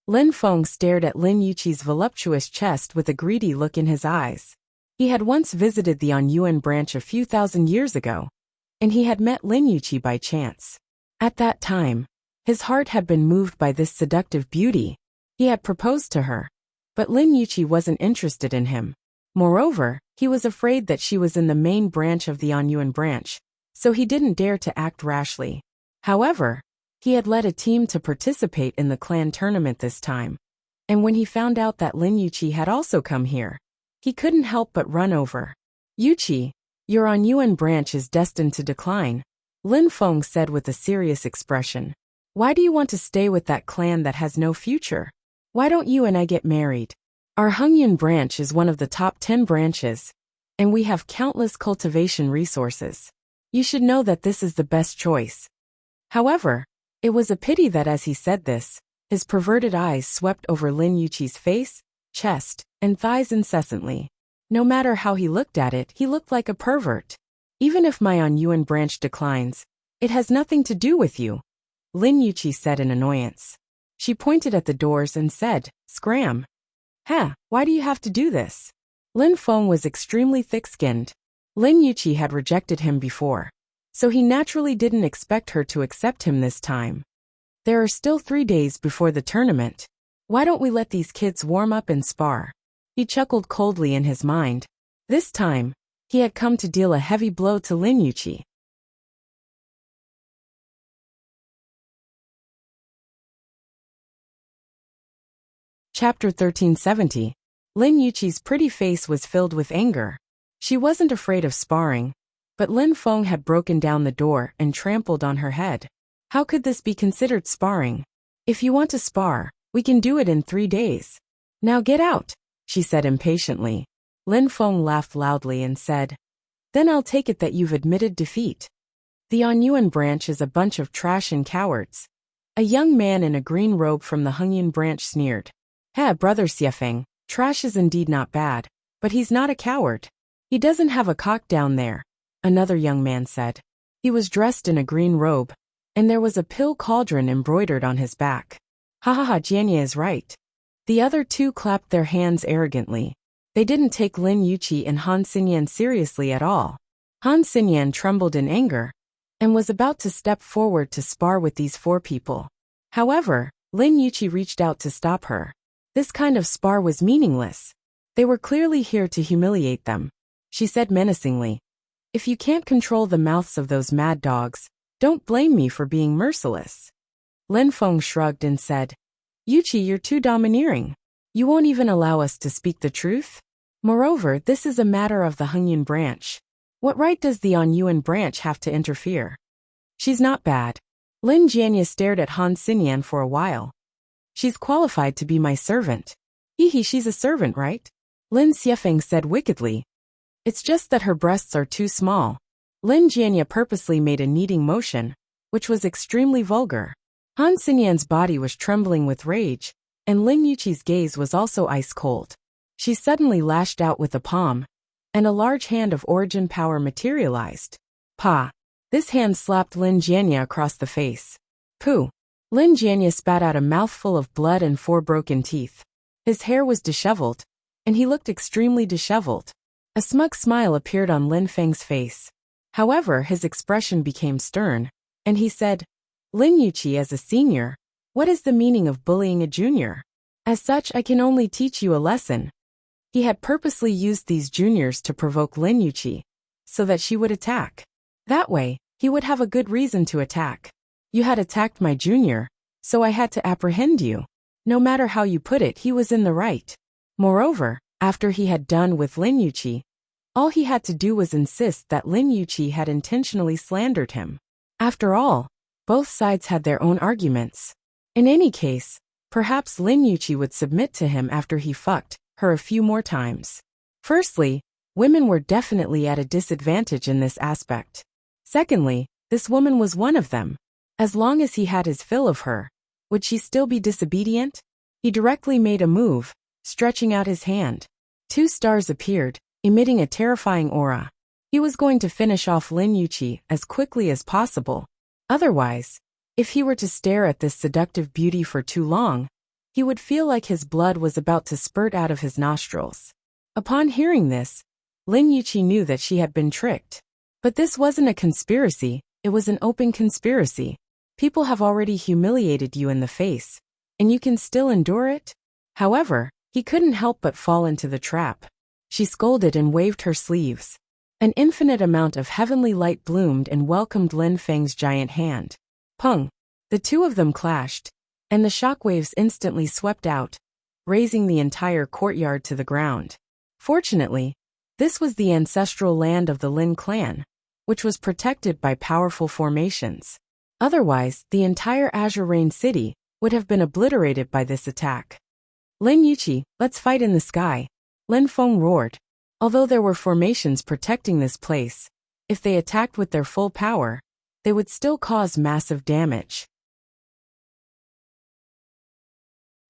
Lin Feng stared at Lin Yuqi's voluptuous chest with a greedy look in his eyes. He had once visited the Anyuan branch a few thousand years ago, and he had met Lin Yuqi by chance. At that time, his heart had been moved by this seductive beauty. He had proposed to her, but Lin Yuqi wasn't interested in him. Moreover, he was afraid that she was in the main branch of the Anyuan branch, so he didn't dare to act rashly. However, he had led a team to participate in the clan tournament this time, and when he found out that Lin Yuqi had also come here, he couldn't help but run over. Yuqi, your Anyuan branch is destined to decline, Lin Feng said with a serious expression. Why do you want to stay with that clan that has no future? Why don't you and I get married? Our Hungyun branch is one of the top 10 branches, and we have countless cultivation resources. You should know that this is the best choice. However, it was a pity that as he said this, his perverted eyes swept over Lin Yuqi's face, chest, and thighs incessantly. No matter how he looked at it, he looked like a pervert. Even if my Yuan branch declines, it has nothing to do with you, Lin Yuqi said in annoyance. She pointed at the doors and said, "Scram. Why do you have to do this?" Lin Feng was extremely thick-skinned. Lin Yuqi had rejected him before, so he naturally didn't expect her to accept him this time. There are still 3 days before the tournament. Why don't we let these kids warm up and spar? He chuckled coldly in his mind. This time, he had come to deal a heavy blow to Lin Yuqi. Chapter 1370. Lin Yuqi's pretty face was filled with anger. She wasn't afraid of sparring, but Lin Feng had broken down the door and trampled on her head. How could this be considered sparring? If you want to spar, we can do it in 3 days. Now get out, she said impatiently. Lin Feng laughed loudly and said, "Then I'll take it that you've admitted defeat. The Yuan branch is a bunch of trash and cowards." A young man in a green robe from the Hungyun branch sneered. Brother Xiefeng, trash is indeed not bad, but he's not a coward. He doesn't have a cock down there, another young man said. He was dressed in a green robe, and there was a pill cauldron embroidered on his back. Jianye is right. The other two clapped their hands arrogantly. They didn't take Lin Yuqi and Han Xinyan seriously at all. Han Xinyan trembled in anger, and was about to step forward to spar with these 4 people. However, Lin Yuqi reached out to stop her. This kind of spar was meaningless. They were clearly here to humiliate them. She said menacingly, "If you can't control the mouths of those mad dogs, don't blame me for being merciless." Lin Feng shrugged and said, "Yuqi, you're too domineering. You won't even allow us to speak the truth? Moreover, this is a matter of the Hungyun branch. What right does the Yuan branch have to interfere?" "She's not bad." Lin Jianye stared at Han Xinyan for a while. "She's qualified to be my servant." She's a servant, right?" Lin Xiefeng said wickedly. "It's just that her breasts are too small." Lin Jianye purposely made a kneading motion, which was extremely vulgar. Han Xinyan's body was trembling with rage, and Lin Yuqi's gaze was also ice-cold. She suddenly lashed out with a palm, and a large hand of origin power materialized. Pa! This hand slapped Lin Jianye across the face. Pooh! Lin Jianye spat out a mouthful of blood and 4 broken teeth. His hair was disheveled, and he looked extremely disheveled. A smug smile appeared on Lin Feng's face. However, his expression became stern, and he said, "Lin Yuqi, as a senior, what is the meaning of bullying a junior? As such, I can only teach you a lesson." He had purposely used these juniors to provoke Lin Yuqi, so that she would attack. That way, he would have a good reason to attack. "You had attacked my junior, so I had to apprehend you." No matter how you put it, he was in the right. Moreover, after he had done with Lin Yuqi, all he had to do was insist that Lin Yuqi had intentionally slandered him. After all, both sides had their own arguments. In any case, perhaps Lin Yuqi would submit to him after he fucked her a few more times. Firstly, women were definitely at a disadvantage in this aspect. Secondly, this woman was one of them. As long as he had his fill of her, would she still be disobedient? He directly made a move, stretching out his hand. 2 stars appeared, emitting a terrifying aura. He was going to finish off Lin Yuqi as quickly as possible. Otherwise, if he were to stare at this seductive beauty for too long, he would feel like his blood was about to spurt out of his nostrils. Upon hearing this, Lin Yuqi knew that she had been tricked. But this wasn't a conspiracy, it was an open conspiracy. People have already humiliated you in the face, and you can still endure it? However, he couldn't help but fall into the trap. She scolded and waved her sleeves. An infinite amount of heavenly light bloomed and welcomed Lin Feng's giant hand. Pung! The 2 of them clashed, and the shockwaves instantly swept out, raising the entire courtyard to the ground. Fortunately, this was the ancestral land of the Lin clan, which was protected by powerful formations. Otherwise, the entire Azure Rain city would have been obliterated by this attack. Lin Yuqi, let's fight in the sky, Lin Feng roared. Although there were formations protecting this place, if they attacked with their full power, they would still cause massive damage.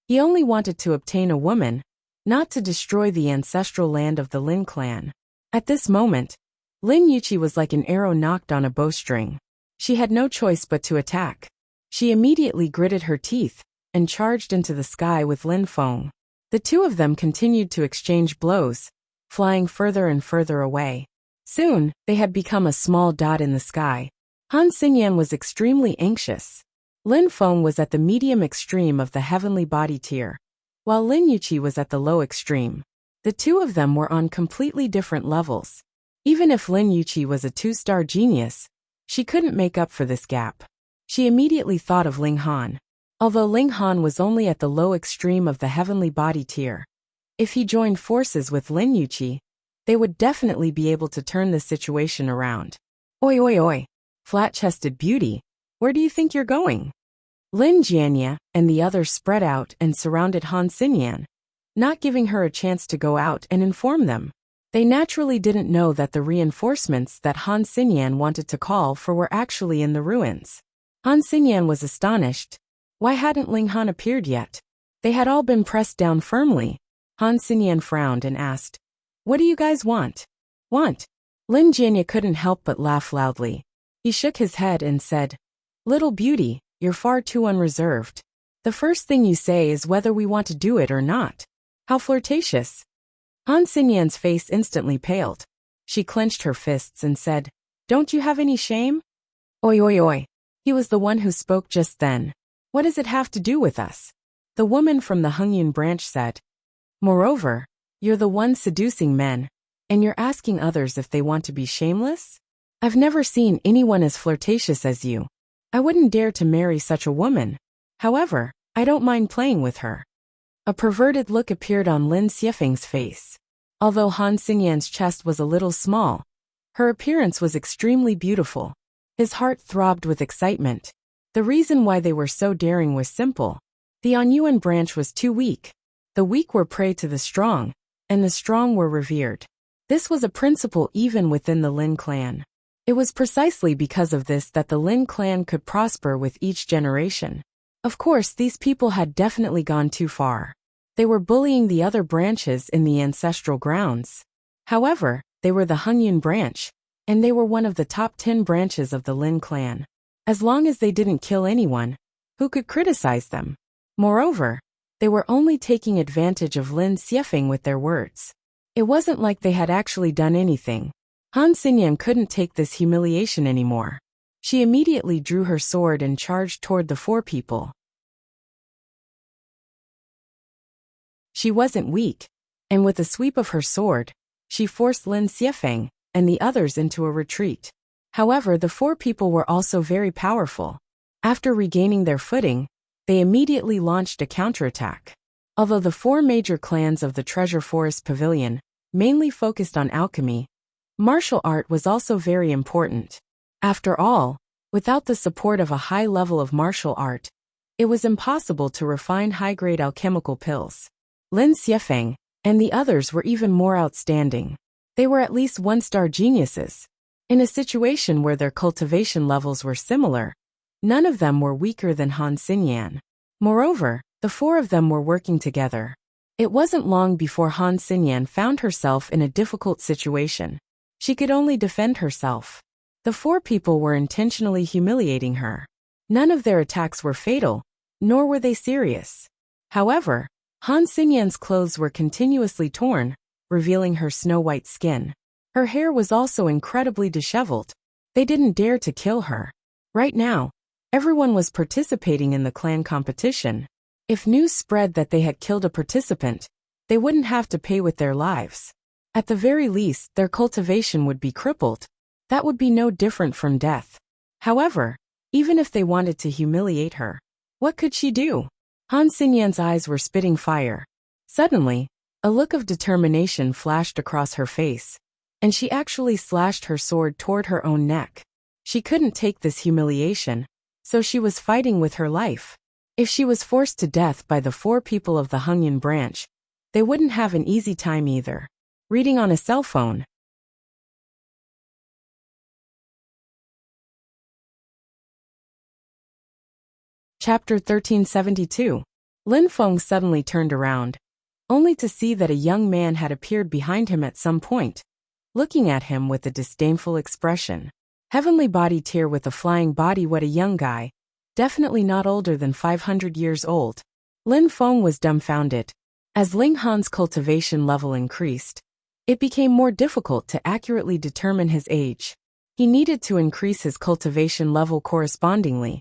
He only wanted to obtain a woman, not to destroy the ancestral land of the Lin clan. At this moment, Lin Yuqi was like an arrow knocked on a bowstring. She had no choice but to attack. She immediately gritted her teeth and charged into the sky with Lin Feng. The two of them continued to exchange blows, flying further and further away. Soon, they had become a small dot in the sky. Han Xinyan was extremely anxious. Lin Feng was at the medium extreme of the heavenly body tier, while Lin Yuqi was at the low extreme. The two of them were on completely different levels. Even if Lin Yuqi was a 2-star genius, she couldn't make up for this gap. She immediately thought of Ling Han. Although Ling Han was only at the low extreme of the heavenly body tier, if he joined forces with Lin Yuqi, they would definitely be able to turn the situation around. Oi oi oi, flat-chested beauty, where do you think you're going? Lin Jianya and the others spread out and surrounded Han Xinyan, not giving her a chance to go out and inform them. They naturally didn't know that the reinforcements that Han Xinyan wanted to call for were actually in the ruins. Han Xinyan was astonished. Why hadn't Ling Han appeared yet? They had all been pressed down firmly. Han Xinyan frowned and asked, "What do you guys want?" "Want?" Lin Jianya couldn't help but laugh loudly. He shook his head and said, "Little beauty, you're far too unreserved. The first thing you say is whether we want to do it or not. How flirtatious." Han Xinyan's face instantly paled. She clenched her fists and said, "Don't you have any shame?" "Oi oi oi." He was the one who spoke just then. "What does it have to do with us?" The woman from the Hengyun branch said. "Moreover, you're the one seducing men, and you're asking others if they want to be shameless? I've never seen anyone as flirtatious as you. I wouldn't dare to marry such a woman. However, I don't mind playing with her." A perverted look appeared on Lin Xiefeng's face. Although Han Xinyan's chest was a little small, her appearance was extremely beautiful. His heart throbbed with excitement. The reason why they were so daring was simple. The Anyuan branch was too weak. The weak were prey to the strong, and the strong were revered. This was a principle even within the Lin clan. It was precisely because of this that the Lin clan could prosper with each generation. Of course, these people had definitely gone too far. They were bullying the other branches in the ancestral grounds. However, they were the Hengyun branch, and they were one of the top 10 branches of the Lin clan. As long as they didn't kill anyone, who could criticize them? Moreover, they were only taking advantage of Lin Xiefeng with their words. It wasn't like they had actually done anything. Han Xinyan couldn't take this humiliation anymore. She immediately drew her sword and charged toward the four people. She wasn't weak, and with a sweep of her sword, she forced Lin Xiefeng and the others into a retreat. However, the four people were also very powerful. After regaining their footing, they immediately launched a counterattack. Although the four major clans of the Treasure Forest Pavilion mainly focused on alchemy, martial art was also very important. After all, without the support of a high level of martial art, it was impossible to refine high-grade alchemical pills. Lin Xiefeng and the others were even more outstanding. They were at least 1-star geniuses. In a situation where their cultivation levels were similar, none of them were weaker than Han Xinyan. Moreover, the four of them were working together. It wasn't long before Han Xinyan found herself in a difficult situation. She could only defend herself. The four people were intentionally humiliating her. None of their attacks were fatal, nor were they serious. However, Han Xinyan's clothes were continuously torn, revealing her snow-white skin. Her hair was also incredibly disheveled. They didn't dare to kill her. Right now, everyone was participating in the clan competition. If news spread that they had killed a participant, they wouldn't have to pay with their lives. At the very least, their cultivation would be crippled. That would be no different from death. However, even if they wanted to humiliate her, what could she do? Han Xinyan's eyes were spitting fire. Suddenly, a look of determination flashed across her face, and she actually slashed her sword toward her own neck. She couldn't take this humiliation, so she was fighting with her life. If she was forced to death by the 4 people of the Hungyan branch, they wouldn't have an easy time either. Reading on a cell phone. Chapter 1372. Lin Feng suddenly turned around, only to see that a young man had appeared behind him at some point, looking at him with a disdainful expression. Heavenly body tier with a flying body. What a young guy. Definitely not older than 500 years old. Lin Feng was dumbfounded. As Ling Han's cultivation level increased, it became more difficult to accurately determine his age. He needed to increase his cultivation level correspondingly.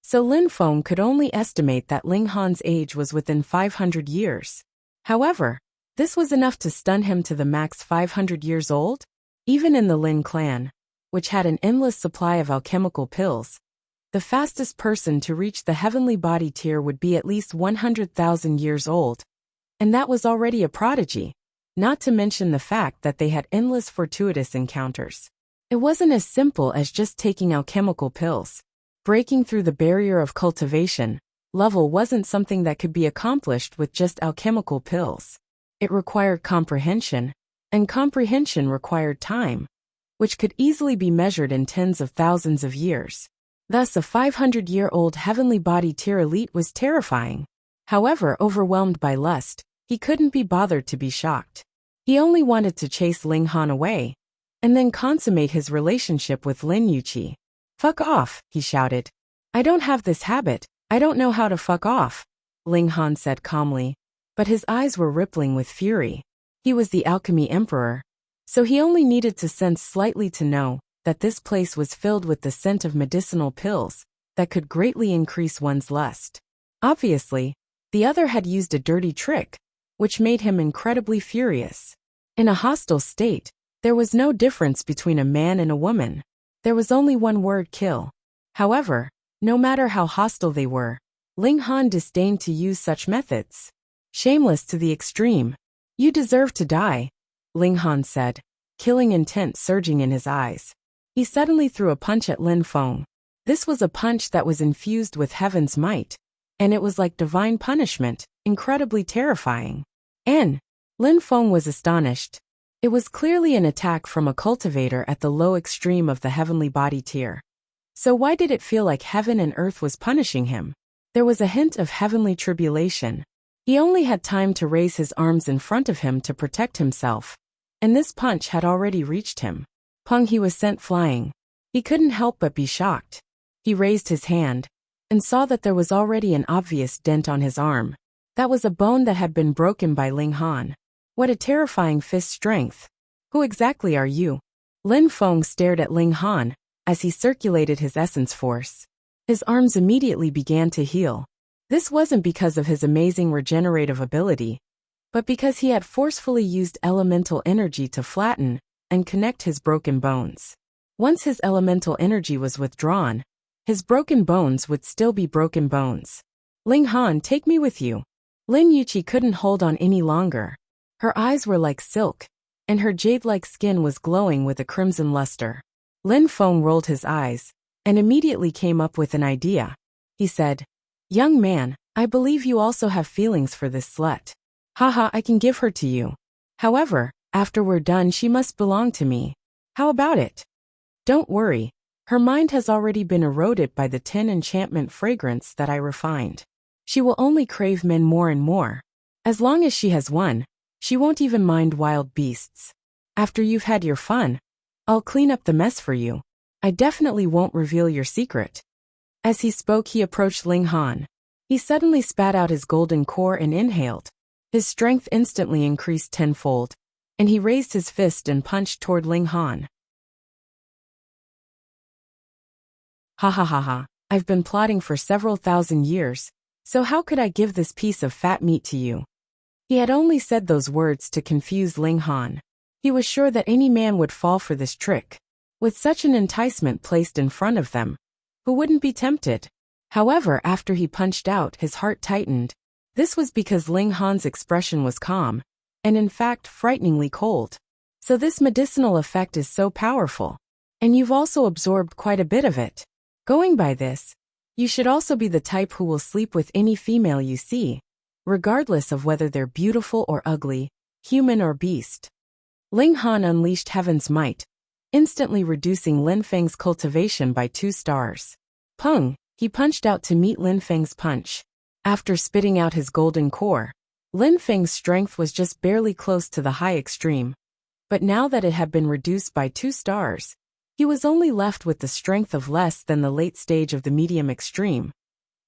So Lin Feng could only estimate that Ling Han's age was within 500 years. However, this was enough to stun him to the max 500 years old. Even in the Lin clan, which had an endless supply of alchemical pills, the fastest person to reach the heavenly body tier would be at least 100,000 years old. And that was already a prodigy, not to mention the fact that they had endless fortuitous encounters. It wasn't as simple as just taking alchemical pills. Breaking through the barrier of cultivation level wasn't something that could be accomplished with just alchemical pills. It required comprehension, and comprehension required time, which could easily be measured in tens of thousands of years. Thus, a 500-year-old heavenly body tier elite was terrifying. However, overwhelmed by lust, he couldn't be bothered to be shocked. He only wanted to chase Ling Han away, and then consummate his relationship with Lin Yuqi. "Fuck off," he shouted. "I don't have this habit. I don't know how to fuck off," Ling Han said calmly, but his eyes were rippling with fury. He was the Alchemy Emperor, so he only needed to sense slightly to know that this place was filled with the scent of medicinal pills that could greatly increase one's lust. Obviously, the other had used a dirty trick, which made him incredibly furious. In a hostile state, there was no difference between a man and a woman. There was only one word: kill. However, no matter how hostile they were, Ling Han disdained to use such methods. Shameless to the extreme. "You deserve to die," Ling Han said, killing intent surging in his eyes. He suddenly threw a punch at Lin Feng. This was a punch that was infused with heaven's might, and it was like divine punishment, incredibly terrifying. Lin Feng was astonished. It was clearly an attack from a cultivator at the low extreme of the heavenly body tier. So why did it feel like heaven and earth was punishing him? There was a hint of heavenly tribulation. He only had time to raise his arms in front of him to protect himself, and this punch had already reached him. Pung, he was sent flying. He couldn't help but be shocked. He raised his hand and saw that there was already an obvious dent on his arm. That was a bone that had been broken by Ling Han. What a terrifying fist strength. "Who exactly are you?" Lin Feng stared at Ling Han as he circulated his essence force. His arms immediately began to heal. This wasn't because of his amazing regenerative ability, but because he had forcefully used elemental energy to flatten and connect his broken bones. Once his elemental energy was withdrawn, his broken bones would still be broken bones. "Ling Han, take me with you." Lin Yuqi couldn't hold on any longer. Her eyes were like silk, and her jade-like skin was glowing with a crimson luster. Lin Feng rolled his eyes, and immediately came up with an idea. He said, "Young man, I believe you also have feelings for this slut. Haha, I can give her to you. However, after we're done she must belong to me. How about it?" "Don't worry, her mind has already been eroded by the 10 enchantment fragrance that I refined. She will only crave men more and more. As long as she has one, she won't even mind wild beasts. After you've had your fun, I'll clean up the mess for you. I definitely won't reveal your secret." As he spoke, he approached Ling Han. He suddenly spat out his golden core and inhaled. His strength instantly increased tenfold, and he raised his fist and punched toward Ling Han. "Ha ha ha ha, I've been plotting for several thousand years, so how could I give this piece of fat meat to you?" He had only said those words to confuse Ling Han. He was sure that any man would fall for this trick. With such an enticement placed in front of them, who wouldn't be tempted? However, after he punched out, his heart tightened. This was because Ling Han's expression was calm, and in fact frighteningly cold. So this medicinal effect is so powerful. And you've also absorbed quite a bit of it. Going by this, You should also be the type who will sleep with any female you see, regardless of whether they're beautiful or ugly, human or beast. Ling Han unleashed heaven's might, instantly reducing Lin Feng's cultivation by 2 stars. Peng, he punched out to meet Lin Feng's punch. After spitting out his golden core, Lin Feng's strength was just barely close to the high extreme. But now that it had been reduced by 2 stars, he was only left with the strength of less than the late stage of the medium extreme,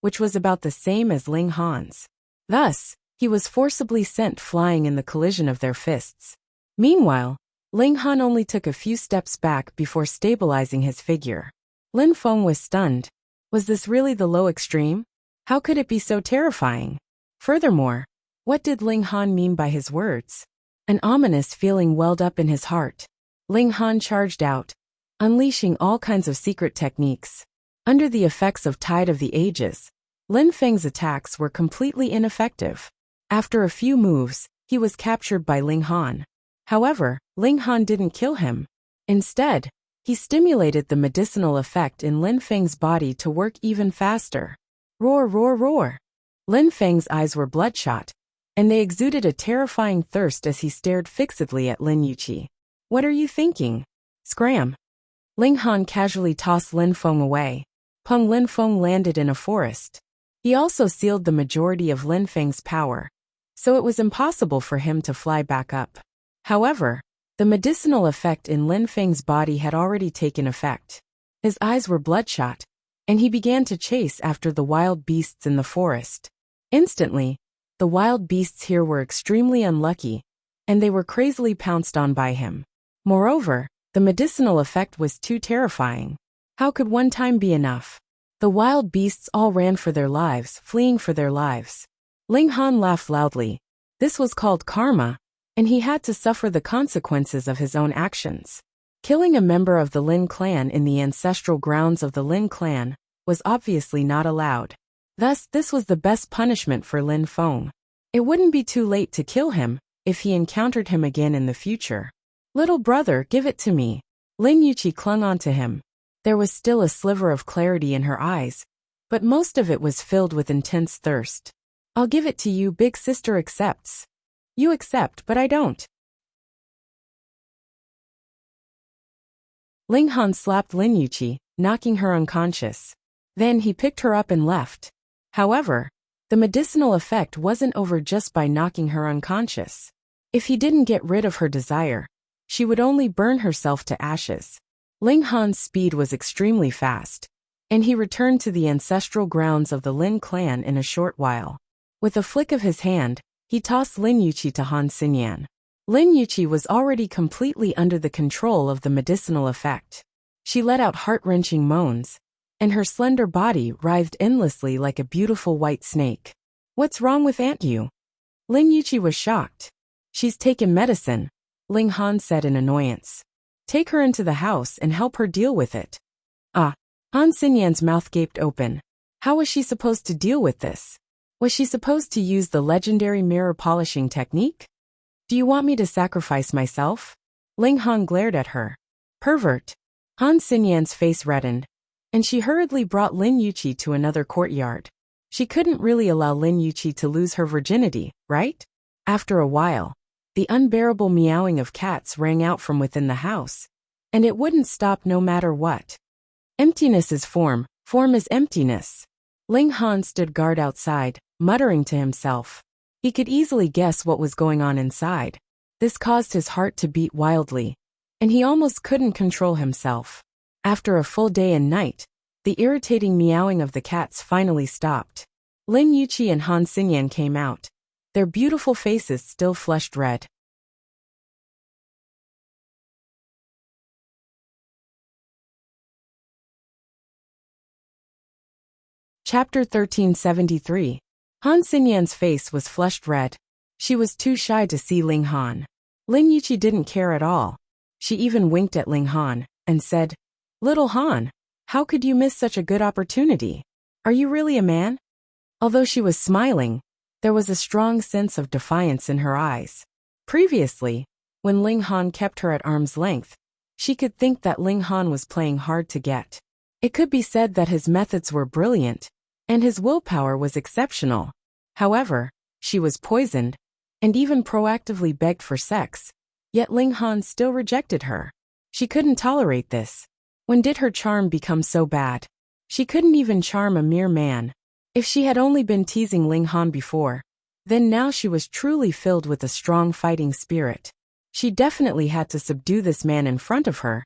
which was about the same as Ling Han's. Thus, he was forcibly sent flying in the collision of their fists. Meanwhile, Ling Han only took a few steps back before stabilizing his figure. Lin Feng was stunned. Was this really the low extreme? How could it be so terrifying? Furthermore, what did Ling Han mean by his words? An ominous feeling welled up in his heart. Ling Han charged out, unleashing all kinds of secret techniques. Under the effects of Tide of the Ages, Lin Feng's attacks were completely ineffective. After a few moves, he was captured by Ling Han. However, Ling Han didn't kill him. Instead, he stimulated the medicinal effect in Lin Feng's body to work even faster. Roar, roar, roar. Lin Feng's eyes were bloodshot, and they exuded a terrifying thirst as he stared fixedly at Lin Yuqi. What are you thinking? Scram. Ling Han casually tossed Lin Feng away. Peng Lin Feng landed in a forest. He also sealed the majority of Lin Feng's power, so it was impossible for him to fly back up. However, the medicinal effect in Lin Feng's body had already taken effect. His eyes were bloodshot, and he began to chase after the wild beasts in the forest. Instantly, the wild beasts here were extremely unlucky, and they were crazily pounced on by him. Moreover, the medicinal effect was too terrifying. How could one time be enough? The wild beasts all ran for their lives, fleeing for their lives. Ling Han laughed loudly. This was called karma, and he had to suffer the consequences of his own actions. Killing a member of the Lin clan in the ancestral grounds of the Lin clan was obviously not allowed. Thus, this was the best punishment for Lin Feng. It wouldn't be too late to kill him if he encountered him again in the future. Little brother, give it to me. Lin Yuqi clung onto him. There was still a sliver of clarity in her eyes, but most of it was filled with intense thirst. I'll give it to you, big sister accepts. You accept, but I don't. Ling Han slapped Lin Yuqi, knocking her unconscious. Then he picked her up and left. However, the medicinal effect wasn't over just by knocking her unconscious. If he didn't get rid of her desire, she would only burn herself to ashes. Ling Han's speed was extremely fast, and he returned to the ancestral grounds of the Lin clan in a short while. With a flick of his hand, he tossed Lin Yuqi to Han Xinyan. Lin Yuqi was already completely under the control of the medicinal effect. She let out heart-wrenching moans, and her slender body writhed endlessly like a beautiful white snake. What's wrong with Aunt Yu? Lin Yuqi was shocked. She's taken medicine, Ling Han said in annoyance. Take her into the house and help her deal with it. Ah, Han Xinyan's mouth gaped open. How was she supposed to deal with this? Was she supposed to use the legendary mirror polishing technique? Do you want me to sacrifice myself? Ling Han glared at her. Pervert. Han Xinyan's face reddened, and she hurriedly brought Lin Yuqi to another courtyard. She couldn't really allow Lin Yuqi to lose her virginity, right? After a while, the unbearable meowing of cats rang out from within the house, and it wouldn't stop no matter what. Emptiness is form, form is emptiness. Ling Han stood guard outside, muttering to himself. He could easily guess what was going on inside. This caused his heart to beat wildly, and he almost couldn't control himself. After a full day and night, the irritating meowing of the cats finally stopped. Lin Yuqi and Han Xinyan came out, their beautiful faces still flushed red. Chapter 1373. Han Xinyan's face was flushed red. She was too shy to see Ling Han. Lin Yuqi didn't care at all. She even winked at Ling Han and said, Little Han, how could you miss such a good opportunity? Are you really a man? Although she was smiling, there was a strong sense of defiance in her eyes. Previously, when Ling Han kept her at arm's length, she could think that Ling Han was playing hard to get. It could be said that his methods were brilliant, and his willpower was exceptional. However, she was poisoned, and even proactively begged for sex, yet Ling Han still rejected her. She couldn't tolerate this. When did her charm become so bad? She couldn't even charm a mere man. If she had only been teasing Ling Han before, then now she was truly filled with a strong fighting spirit. She definitely had to subdue this man in front of her,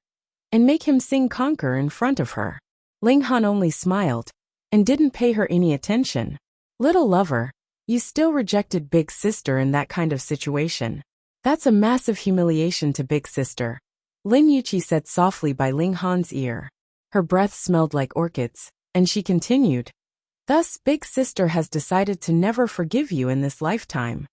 and make him sing conquer in front of her. Ling Han only smiled, and didn't pay her any attention. Little lover, you still rejected Big Sister in that kind of situation. That's a massive humiliation to Big Sister, Lin Yuqi said softly by Ling Han's ear. Her breath smelled like orchids, and she continued. Thus, Big Sister has decided to never forgive you in this lifetime.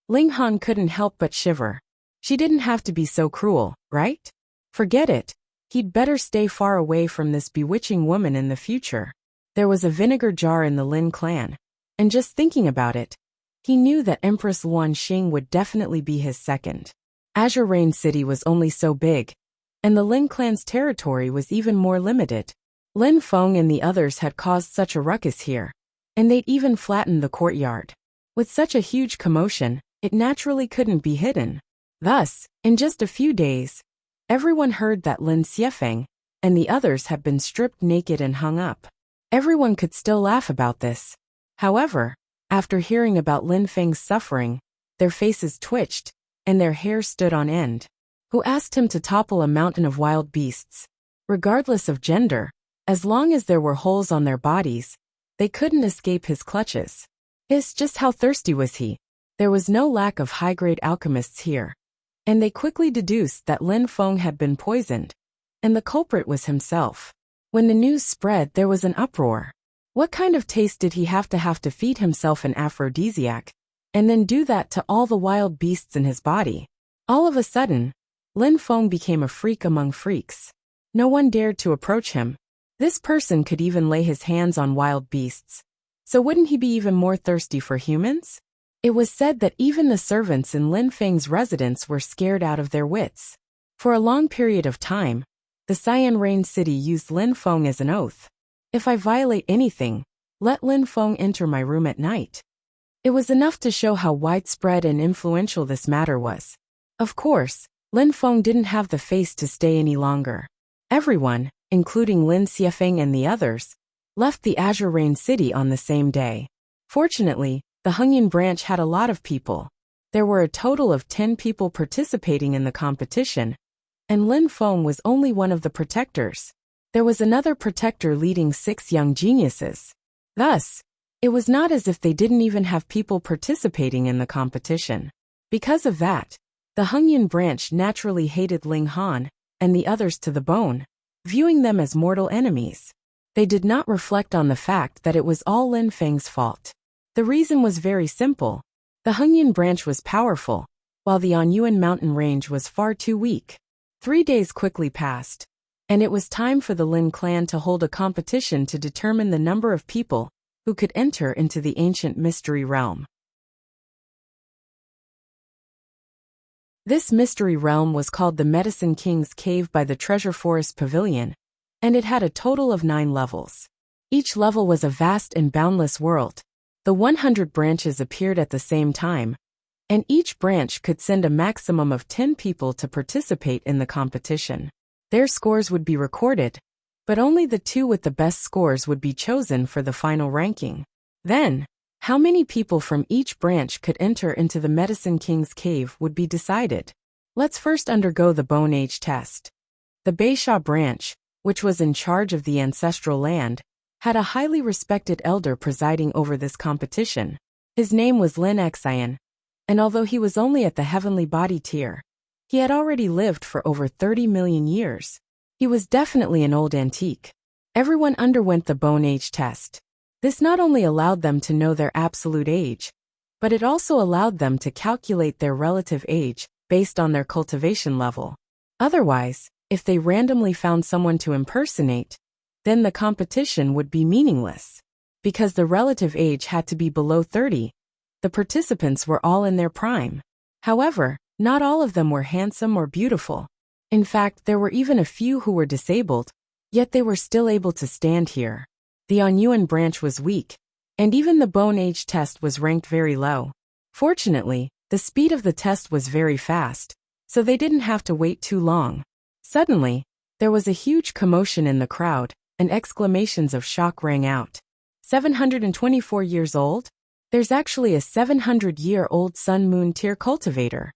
Ling Han couldn't help but shiver. She didn't have to be so cruel, right? Forget it. He'd better stay far away from this bewitching woman in the future. There was a vinegar jar in the Lin clan, and just thinking about it, he knew that Empress Luan Xing would definitely be his second. Azure Rain City was only so big, and the Lin clan's territory was even more limited. Lin Feng and the others had caused such a ruckus here, and they'd even flattened the courtyard. With such a huge commotion, it naturally couldn't be hidden. Thus, in just a few days, everyone heard that Lin Xiefeng and the others had been stripped naked and hung up. Everyone could still laugh about this. However, after hearing about Lin Feng's suffering, their faces twitched, and their hair stood on end. Who asked him to topple a mountain of wild beasts? Regardless of gender, as long as there were holes on their bodies, they couldn't escape his clutches. It's just how thirsty was he? There was no lack of high-grade alchemists here, and they quickly deduced that Lin Feng had been poisoned, and the culprit was himself. When the news spread, there was an uproar. What kind of taste did he have to feed himself an aphrodisiac, and then do that to all the wild beasts in his body? All of a sudden, Lin Feng became a freak among freaks. No one dared to approach him. This person could even lay his hands on wild beasts. So wouldn't he be even more thirsty for humans? It was said that even the servants in Lin Feng's residence were scared out of their wits. For a long period of time, the Cyan Rain City used Lin Feng as an oath. If I violate anything, let Lin Feng enter my room at night. It was enough to show how widespread and influential this matter was. Of course, Lin Feng didn't have the face to stay any longer. Everyone, including Lin Xiefeng and the others, left the Azure Rain City on the same day. Fortunately, the Hengyan branch had a lot of people. There were a total of 10 people participating in the competition, and Lin Feng was only one of the protectors. There was another protector leading 6 young geniuses. Thus, it was not as if they didn't even have people participating in the competition. Because of that, the Hengyan branch naturally hated Ling Han and the others to the bone, viewing them as mortal enemies. They did not reflect on the fact that it was all Lin Feng's fault. The reason was very simple. The Hengyan branch was powerful, while the Anyuan mountain range was far too weak. 3 days quickly passed, and it was time for the Lin clan to hold a competition to determine the number of people who could enter into the ancient mystery realm. This mystery realm was called the Medicine King's Cave by the Treasure Forest Pavilion, and it had a total of 9 levels. Each level was a vast and boundless world. The 100 branches appeared at the same time, and each branch could send a maximum of 10 people to participate in the competition. Their scores would be recorded, but only the 2 with the best scores would be chosen for the final ranking. Then, how many people from each branch could enter into the Medicine King's Cave would be decided. Let's first undergo the Bone Age test. The Beisha branch, which was in charge of the ancestral land, had a highly respected elder presiding over this competition. His name was Lin Xian, and although he was only at the heavenly body tier, he had already lived for over 30 million years. He was definitely an old antique. Everyone underwent the Bone Age test. This not only allowed them to know their absolute age, but it also allowed them to calculate their relative age based on their cultivation level. Otherwise, if they randomly found someone to impersonate, then the competition would be meaningless. Because the relative age had to be below 30, the participants were all in their prime. However, not all of them were handsome or beautiful. In fact, there were even a few who were disabled, Yet they were still able to stand here. The Anyuan branch was weak, and even the bone age test was ranked very low. Fortunately, the speed of the test was very fast, so they didn't have to wait too long. Suddenly, there was a huge commotion in the crowd, and exclamations of shock rang out. 724 years old? There's actually a 700-year-old sun-moon tier cultivator.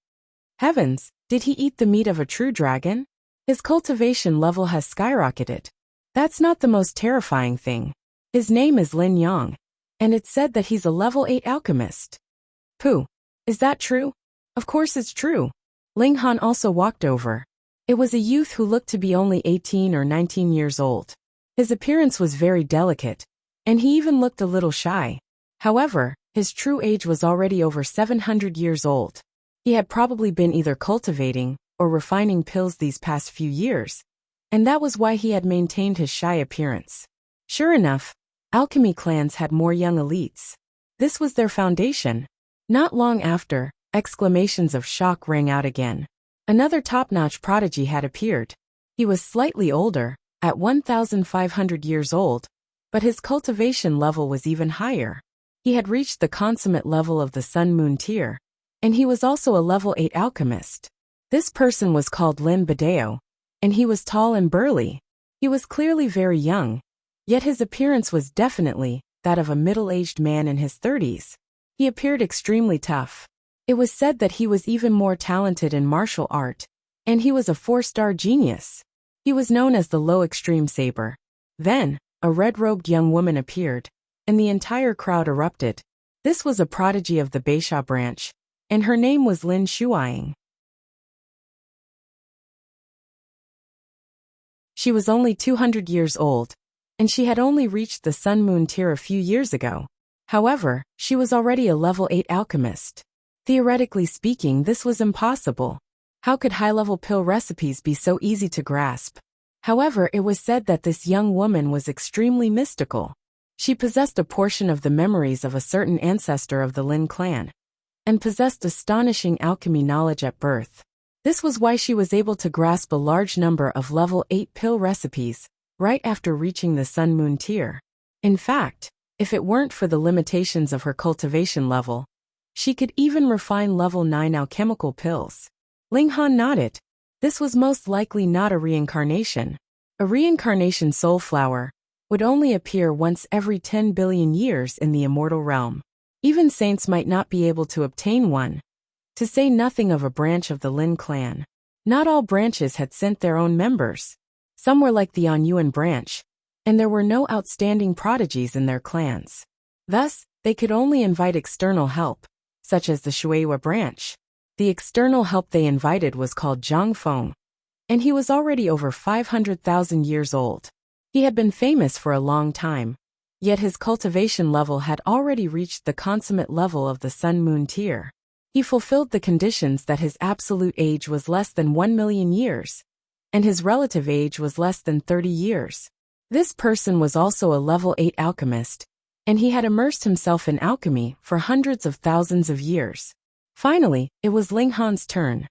Heavens, did he eat the meat of a true dragon? His cultivation level has skyrocketed. That's not the most terrifying thing. His name is Lin Yang, and it's said that he's a level 8 alchemist. Pooh. Is that true? Of course it's true. Ling Han also walked over. It was a youth who looked to be only 18 or 19 years old. His appearance was very delicate, and he even looked a little shy. However, his true age was already over 700 years old. He had probably been either cultivating or refining pills these past few years, and that was why he had maintained his shy appearance. Sure enough, alchemy clans had more young elites. This was their foundation. Not long after, exclamations of shock rang out again. Another top-notch prodigy had appeared. He was slightly older, at 1,500 years old, but his cultivation level was even higher. He had reached the consummate level of the sun-moon tier, and he was also a level 8 alchemist. This person was called Lin Badeo, and he was tall and burly. He was clearly very young, yet his appearance was definitely that of a middle-aged man in his 30s. He appeared extremely tough. It was said that he was even more talented in martial art, and he was a 4-star genius. He was known as the Low Extreme Saber. Then, a red-robed young woman appeared, and the entire crowd erupted. This was a prodigy of the Beisha branch, and her name was Lin Shuaying. She was only 200 years old, and she had only reached the sun-moon tier a few years ago. However, she was already a level 8 alchemist. Theoretically speaking, this was impossible. How could high-level pill recipes be so easy to grasp? However, it was said that this young woman was extremely mystical. She possessed a portion of the memories of a certain ancestor of the Lin clan, and possessed astonishing alchemy knowledge at birth. This was why she was able to grasp a large number of level 8 pill recipes right after reaching the sun-moon tier. In fact, if it weren't for the limitations of her cultivation level, she could even refine level 9 alchemical pills. Ling Han nodded. This was most likely not a reincarnation. A reincarnation soul flower would only appear once every 10 billion years in the immortal realm. Even saints might not be able to obtain one, to say nothing of a branch of the Lin clan. Not all branches had sent their own members. Some were like the Anyuan branch, and there were no outstanding prodigies in their clans. Thus, they could only invite external help, such as the Shueihua branch. The external help they invited was called Zhang Feng, and he was already over 500,000 years old. He had been famous for a long time, yet his cultivation level had already reached the consummate level of the sun-moon tier. He fulfilled the conditions that his absolute age was less than 1 million years, and his relative age was less than 30 years. This person was also a level 8 alchemist, and he had immersed himself in alchemy for hundreds of thousands of years. Finally, it was Ling Han's turn.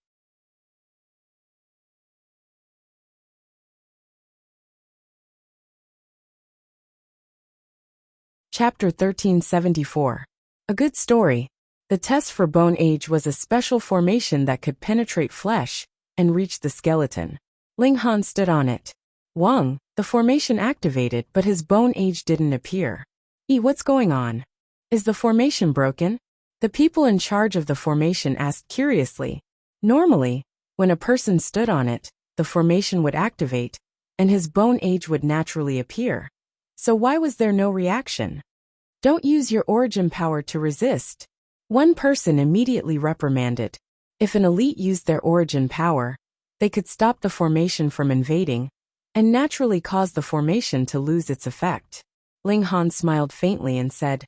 Chapter 1374. A good story. The test for bone age was a special formation that could penetrate flesh and reach the skeleton. Ling Han stood on it. Wang, the formation activated, but his bone age didn't appear. What's going on? Is the formation broken? The people in charge of the formation asked curiously. Normally, when a person stood on it, the formation would activate, and his bone age would naturally appear. So why was there no reaction? Don't use your origin power to resist. One person immediately reprimanded. If an elite used their origin power, they could stop the formation from invading, and naturally cause the formation to lose its effect. Ling Han smiled faintly and said,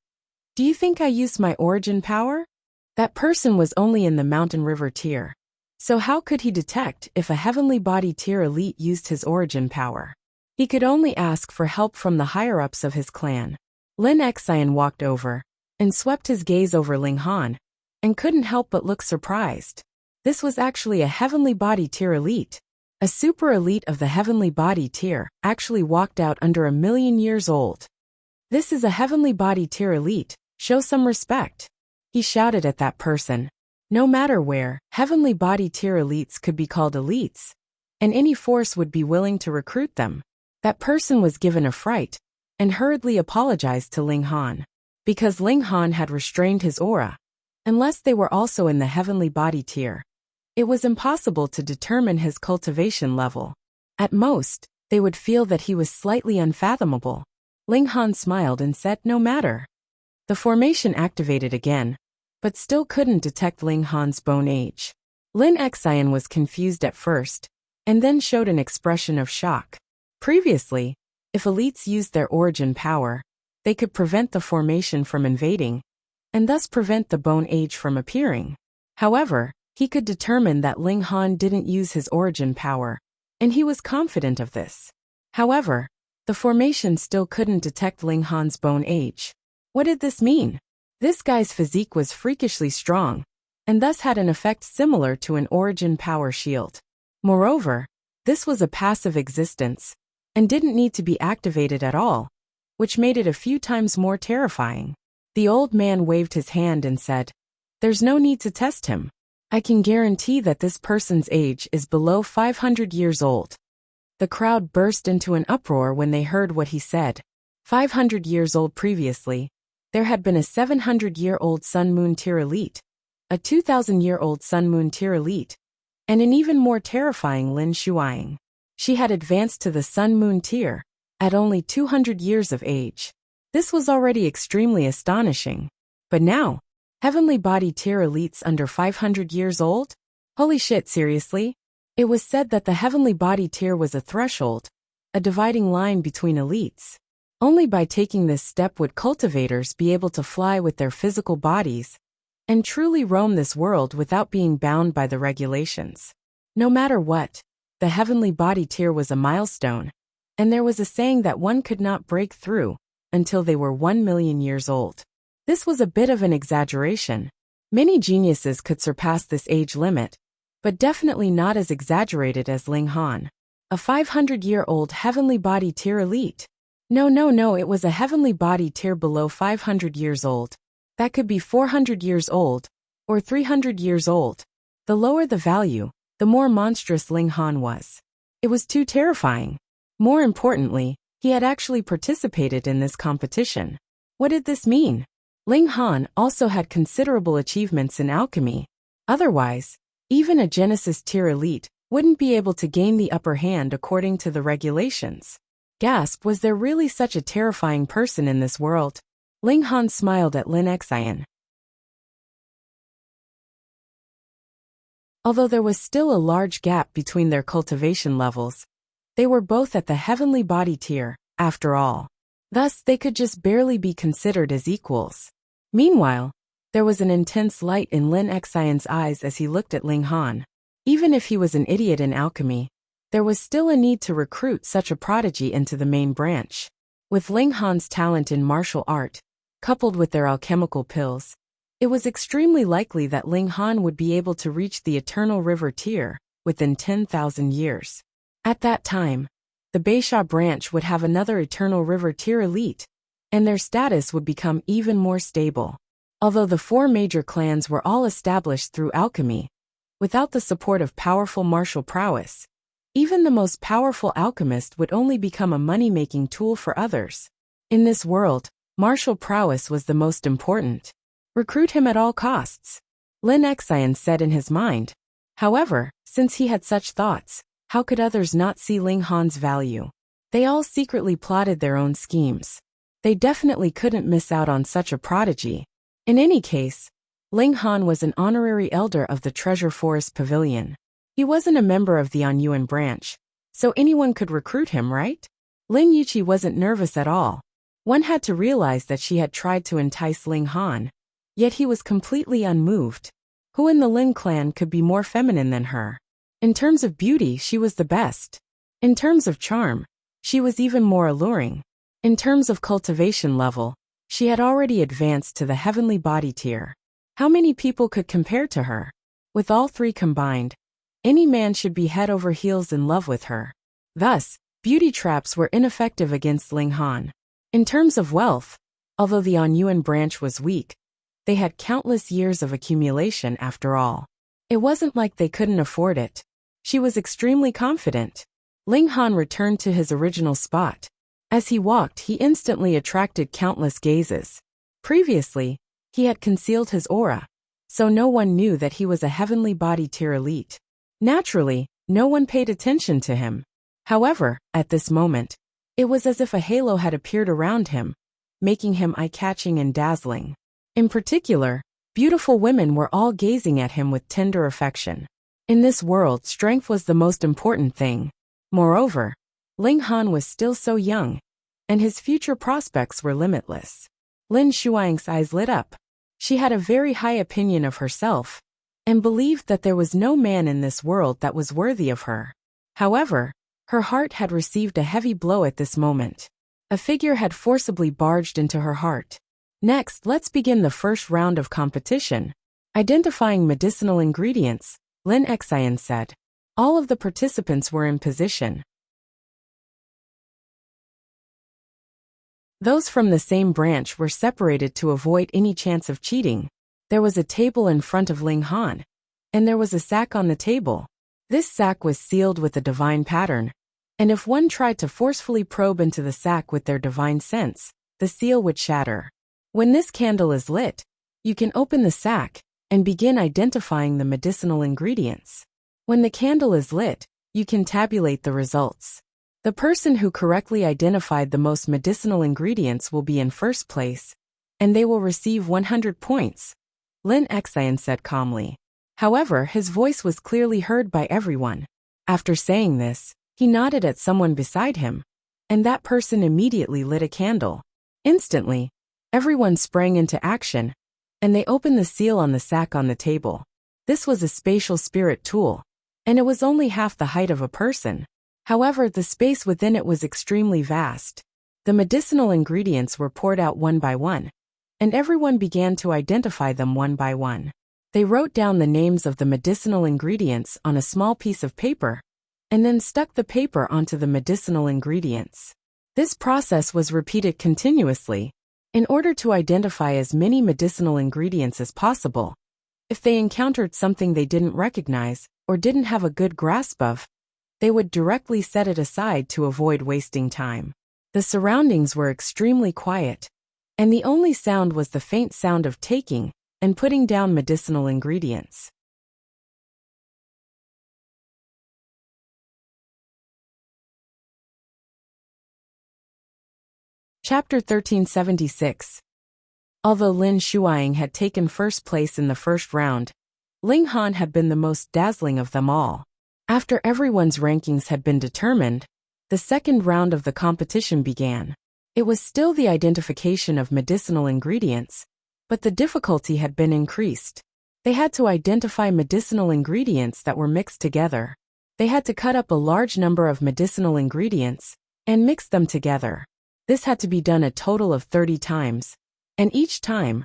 "Do you think I used my origin power?" That person was only in the mountain river tier. So how could he detect if a heavenly body tier elite used his origin power? He could only ask for help from the higher-ups of his clan. Lin Xian walked over and swept his gaze over Ling Han, and couldn't help but look surprised. This was actually a heavenly body tier elite. A super elite of the heavenly body tier actually walked out under 1,000,000 years old. This is a heavenly body tier elite, show some respect. He shouted at that person. No matter where, heavenly body tier elites could be called elites, and any force would be willing to recruit them. That person was given a fright, and hurriedly apologized to Ling Han. Because Ling Han had restrained his aura, unless they were also in the heavenly body tier, it was impossible to determine his cultivation level. At most, they would feel that he was slightly unfathomable. Ling Han smiled and said no matter. The formation activated again, but still couldn't detect Ling Han's bone age. Lin Xian was confused at first, and then showed an expression of shock. Previously, if elites used their origin power, they could prevent the formation from invading, and thus prevent the bone age from appearing. However, he could determine that Ling Han didn't use his origin power, and he was confident of this. However, the formation still couldn't detect Ling Han's bone age. What did this mean? This guy's physique was freakishly strong, and thus had an effect similar to an origin power shield. Moreover, this was a passive existence, and didn't need to be activated at all, which made it a few times more terrifying. The old man waved his hand and said, "There's no need to test him. I can guarantee that this person's age is below 500 years old." The crowd burst into an uproar when they heard what he said. 500 years old previously, there had been a 700-year-old Sun-Moon tier elite, a 2,000-year-old Sun-Moon tier elite, and an even more terrifying Lin Shuang. She had advanced to the Sun-Moon tier, at only 200 years of age. This was already extremely astonishing. But now, heavenly body tier elites under 500 years old? Holy shit, seriously? It was said that the heavenly body tier was a threshold, a dividing line between elites. Only by taking this step would cultivators be able to fly with their physical bodies and truly roam this world without being bound by the regulations. No matter what, the heavenly body tier was a milestone, and there was a saying that one could not break through until they were 1,000,000 years old. This was a bit of an exaggeration. Many geniuses could surpass this age limit, but definitely not as exaggerated as Ling Han. A 500-year-old heavenly body tier elite. No, it was a heavenly body tier below 500 years old. That could be 400 years old, or 300 years old. The lower the value, the more monstrous Ling Han was. It was too terrifying. More importantly, he had actually participated in this competition. What did this mean? Ling Han also had considerable achievements in alchemy. Otherwise, even a Genesis tier elite wouldn't be able to gain the upper hand according to the regulations. Gasp, was there really such a terrifying person in this world? Ling Han smiled at Lin Xian. Although there was still a large gap between their cultivation levels, they were both at the heavenly body tier, after all. Thus, they could just barely be considered as equals. Meanwhile, there was an intense light in Lin Xian's eyes as he looked at Ling Han. Even if he was an idiot in alchemy, there was still a need to recruit such a prodigy into the main branch. With Ling Han's talent in martial art, coupled with their alchemical pills, it was extremely likely that Ling Han would be able to reach the Eternal River tier within 10,000 years. At that time, the Beisha branch would have another Eternal River tier elite, and their status would become even more stable. Although the four major clans were all established through alchemy, without the support of powerful martial prowess, even the most powerful alchemist would only become a money-making tool for others. In this world, martial prowess was the most important. Recruit him at all costs, Lin Xian said in his mind. However, since he had such thoughts, how could others not see Ling Han's value? They all secretly plotted their own schemes. They definitely couldn't miss out on such a prodigy. In any case, Ling Han was an honorary elder of the Treasure Forest Pavilion. He wasn't a member of the Anyuan branch, so anyone could recruit him, right? Lin Yuqi wasn't nervous at all. One had to realize that she had tried to entice Ling Han, yet he was completely unmoved. Who in the Lin clan could be more feminine than her? In terms of beauty, she was the best. In terms of charm, she was even more alluring. In terms of cultivation level, she had already advanced to the heavenly body tier. How many people could compare to her? With all three combined, Any man should be head over heels in love with her. Thus, beauty traps were ineffective against Ling Han. In terms of wealth, although the Anyuan branch was weak, they had countless years of accumulation after all. It wasn't like they couldn't afford it. She was extremely confident. Ling Han returned to his original spot. As he walked, he instantly attracted countless gazes. Previously, he had concealed his aura, so no one knew that he was a heavenly body tier elite. Naturally, no one paid attention to him. However, at this moment, it was as if a halo had appeared around him, making him eye-catching and dazzling. In particular, beautiful women were all gazing at him with tender affection. In this world, strength was the most important thing. Moreover, Ling Han was still so young, and his future prospects were limitless. Lin Shuang's eyes lit up. She had a very high opinion of herself, and believed that there was no man in this world that was worthy of her. However, her heart had received a heavy blow at this moment. A figure had forcibly barged into her heart. Next, let's begin the first round of competition. Identifying medicinal ingredients, Lin Xian said. All of the participants were in position. Those from the same branch were separated to avoid any chance of cheating. There was a table in front of Ling Han, and there was a sack on the table. This sack was sealed with a divine pattern, and if one tried to forcefully probe into the sack with their divine sense, the seal would shatter. When this candle is lit, you can open the sack and begin identifying the medicinal ingredients. When the candle is lit, you can tabulate the results. The person who correctly identified the most medicinal ingredients will be in first place, and they will receive 100 points, Lin Xian said calmly. However, his voice was clearly heard by everyone. After saying this, he nodded at someone beside him, and that person immediately lit a candle. Instantly, everyone sprang into action, and they opened the seal on the sack on the table. This was a spatial spirit tool, and it was only half the height of a person. However, the space within it was extremely vast. The medicinal ingredients were poured out one by one, and everyone began to identify them one by one. They wrote down the names of the medicinal ingredients on a small piece of paper, and then stuck the paper onto the medicinal ingredients. This process was repeated continuously, in order to identify as many medicinal ingredients as possible. If they encountered something they didn't recognize, or didn't have a good grasp of, they would directly set it aside to avoid wasting time. The surroundings were extremely quiet, and the only sound was the faint sound of taking and putting down medicinal ingredients. Chapter 1376. Although Lin Shuang had taken first place in the first round, Ling Han had been the most dazzling of them all. After everyone's rankings had been determined, the second round of the competition began. It was still the identification of medicinal ingredients, but the difficulty had been increased. They had to identify medicinal ingredients that were mixed together. They had to cut up a large number of medicinal ingredients and mix them together. This had to be done a total of 30 times, and each time,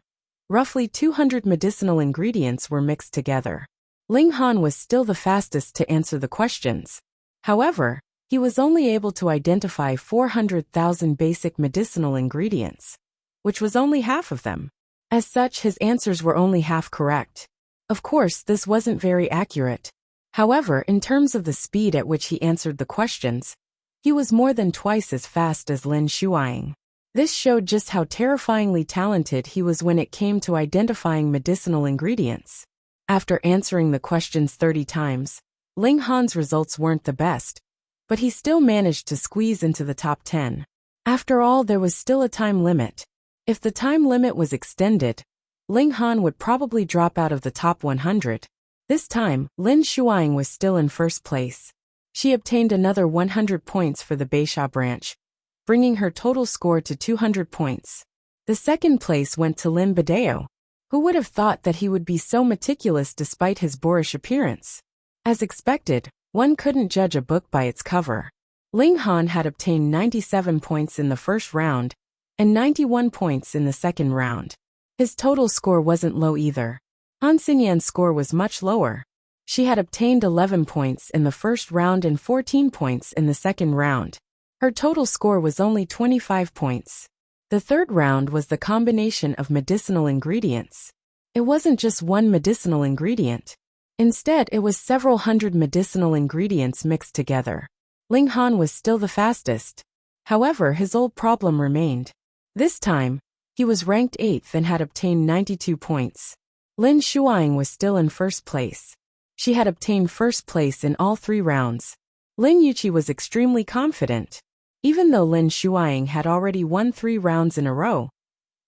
roughly 200 medicinal ingredients were mixed together. Ling Han was still the fastest to answer the questions. However, he was only able to identify 400,000 basic medicinal ingredients, which was only half of them. As such, his answers were only half correct. Of course, this wasn't very accurate. However, in terms of the speed at which he answered the questions, he was more than twice as fast as Lin Shuang. This showed just how terrifyingly talented he was when it came to identifying medicinal ingredients. After answering the questions 30 times, Ling Han's results weren't the best, but he still managed to squeeze into the top 10. After all, there was still a time limit. If the time limit was extended, Ling Han would probably drop out of the top 100. This time, Lin Shuang was still in first place. She obtained another 100 points for the Beisha branch, bringing her total score to 200 points. The second place went to Lin Badeo. Who would have thought that he would be so meticulous despite his boorish appearance? As expected, one couldn't judge a book by its cover. Ling Han had obtained 97 points in the first round, and 91 points in the second round. His total score wasn't low either. Han Xinyan's score was much lower. She had obtained 11 points in the first round and 14 points in the second round. Her total score was only 25 points. The third round was the combination of medicinal ingredients. It wasn't just one medicinal ingredient. Instead, it was several hundred medicinal ingredients mixed together. Ling Han was still the fastest. However, his old problem remained. This time, he was ranked 8th and had obtained 92 points. Lin Shuang was still in first place. She had obtained first place in all 3 rounds. Lin Yuqi was extremely confident. Even though Lin Shuang had already won 3 rounds in a row,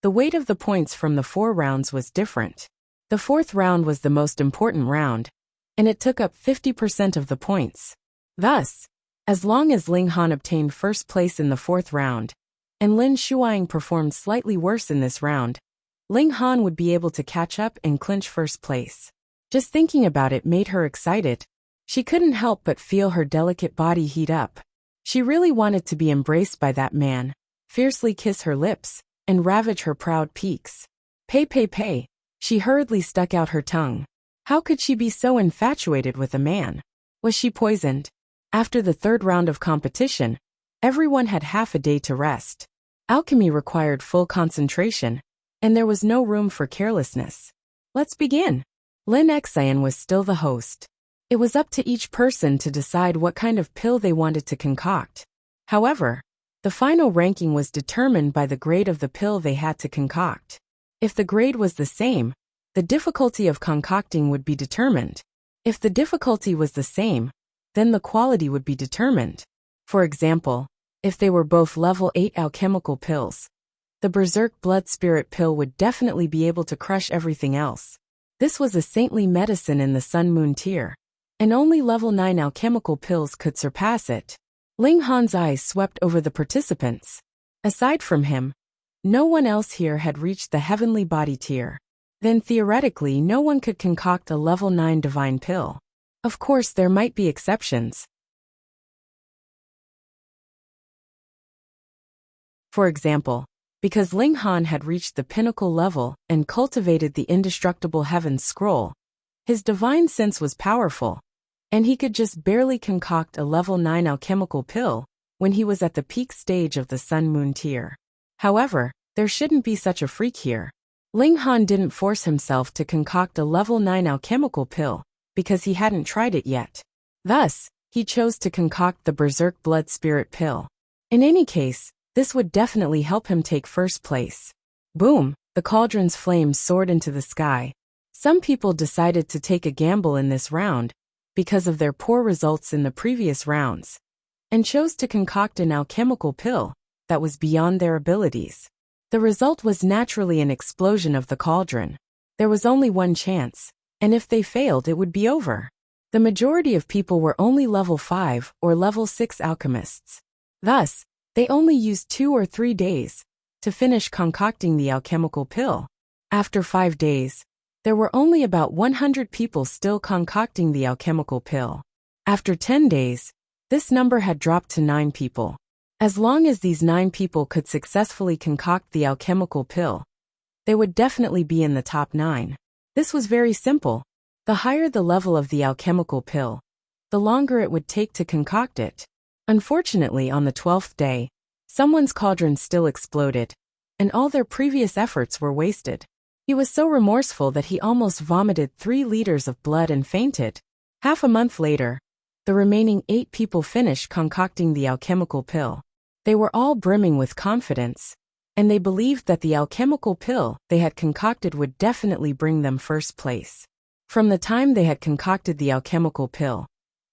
the weight of the points from the 4 rounds was different. The 4th round was the most important round, and it took up 50% of the points. Thus, as long as Ling Han obtained first place in the 4th round, and Lin Shuang performed slightly worse in this round, Ling Han would be able to catch up and clinch first place. Just thinking about it made her excited. She couldn't help but feel her delicate body heat up. She really wanted to be embraced by that man, fiercely kiss her lips, and ravage her proud peaks. Pay. She hurriedly stuck out her tongue. How could she be so infatuated with a man? Was she poisoned? After the 3rd round of competition, everyone had half a day to rest. Alchemy required full concentration, and there was no room for carelessness. Let's begin. Lin Xian was still the host. It was up to each person to decide what kind of pill they wanted to concoct. However, the final ranking was determined by the grade of the pill they had to concoct. If the grade was the same, the difficulty of concocting would be determined. If the difficulty was the same, then the quality would be determined. For example, if they were both level 8 alchemical pills, the Berserk Blood Spirit pill would definitely be able to crush everything else. This was a saintly medicine in the Sun Moon tier, and only level 9 alchemical pills could surpass it. Ling Han's eyes swept over the participants. Aside from him, no one else here had reached the heavenly body tier. Then theoretically no one could concoct a level 9 divine pill. Of course there might be exceptions. For example, because Ling Han had reached the pinnacle level and cultivated the indestructible heaven's scroll, his divine sense was powerful, and he could just barely concoct a level 9 alchemical pill when he was at the peak stage of the Sun Moon tier. However, there shouldn't be such a freak here. Ling Han didn't force himself to concoct a level 9 alchemical pill because he hadn't tried it yet. Thus, he chose to concoct the Berserk Blood Spirit pill. In any case, this would definitely help him take first place. Boom! The cauldron's flames soared into the sky. Some people decided to take a gamble in this round because of their poor results in the previous rounds, and chose to concoct an alchemical pill that was beyond their abilities. The result was naturally an explosion of the cauldron. There was only one chance, and if they failed it would be over. The majority of people were only level 5 or level 6 alchemists. Thus, they only used 2 or 3 days to finish concocting the alchemical pill. After 5 days, there were only about 100 people still concocting the alchemical pill. After 10 days, this number had dropped to 9 people. As long as these 9 people could successfully concoct the alchemical pill, they would definitely be in the top 9. This was very simple. The higher the level of the alchemical pill, the longer it would take to concoct it. Unfortunately, on the 12th day, someone's cauldron still exploded, and all their previous efforts were wasted. He was so remorseful that he almost vomited 3 liters of blood and fainted. Half a month later, the remaining 8 people finished concocting the alchemical pill. They were all brimming with confidence, and they believed that the alchemical pill they had concocted would definitely bring them first place. From the time they had concocted the alchemical pill,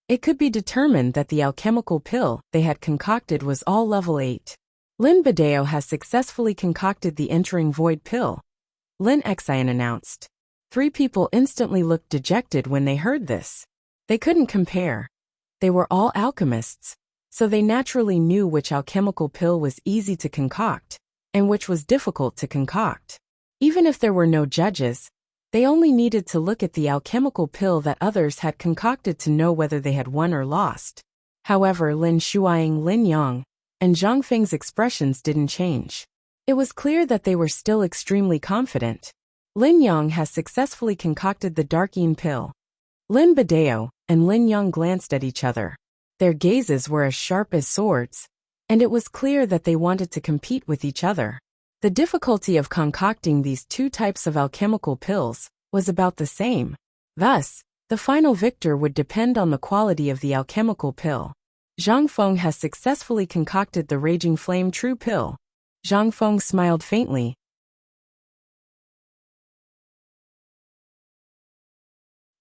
it could be determined that the alchemical pill they had concocted was all level 8. Lin Badeo has successfully concocted the entering void pill, Lin Xian announced. 3 people instantly looked dejected when they heard this. They couldn't compare. They were all alchemists, so they naturally knew which alchemical pill was easy to concoct, and which was difficult to concoct. Even if there were no judges, they only needed to look at the alchemical pill that others had concocted to know whether they had won or lost. However, Lin Shuang, Lin Yang, and Zhang Feng's expressions didn't change. It was clear that they were still extremely confident. Lin Yang has successfully concocted the Dark Yin pill. Lin Badeo and Lin Yang glanced at each other. Their gazes were as sharp as swords, and it was clear that they wanted to compete with each other. The difficulty of concocting these two types of alchemical pills was about the same. Thus, the final victor would depend on the quality of the alchemical pill. Zhang Feng has successfully concocted the Raging Flame True Pill. Zhang Feng smiled faintly.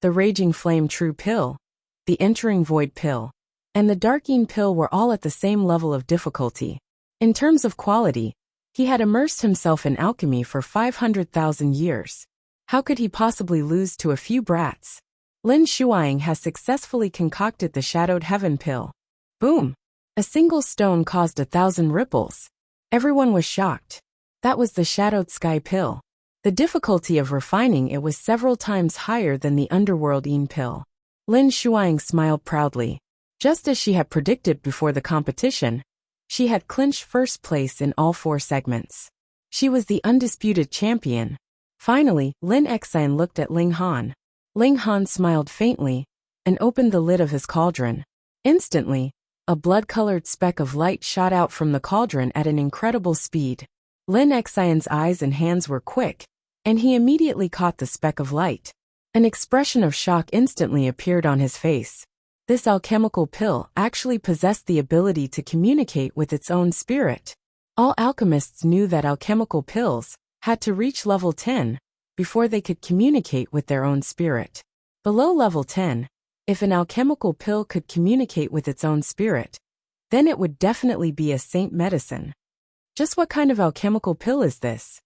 The Raging Flame True Pill, the Entering Void Pill, and the Darking Pill were all at the same level of difficulty. In terms of quality, he had immersed himself in alchemy for 500,000 years. How could he possibly lose to a few brats? Lin Shuang has successfully concocted the Shadowed Heaven Pill. Boom! A single stone caused 1,000 ripples. Everyone was shocked. That was the Shadowed Sky Pill. The difficulty of refining it was several times higher than the Underworld Yin Pill. Lin Shuang smiled proudly. Just as she had predicted before the competition, she had clinched first place in all 4 segments. She was the undisputed champion. Finally, Lin Exine looked at Ling Han. Ling Han smiled faintly and opened the lid of his cauldron. Instantly, a blood-colored speck of light shot out from the cauldron at an incredible speed. Lin Exine's eyes and hands were quick, and he immediately caught the speck of light. An expression of shock instantly appeared on his face. This alchemical pill actually possessed the ability to communicate with its own spirit. All alchemists knew that alchemical pills had to reach level 10 before they could communicate with their own spirit. Below level 10, if an alchemical pill could communicate with its own spirit, then it would definitely be a saint medicine. Just what kind of alchemical pill is this?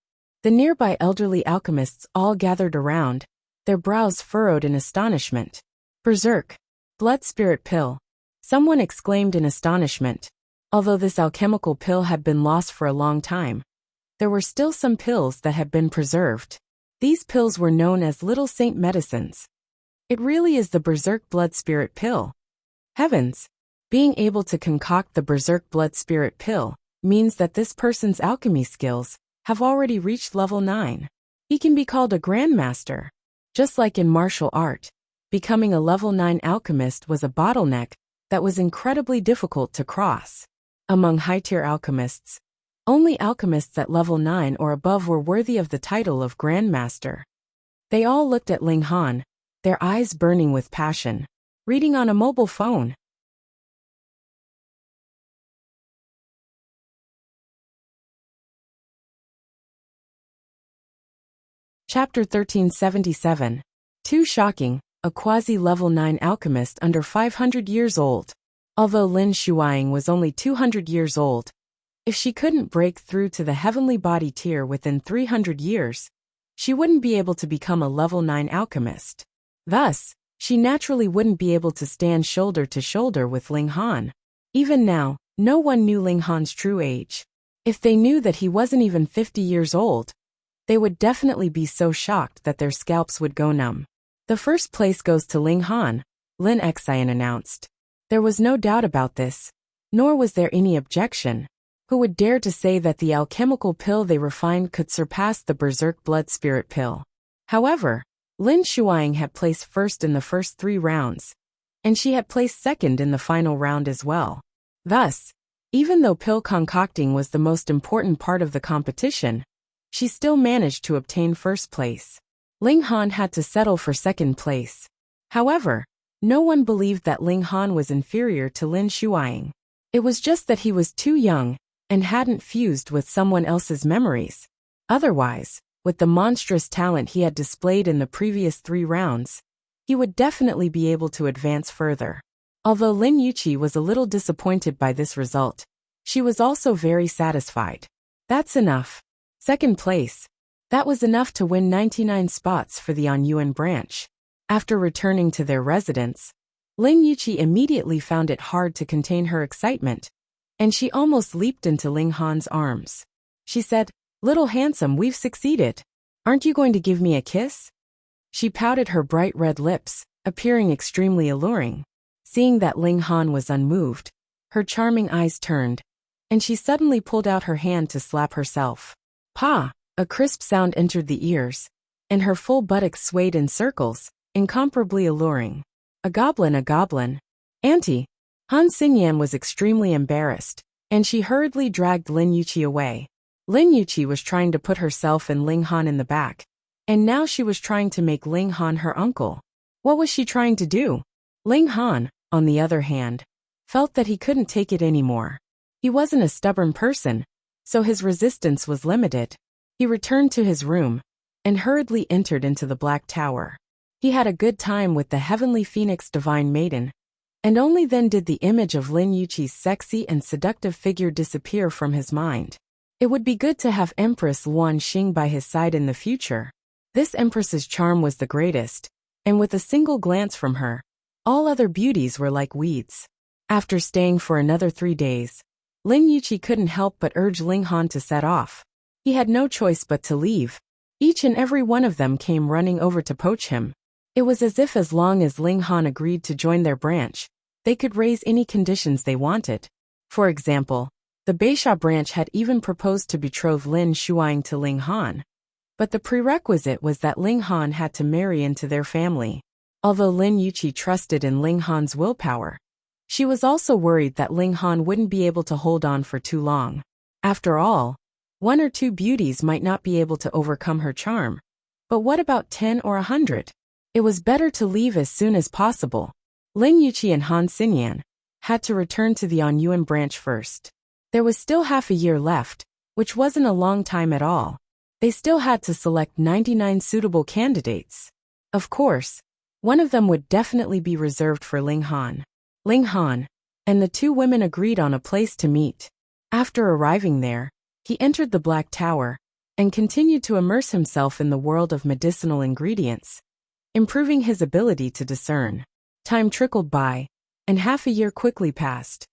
The nearby elderly alchemists all gathered around, their brows furrowed in astonishment. Berserk. Blood Spirit Pill. Someone exclaimed in astonishment. Although this alchemical pill had been lost for a long time, there were still some pills that had been preserved. These pills were known as Little Saint Medicines. It really is the Berserk Blood Spirit Pill. Heavens! Being able to concoct the Berserk Blood Spirit Pill means that this person's alchemy skills have already reached level 9. He can be called a Grandmaster. Just like in martial art, becoming a level 9 alchemist was a bottleneck that was incredibly difficult to cross. Among high-tier alchemists, only alchemists at level 9 or above were worthy of the title of Grandmaster. They all looked at Ling Han, their eyes burning with passion. Reading on a mobile phone. Chapter 1377. Too shocking, a quasi-level 9 alchemist under 500 years old. Although Lin Shuang was only 200 years old, if she couldn't break through to the heavenly body tier within 300 years, she wouldn't be able to become a level 9 alchemist. Thus, she naturally wouldn't be able to stand shoulder to shoulder with Ling Han. Even now, no one knew Ling Han's true age. If they knew that he wasn't even 50 years old, they would definitely be so shocked that their scalps would go numb. The first place goes to Ling Han, Lin Exine announced. There was no doubt about this, nor was there any objection. Who would dare to say that the alchemical pill they refined could surpass the Berserk Blood Spirit Pill? However, Lin Shuang had placed first in the first 3 rounds, and she had placed second in the final round as well. Thus, even though pill concocting was the most important part of the competition, she still managed to obtain first place. Ling Han had to settle for second place. However, no one believed that Ling Han was inferior to Lin Shuang. It was just that he was too young and hadn't fused with someone else's memories. Otherwise, with the monstrous talent he had displayed in the previous 3 rounds, he would definitely be able to advance further. Although Lin Yuqi was a little disappointed by this result, she was also very satisfied. That's enough. Second place. That was enough to win 99 spots for the Anyuan branch. After returning to their residence, Lin Yuqi immediately found it hard to contain her excitement, and she almost leaped into Ling Han's arms. She said, "Little handsome, we've succeeded. Aren't you going to give me a kiss?" She pouted her bright red lips, appearing extremely alluring. Seeing that Ling Han was unmoved, her charming eyes turned, and she suddenly pulled out her hand to slap herself. Pa! A crisp sound entered the ears, and her full buttocks swayed in circles, incomparably alluring. A goblin, a goblin. Auntie. Han Xinyan was extremely embarrassed, and she hurriedly dragged Lin Yuqi away. Lin Yuqi was trying to put herself and Ling Han in the back, and now she was trying to make Ling Han her uncle. What was she trying to do? Ling Han, on the other hand, felt that he couldn't take it anymore. He wasn't a stubborn person, so his resistance was limited. He returned to his room and hurriedly entered into the Black Tower. He had a good time with the Heavenly Phoenix Divine Maiden, and only then did the image of Lin Yuqi's sexy and seductive figure disappear from his mind. It would be good to have Empress Luan Xing by his side in the future. This empress's charm was the greatest, and with a single glance from her, all other beauties were like weeds. After staying for another 3 days, Lin Yuqi couldn't help but urge Ling Han to set off. He had no choice but to leave. Each and every one of them came running over to poach him. It was as if as long as Ling Han agreed to join their branch, they could raise any conditions they wanted. For example, the Beisha branch had even proposed to betroth Lin Shuang to Ling Han. But the prerequisite was that Ling Han had to marry into their family. Although Lin Yuqi trusted in Ling Han's willpower, she was also worried that Ling Han wouldn't be able to hold on for too long. After all, 1 or 2 beauties might not be able to overcome her charm. But what about 10 or 100? It was better to leave as soon as possible. Lin Yuqi and Han Xinyan had to return to the Anyuan branch first. There was still half a year left, which wasn't a long time at all. They still had to select 99 suitable candidates. Of course, one of them would definitely be reserved for Ling Han. Ling Han and the 2 women agreed on a place to meet. After arriving there, he entered the Black Tower and continued to immerse himself in the world of medicinal ingredients, improving his ability to discern. Time trickled by, and half a year quickly passed.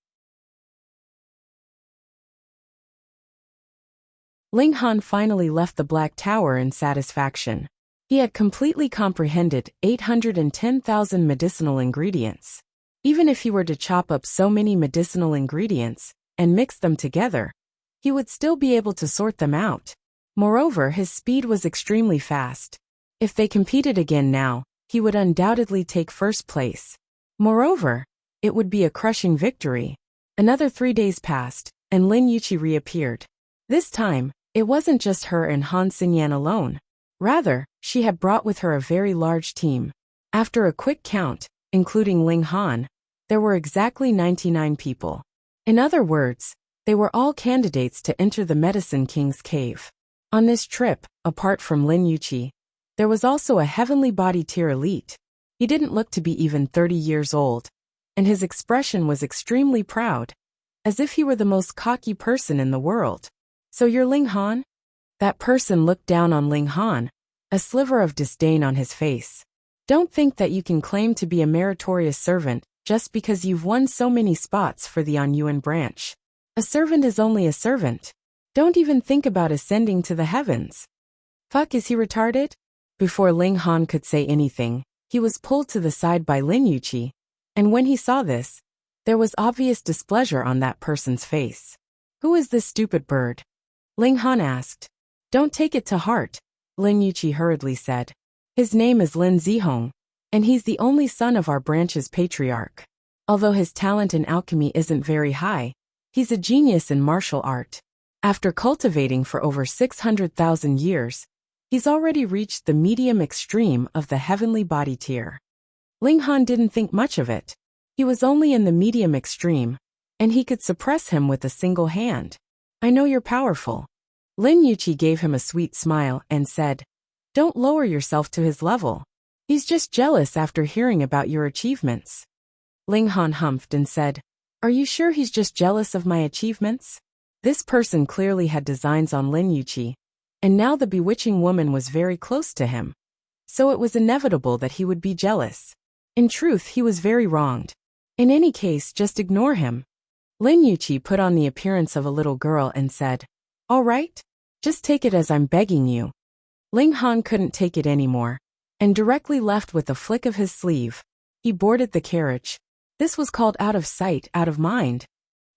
Ling Han finally left the Black Tower in satisfaction. He had completely comprehended 810,000 medicinal ingredients. Even if he were to chop up so many medicinal ingredients and mix them together, he would still be able to sort them out. Moreover, his speed was extremely fast. If they competed again now, he would undoubtedly take first place. Moreover, it would be a crushing victory. Another 3 days passed, and Lin Yuqi reappeared. This time, it wasn't just her and Han Xinyan alone. Rather, she had brought with her a very large team. After a quick count, including Ling Han, there were exactly 99 people. In other words, they were all candidates to enter the Medicine King's cave. On this trip, apart from Lin Yuqi, there was also a heavenly body tier elite. He didn't look to be even 30 years old, and his expression was extremely proud, as if he were the most cocky person in the world. So you're Ling Han? That person looked down on Ling Han, a sliver of disdain on his face. Don't think that you can claim to be a meritorious servant just because you've won so many spots for the Anyuan branch. A servant is only a servant. Don't even think about ascending to the heavens. Fuck, is he retarded? Before Ling Han could say anything, he was pulled to the side by Lin Yuqi, and when he saw this, there was obvious displeasure on that person's face. Who is this stupid bird? Ling Han asked. Don't take it to heart, Lin Yuqi hurriedly said. His name is Lin Zihong, and he's the only son of our branch's patriarch. Although his talent in alchemy isn't very high, he's a genius in martial art. After cultivating for over 600,000 years, he's already reached the medium extreme of the heavenly body tier. Ling Han didn't think much of it. He was only in the medium extreme, and he could suppress him with a single hand. I know you're powerful. Lin Yuqi gave him a sweet smile and said, Don't lower yourself to his level. He's just jealous after hearing about your achievements. Ling Han humphed and said, Are you sure he's just jealous of my achievements? This person clearly had designs on Lin Yuqi, and now the bewitching woman was very close to him. So it was inevitable that he would be jealous. In truth, he was very wronged. In any case, just ignore him. Lin Yuqi put on the appearance of a little girl and said, All right, just take it as I'm begging you. Ling Han couldn't take it anymore, and directly left with a flick of his sleeve. He boarded the carriage. This was called out of sight, out of mind.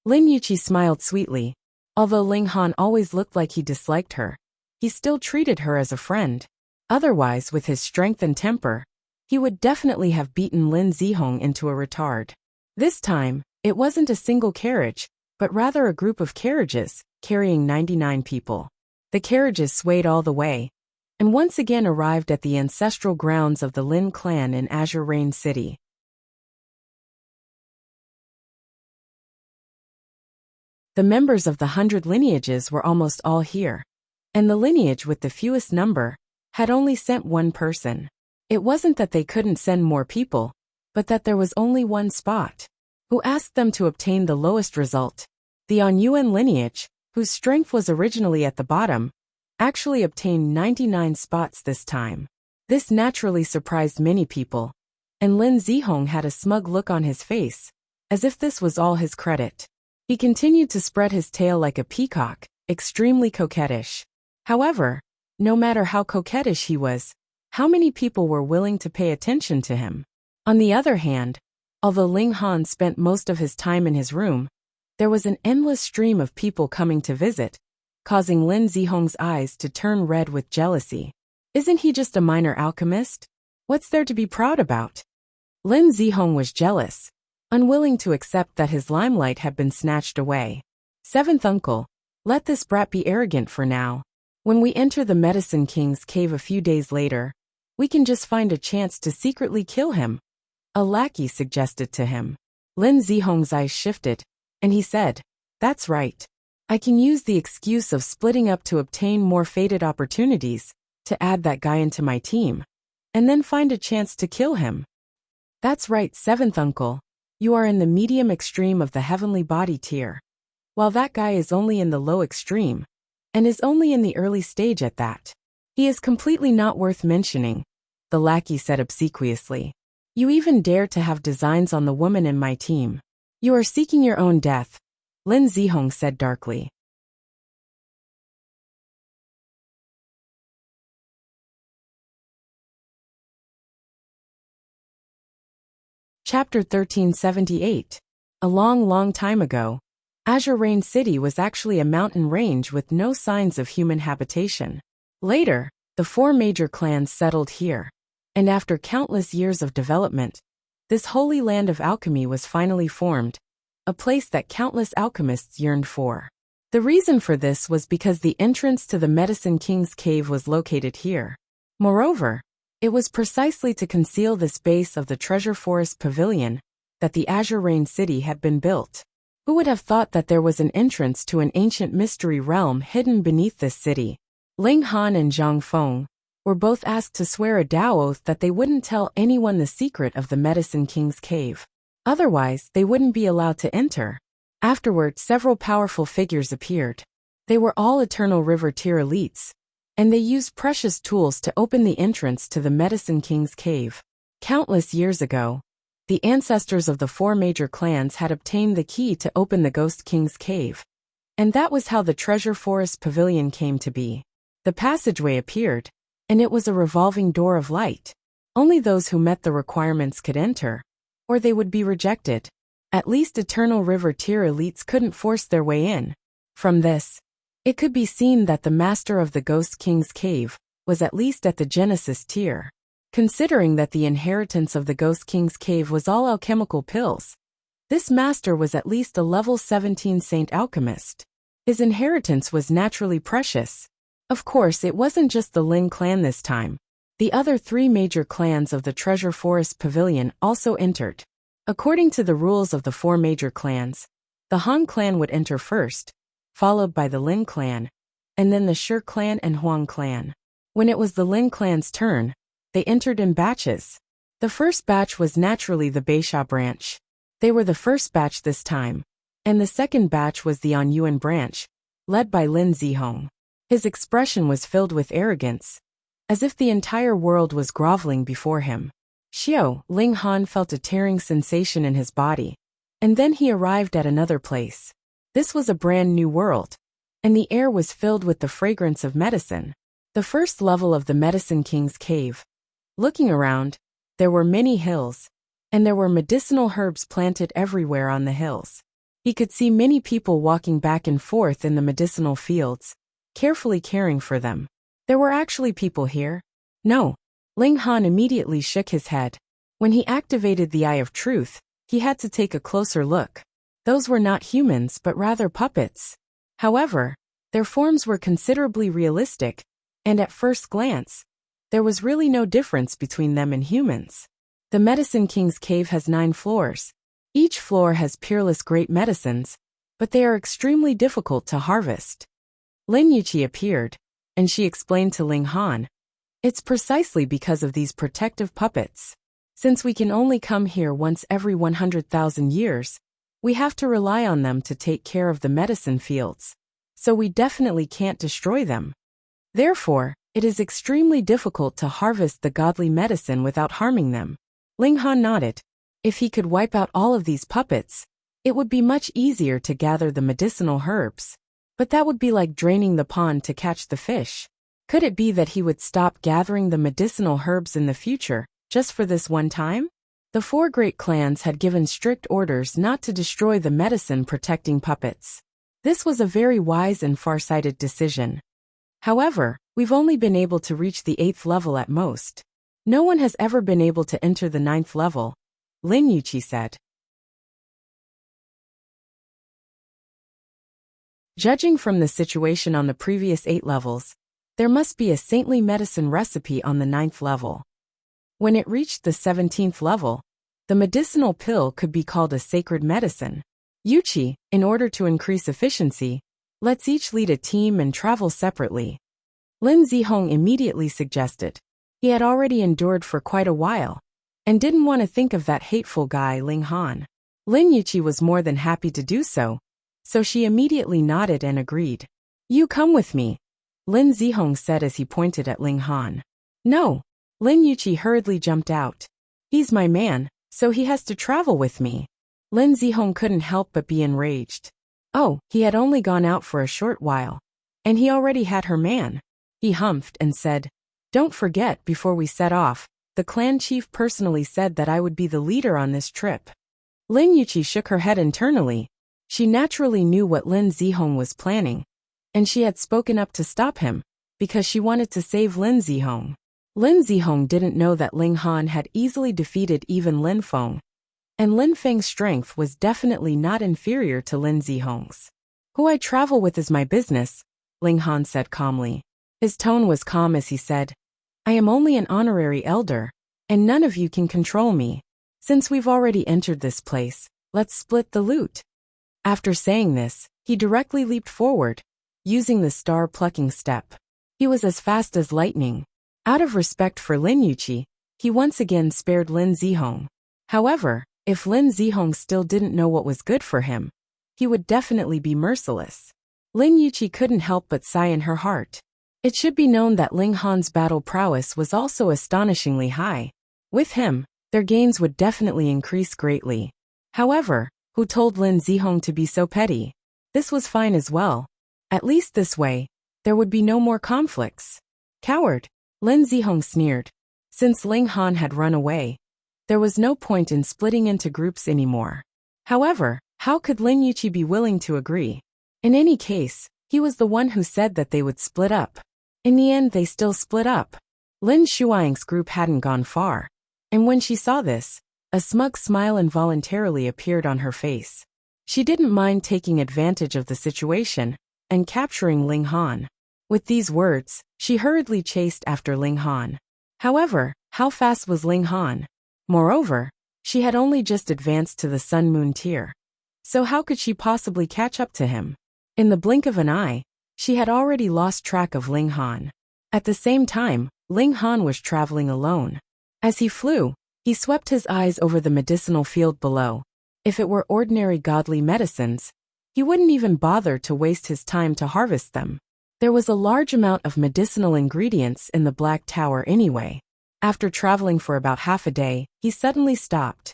Lin Yuqi smiled sweetly. Although Ling Han always looked like he disliked her, he still treated her as a friend. Otherwise, with his strength and temper, he would definitely have beaten Lin Zihong into a retard. This time, it wasn't a single carriage, but rather a group of carriages, carrying 99 people. The carriages swayed all the way, and once again arrived at the ancestral grounds of the Lin clan in Azure Rain City. The members of the 100 lineages were almost all here, and the lineage with the fewest number had only sent one person. It wasn't that they couldn't send more people, but that there was only one spot. Who asked them to obtain the lowest result? The Anyuan lineage, whose strength was originally at the bottom, actually obtained 99 spots this time. This naturally surprised many people, and Lin Zihong had a smug look on his face, as if this was all his credit. He continued to spread his tail like a peacock, extremely coquettish. However, no matter how coquettish he was, how many people were willing to pay attention to him? On the other hand, although Ling Han spent most of his time in his room, there was an endless stream of people coming to visit, causing Lin Zihong's eyes to turn red with jealousy. Isn't he just a minor alchemist? What's there to be proud about? Lin Zihong was jealous, unwilling to accept that his limelight had been snatched away. Seventh uncle, let this brat be arrogant for now. When we enter the Medicine King's cave a few days later, we can just find a chance to secretly kill him, a lackey suggested to him. Lin Zihong's eyes shifted, and he said, that's right. I can use the excuse of splitting up to obtain more fated opportunities, to add that guy into my team, and then find a chance to kill him. That's right, seventh uncle. You are in the medium extreme of the heavenly body tier, while that guy is only in the low extreme, and is only in the early stage at that. He is completely not worth mentioning, the lackey said obsequiously. You even dare to have designs on the woman in my team. You are seeking your own death, Lin Zihong said darkly. Chapter 1378. A long time ago, Azure Rain City was actually a mountain range with no signs of human habitation. Later, the 4 major clans settled here, and after countless years of development, this holy land of alchemy was finally formed, a place that countless alchemists yearned for. The reason for this was because the entrance to the Medicine King's cave was located here. Moreover, it was precisely to conceal this base of the Treasure Forest Pavilion that the Azure Rain City had been built. Who would have thought that there was an entrance to an ancient mystery realm hidden beneath this city? Ling Han and Zhang Feng were both asked to swear a Dao oath that they wouldn't tell anyone the secret of the Medicine King's cave. Otherwise, they wouldn't be allowed to enter. Afterward, several powerful figures appeared. They were all Eternal River tier elites, and they used precious tools to open the entrance to the Medicine King's cave. Countless years ago, the ancestors of the 4 major clans had obtained the key to open the Ghost King's cave, and that was how the Treasure Forest Pavilion came to be. The passageway appeared, and it was a revolving door of light. Only those who met the requirements could enter, or they would be rejected. At least Eternal River tier elites couldn't force their way in. From this, it could be seen that the master of the Ghost King's cave was at least at the Genesis tier. Considering that the inheritance of the Ghost King's cave was all alchemical pills, this master was at least a level 17 saint alchemist. His inheritance was naturally precious. Of course, it wasn't just the Lin clan this time. The other 3 major clans of the Treasure Forest Pavilion also entered. According to the rules of the 4 major clans, the Han clan would enter first, followed by the Lin clan, and then the Shi clan and Huang clan. When it was the Lin clan's turn, they entered in batches. The first batch was naturally the Beisha branch. They were the first batch this time, and the second batch was the Anyuan branch, led by Lin Zihong. His expression was filled with arrogance, as if the entire world was groveling before him. Ling Han felt a tearing sensation in his body, and then he arrived at another place. This was a brand new world, and the air was filled with the fragrance of medicine. The first level of the Medicine King's cave. Looking around, there were many hills, and there were medicinal herbs planted everywhere on the hills. He could see many people walking back and forth in the medicinal fields, carefully caring for them. There were actually people here? No. Ling Han immediately shook his head. When he activated the Eye of Truth, he had to take a closer look. Those were not humans but rather puppets. However, their forms were considerably realistic, and at first glance, there was really no difference between them and humans. The Medicine King's cave has 9 floors. Each floor has peerless great medicines, but they are extremely difficult to harvest. Lin Yuqi appeared, and she explained to Ling Han, "It's precisely because of these protective puppets. Since we can only come here once every 100,000 years, we have to rely on them to take care of the medicine fields. So we definitely can't destroy them. Therefore, it is extremely difficult to harvest the godly medicine without harming them." Ling Han nodded. If he could wipe out all of these puppets, it would be much easier to gather the medicinal herbs. But that would be like draining the pond to catch the fish. Could it be that he would stop gathering the medicinal herbs in the future, just for this one time? The 4 great clans had given strict orders not to destroy the medicine-protecting puppets. This was a very wise and far-sighted decision. However, we've only been able to reach the 8th level at most. No one has ever been able to enter the 9th level, Lin Yuqi said. Judging from the situation on the previous 8 levels, there must be a saintly medicine recipe on the 9th level. When it reached the 17th level, the medicinal pill could be called a sacred medicine. Yuqi, in order to increase efficiency, let's each lead a team and travel separately. Lin Zihong immediately suggested. He had already endured for quite a while, and didn't want to think of that hateful guy Ling Han. Lin Yuqi was more than happy to do so, so she immediately nodded and agreed. "You come with me," Lin Zihong said as he pointed at Ling Han. "No." Lin Yuqi hurriedly jumped out. "He's my man, so he has to travel with me." Lin Zihong couldn't help but be enraged. Oh, he had only gone out for a short while, and he already had her man. He humphed and said, "Don't forget, before we set off, the clan chief personally said that I would be the leader on this trip." Lin Yuqi shook her head internally. She naturally knew what Lin Zihong was planning, and she had spoken up to stop him, because she wanted to save Lin Zihong. Lin Zihong didn't know that Ling Han had easily defeated even Lin Feng, and Lin Feng's strength was definitely not inferior to Lin Zihong's. "Who I travel with is my business," Ling Han said calmly. His tone was calm as he said, "I am only an honorary elder, and none of you can control me. Since we've already entered this place, let's split the loot." After saying this, he directly leaped forward, using the star-plucking step. He was as fast as lightning. Out of respect for Lin Yuqi, he once again spared Lin Zihong. However, if Lin Zihong still didn't know what was good for him, he would definitely be merciless. Lin Yuqi couldn't help but sigh in her heart. It should be known that Ling Han's battle prowess was also astonishingly high. With him, their gains would definitely increase greatly. However, who told Lin Zihong to be so petty? This was fine as well. At least this way, there would be no more conflicts. "Coward," Lin Zihong sneered. Since Ling Han had run away, there was no point in splitting into groups anymore. However, how could Lin Yuqi be willing to agree? In any case, he was the one who said that they would split up. In the end, they still split up. Lin Shuang's group hadn't gone far, and when she saw this, a smug smile involuntarily appeared on her face. She didn't mind taking advantage of the situation and capturing Ling Han. With these words, she hurriedly chased after Ling Han. However, how fast was Ling Han? Moreover, she had only just advanced to the Sun Moon tier. So how could she possibly catch up to him? In the blink of an eye, she had already lost track of Ling Han. At the same time, Ling Han was traveling alone. As he flew, he swept his eyes over the medicinal field below. If it were ordinary godly medicines, he wouldn't even bother to waste his time to harvest them. There was a large amount of medicinal ingredients in the Black Tower anyway. After traveling for about half a day, he suddenly stopped.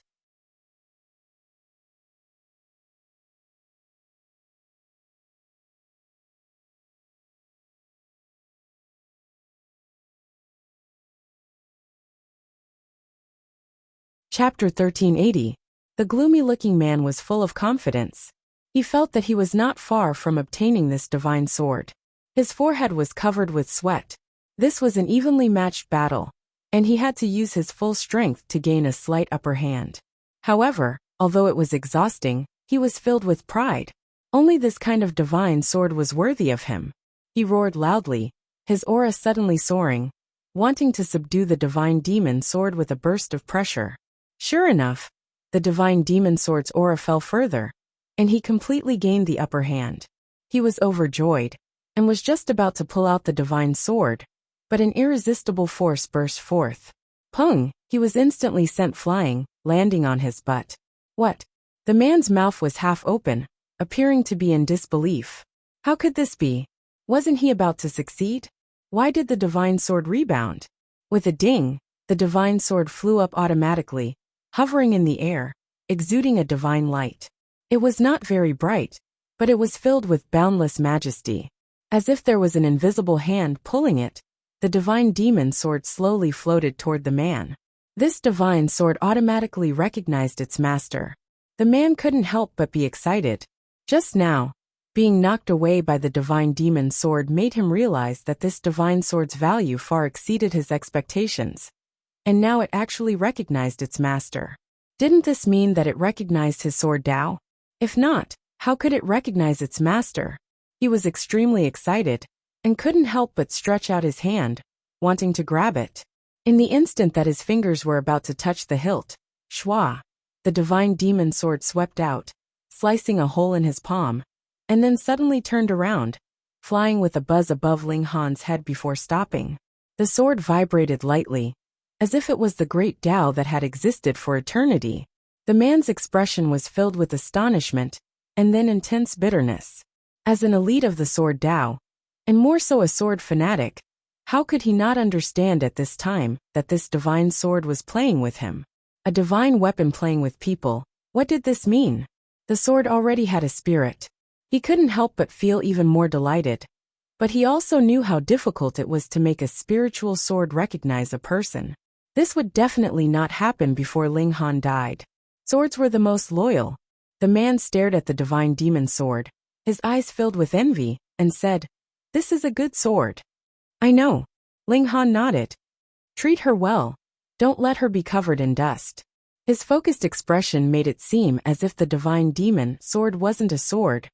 Chapter 1380. The gloomy-looking man was full of confidence. He felt that he was not far from obtaining this divine sword. His forehead was covered with sweat. This was an evenly matched battle, and he had to use his full strength to gain a slight upper hand. However, although it was exhausting, he was filled with pride. Only this kind of divine sword was worthy of him. He roared loudly, his aura suddenly soaring, wanting to subdue the divine demon sword with a burst of pressure. Sure enough, the divine demon sword's aura fell further, and he completely gained the upper hand. He was overjoyed, and was just about to pull out the divine sword, but an irresistible force burst forth. Pung! He was instantly sent flying, landing on his butt. What? The man's mouth was half open, appearing to be in disbelief. How could this be? Wasn't he about to succeed? Why did the divine sword rebound? With a ding, the divine sword flew up automatically, hovering in the air, exuding a divine light. It was not very bright, but it was filled with boundless majesty. As if there was an invisible hand pulling it, the divine demon sword slowly floated toward the man. This divine sword automatically recognized its master. The man couldn't help but be excited. Just now, being knocked away by the divine demon sword made him realize that this divine sword's value far exceeded his expectations. And now it actually recognized its master. Didn't this mean that it recognized his sword Dao? If not, how could it recognize its master? He was extremely excited, and couldn't help but stretch out his hand, wanting to grab it. In the instant that his fingers were about to touch the hilt, shwa, the divine demon sword swept out, slicing a hole in his palm, and then suddenly turned around, flying with a buzz above Ling Han's head before stopping. The sword vibrated lightly, as if it was the great Tao that had existed for eternity. The man's expression was filled with astonishment, and then intense bitterness. As an elite of the sword Tao, and more so a sword fanatic, how could he not understand at this time that this divine sword was playing with him? A divine weapon playing with people. What did this mean? The sword already had a spirit. He couldn't help but feel even more delighted. But he also knew how difficult it was to make a spiritual sword recognize a person. This would definitely not happen before Ling Han died. Swords were the most loyal. The man stared at the divine demon sword, his eyes filled with envy, and said, "This is a good sword." "I know." Ling Han nodded. "Treat her well. Don't let her be covered in dust." His focused expression made it seem as if the divine demon sword wasn't a sword,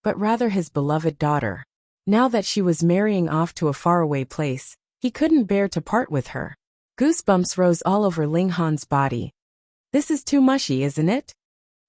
but rather his beloved daughter. Now that she was marrying off to a faraway place, he couldn't bear to part with her. Goosebumps rose all over Ling Han's body. This is too mushy, isn't it?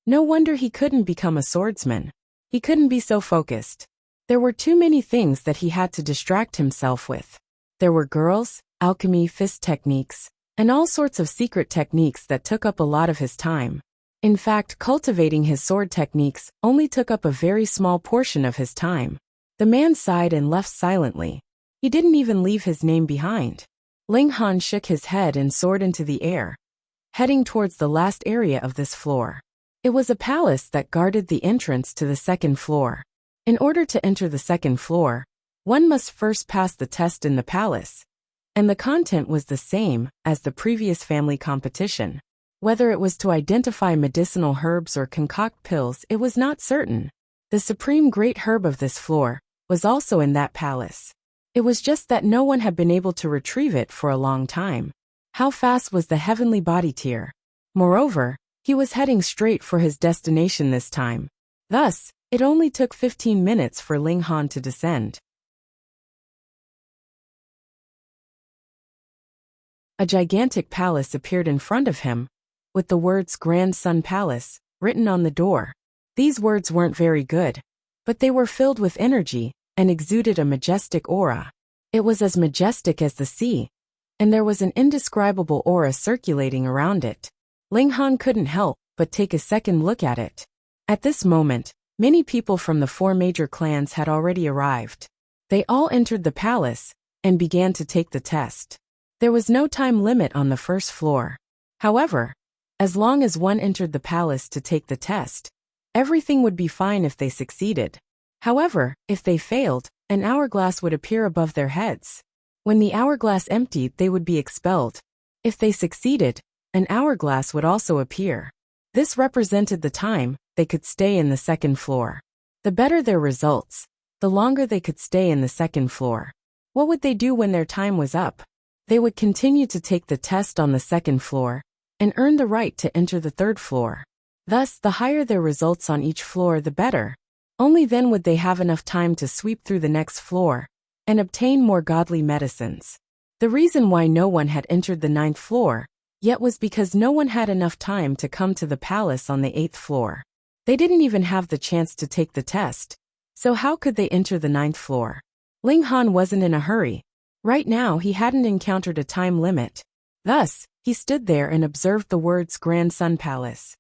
No wonder he couldn't become a swordsman. He couldn't be so focused. There were too many things that he had to distract himself with. There were girls, alchemy, fist techniques, and all sorts of secret techniques that took up a lot of his time. In fact, cultivating his sword techniques only took up a very small portion of his time. The man sighed and left silently. He didn't even leave his name behind. Ling Han shook his head and soared into the air, heading towards the last area of this floor. It was a palace that guarded the entrance to the second floor. In order to enter the second floor, one must first pass the test in the palace, and the content was the same as the previous family competition. Whether it was to identify medicinal herbs or concoct pills, it was not certain. The supreme great herb of this floor was also in that palace. It was just that no one had been able to retrieve it for a long time. How fast was the heavenly body tier? Moreover, he was heading straight for his destination this time. Thus, it only took 15 minutes for Ling Han to descend. A gigantic palace appeared in front of him, with the words Grand Sun Palace written on the door. These words weren't very good, but they were filled with energy and exuded a majestic aura. It was as majestic as the sea, and there was an indescribable aura circulating around it. Ling Han couldn't help but take a second look at it. At this moment, many people from the 4 major clans had already arrived. They all entered the palace and began to take the test. There was no time limit on the first floor. However, as long as one entered the palace to take the test, everything would be fine if they succeeded. However, if they failed, an hourglass would appear above their heads. When the hourglass emptied, they would be expelled. If they succeeded, an hourglass would also appear. This represented the time they could stay in the second floor. The better their results, the longer they could stay in the second floor. What would they do when their time was up? They would continue to take the test on the second floor and earn the right to enter the third floor. Thus, the higher their results on each floor, the better. Only then would they have enough time to sweep through the next floor and obtain more godly medicines. The reason why no one had entered the 9th floor yet was because no one had enough time to come to the palace on the 8th floor. They didn't even have the chance to take the test, so how could they enter the 9th floor? Ling Han wasn't in a hurry. Right now he hadn't encountered a time limit. Thus, he stood there and observed the words Grand Sun Palace.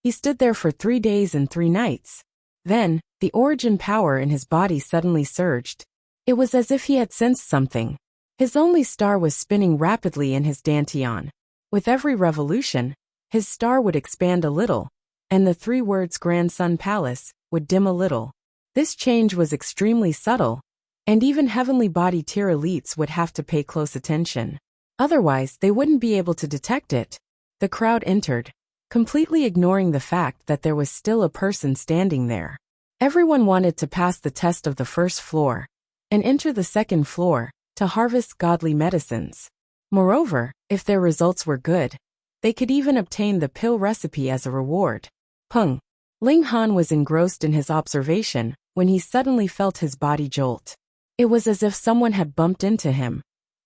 He stood there for 3 days and 3 nights. Then, the origin power in his body suddenly surged. It was as if he had sensed something. His only star was spinning rapidly in his dantian. With every revolution, his star would expand a little, and the 3 words Grand Sun Palace would dim a little. This change was extremely subtle, and even heavenly body tier elites would have to pay close attention. Otherwise, they wouldn't be able to detect it. The crowd entered, completely ignoring the fact that there was still a person standing there. Everyone wanted to pass the test of the first floor and enter the second floor to harvest godly medicines. Moreover, if their results were good, they could even obtain the pill recipe as a reward. Pung. Ling Han was engrossed in his observation when he suddenly felt his body jolt. It was as if someone had bumped into him,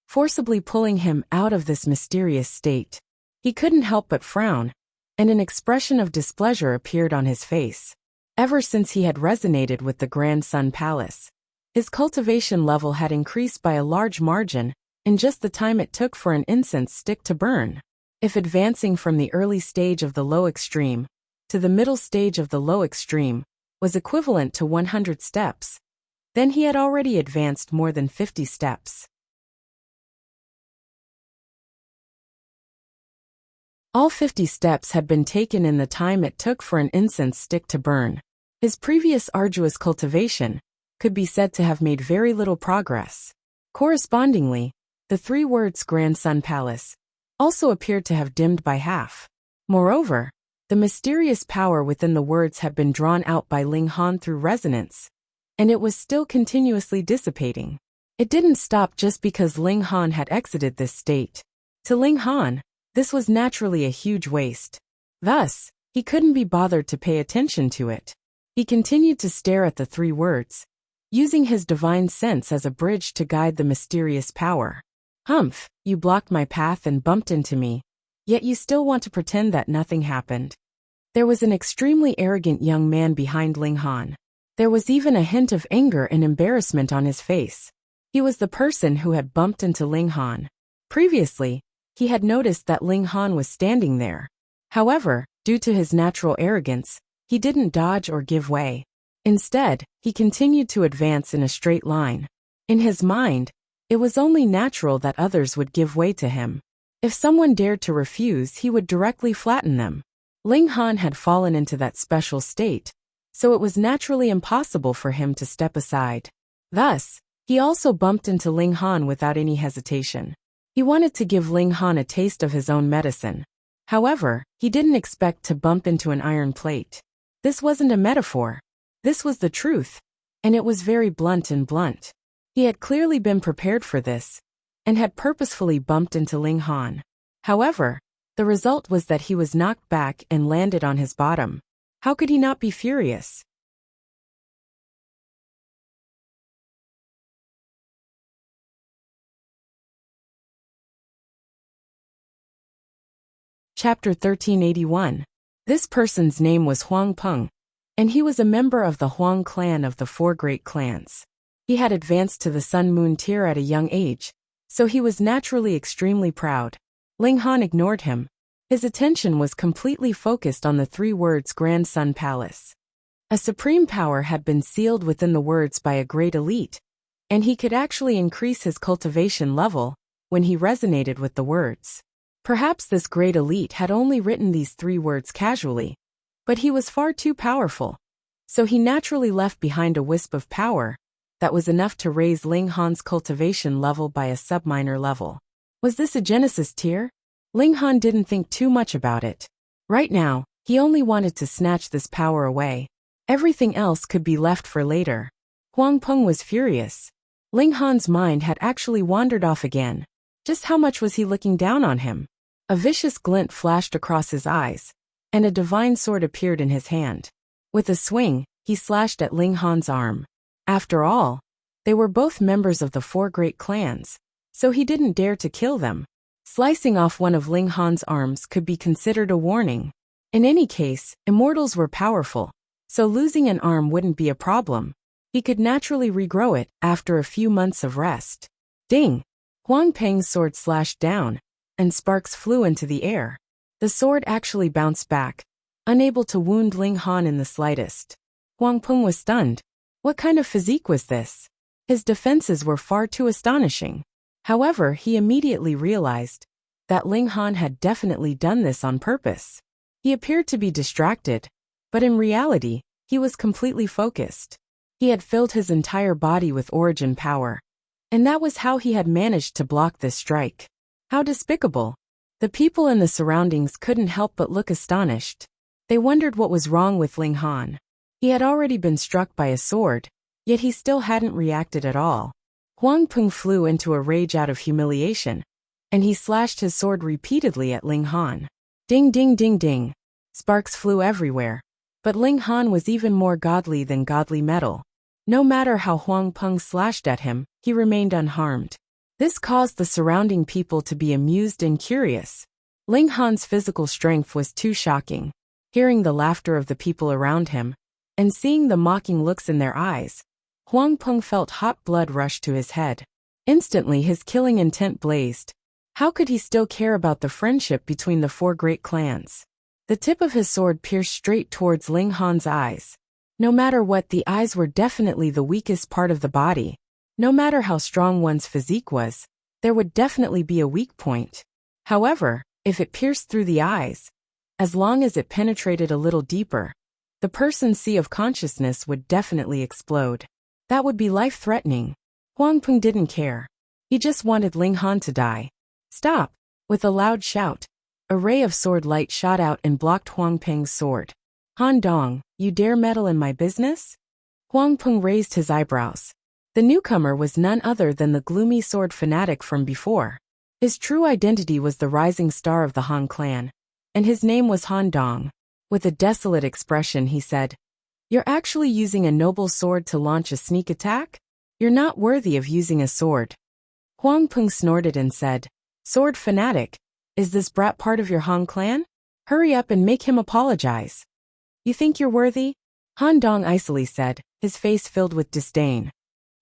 forcibly pulling him out of this mysterious state. He couldn't help but frown, and an expression of displeasure appeared on his face. Ever since he had resonated with the Grand Sun Palace, his cultivation level had increased by a large margin in just the time it took for an incense stick to burn. If advancing from the early stage of the low extreme to the middle stage of the low extreme was equivalent to 100 steps, then he had already advanced more than 50 steps. All 50 steps had been taken in the time it took for an incense stick to burn. His previous arduous cultivation could be said to have made very little progress. Correspondingly, the 3 words Grand Sun Palace also appeared to have dimmed by half. Moreover, the mysterious power within the words had been drawn out by Ling Han through resonance, and it was still continuously dissipating. It didn't stop just because Ling Han had exited this state. To Ling Han, this was naturally a huge waste. Thus, he couldn't be bothered to pay attention to it. He continued to stare at the 3 words, using his divine sense as a bridge to guide the mysterious power. Humph, you blocked my path and bumped into me, yet you still want to pretend that nothing happened. There was an extremely arrogant young man behind Ling Han. There was even a hint of anger and embarrassment on his face. He was the person who had bumped into Ling Han. Previously, he had noticed that Ling Han was standing there. However, due to his natural arrogance, he didn't dodge or give way. Instead, he continued to advance in a straight line. In his mind, it was only natural that others would give way to him. If someone dared to refuse, he would directly flatten them. Ling Han had fallen into that special state, so it was naturally impossible for him to step aside. Thus, he also bumped into Ling Han without any hesitation. He wanted to give Ling Han a taste of his own medicine. However, he didn't expect to bump into an iron plate. This wasn't a metaphor. This was the truth, and it was very blunt and blunt. He had clearly been prepared for this, and had purposefully bumped into Ling Han. However, the result was that he was knocked back and landed on his bottom. How could he not be furious? Chapter 1381. This person's name was Huang Peng, and he was a member of the Huang clan of the 4 great clans. He had advanced to the Sun-Moon tier at a young age, so he was naturally extremely proud. Ling Han ignored him. His attention was completely focused on the 3 words Grand Sun Palace. A supreme power had been sealed within the words by a great elite, and he could actually increase his cultivation level when he resonated with the words. Perhaps this great elite had only written these 3 words casually, but he was far too powerful, so he naturally left behind a wisp of power that was enough to raise Ling Han's cultivation level by a sub-minor level. Was this a Genesis tier? Ling Han didn't think too much about it. Right now, he only wanted to snatch this power away. Everything else could be left for later. Huang Peng was furious. Ling Han's mind had actually wandered off again. Just how much was he looking down on him? A vicious glint flashed across his eyes, and a divine sword appeared in his hand. With a swing, he slashed at Ling Han's arm. After all, they were both members of the 4 great clans, so he didn't dare to kill them. Slicing off one of Ling Han's arms could be considered a warning. In any case, immortals were powerful, so losing an arm wouldn't be a problem. He could naturally regrow it after a few months of rest. Ding! Huang Peng's sword slashed down, and sparks flew into the air. The sword actually bounced back, unable to wound Ling Han in the slightest. Huang Peng was stunned. What kind of physique was this? His defenses were far too astonishing. However, he immediately realized that Ling Han had definitely done this on purpose. He appeared to be distracted, but in reality, he was completely focused. He had filled his entire body with origin power, and that was how he had managed to block this strike. How despicable! The people in the surroundings couldn't help but look astonished. They wondered what was wrong with Ling Han. He had already been struck by a sword, yet he still hadn't reacted at all. Huang Peng flew into a rage out of humiliation, and he slashed his sword repeatedly at Ling Han. Ding ding ding ding. Sparks flew everywhere, but Ling Han was even more godly than godly metal. No matter how Huang Peng slashed at him, he remained unharmed. This caused the surrounding people to be amused and curious. Ling Han's physical strength was too shocking. Hearing the laughter of the people around him, and seeing the mocking looks in their eyes, Huang Peng felt hot blood rush to his head. Instantly his killing intent blazed. How could he still care about the friendship between the 4 great clans? The tip of his sword pierced straight towards Ling Han's eyes. No matter what, the eyes were definitely the weakest part of the body. No matter how strong one's physique was, there would definitely be a weak point. However, if it pierced through the eyes, as long as it penetrated a little deeper, the person's sea of consciousness would definitely explode. That would be life-threatening. Huang Peng didn't care. He just wanted Ling Han to die. Stop! With a loud shout, a ray of sword light shot out and blocked Huang Peng's sword. Han Dong, you dare meddle in my business? Huang Peng raised his eyebrows. The newcomer was none other than the gloomy sword fanatic from before. His true identity was the rising star of the Han clan, and his name was Han Dong. With a desolate expression he said, "You're actually using a noble sword to launch a sneak attack? You're not worthy of using a sword." Huang Peng snorted and said, "Sword fanatic, is this brat part of your Han clan? Hurry up and make him apologize." "You think you're worthy?" Han Dong icily said, his face filled with disdain.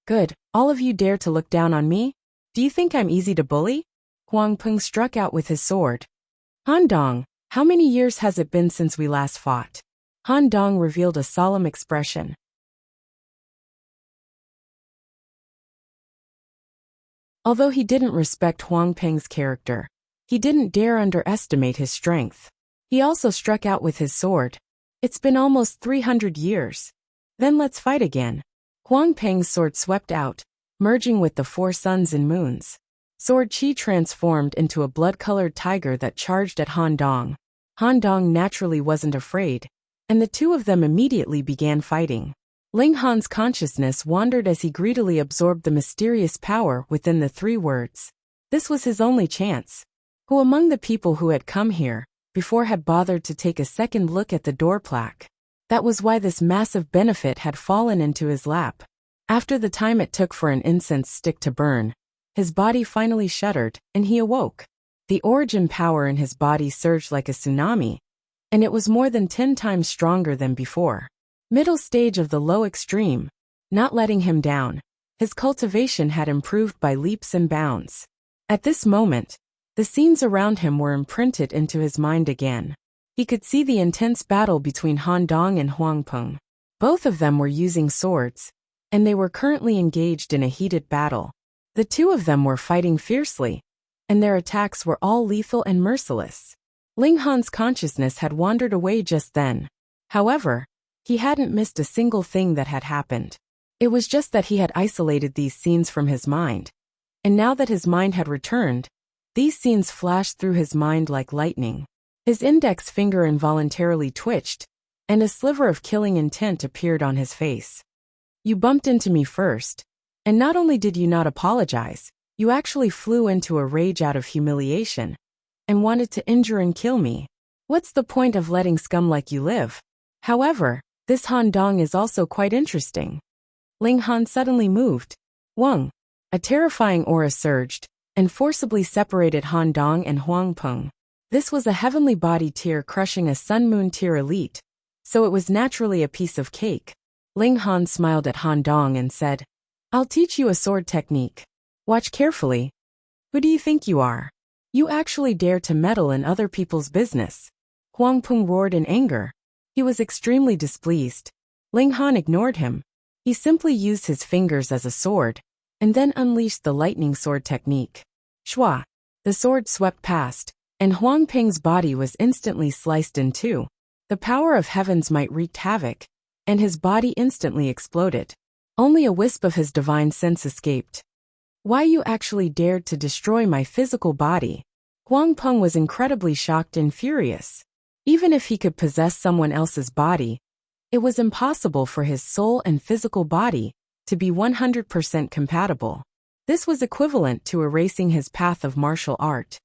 "Good, all of you dare to look down on me? Do you think I'm easy to bully?" Huang Peng struck out with his sword. "Han Dong, how many years has it been since we last fought?" Han Dong revealed a solemn expression. Although he didn't respect Huang Peng's character, he didn't dare underestimate his strength. He also struck out with his sword. "It's been almost 300 years. Then let's fight again." Huang Peng's sword swept out, merging with the 4 suns and moons. Sword Qi transformed into a blood-colored tiger that charged at Han Dong. Han Dong naturally wasn't afraid, and the two of them immediately began fighting. Ling Han's consciousness wandered as he greedily absorbed the mysterious power within the 3 words. This was his only chance. Who among the people who had come here before had bothered to take a second look at the door plaque? That was why this massive benefit had fallen into his lap. After the time it took for an incense stick to burn, his body finally shuddered, and he awoke. The origin power in his body surged like a tsunami, and it was more than 10 times stronger than before. Middle stage of the low extreme, not letting him down, his cultivation had improved by leaps and bounds. At this moment, the scenes around him were imprinted into his mind again. He could see the intense battle between Han Dong and Huang Peng. Both of them were using swords, and they were currently engaged in a heated battle. The two of them were fighting fiercely, and their attacks were all lethal and merciless. Ling Han's consciousness had wandered away just then. However, he hadn't missed a single thing that had happened. It was just that he had isolated these scenes from his mind. And now that his mind had returned, these scenes flashed through his mind like lightning. His index finger involuntarily twitched, and a sliver of killing intent appeared on his face. "You bumped into me first, and not only did you not apologize, You actually flew into a rage out of humiliation and wanted to injure and kill me. What's the point of letting scum like you live? However, this Han Dong is also quite interesting. Ling Han suddenly moved. Wang. A terrifying aura surged and forcibly separated Han Dong and Huang Peng. This was a heavenly body tier crushing a Sun Moon tier elite, so it was naturally a piece of cake. Ling Han smiled at Han Dong and said, I'll teach you a sword technique. Watch carefully. Who do you think you are? You actually dare to meddle in other people's business. Huang Peng roared in anger. He was extremely displeased. Ling Han ignored him. He simply used his fingers as a sword, and then unleashed the lightning sword technique. Shwa! The sword swept past, and Huang Peng's body was instantly sliced in two. The power of heaven's might wreaked havoc, and his body instantly exploded. Only a wisp of his divine sense escaped. Why you actually dared to destroy my physical body? Huang Peng was incredibly shocked and furious. Even if he could possess someone else's body, it was impossible for his soul and physical body to be 100% compatible. This was equivalent to erasing his path of martial art.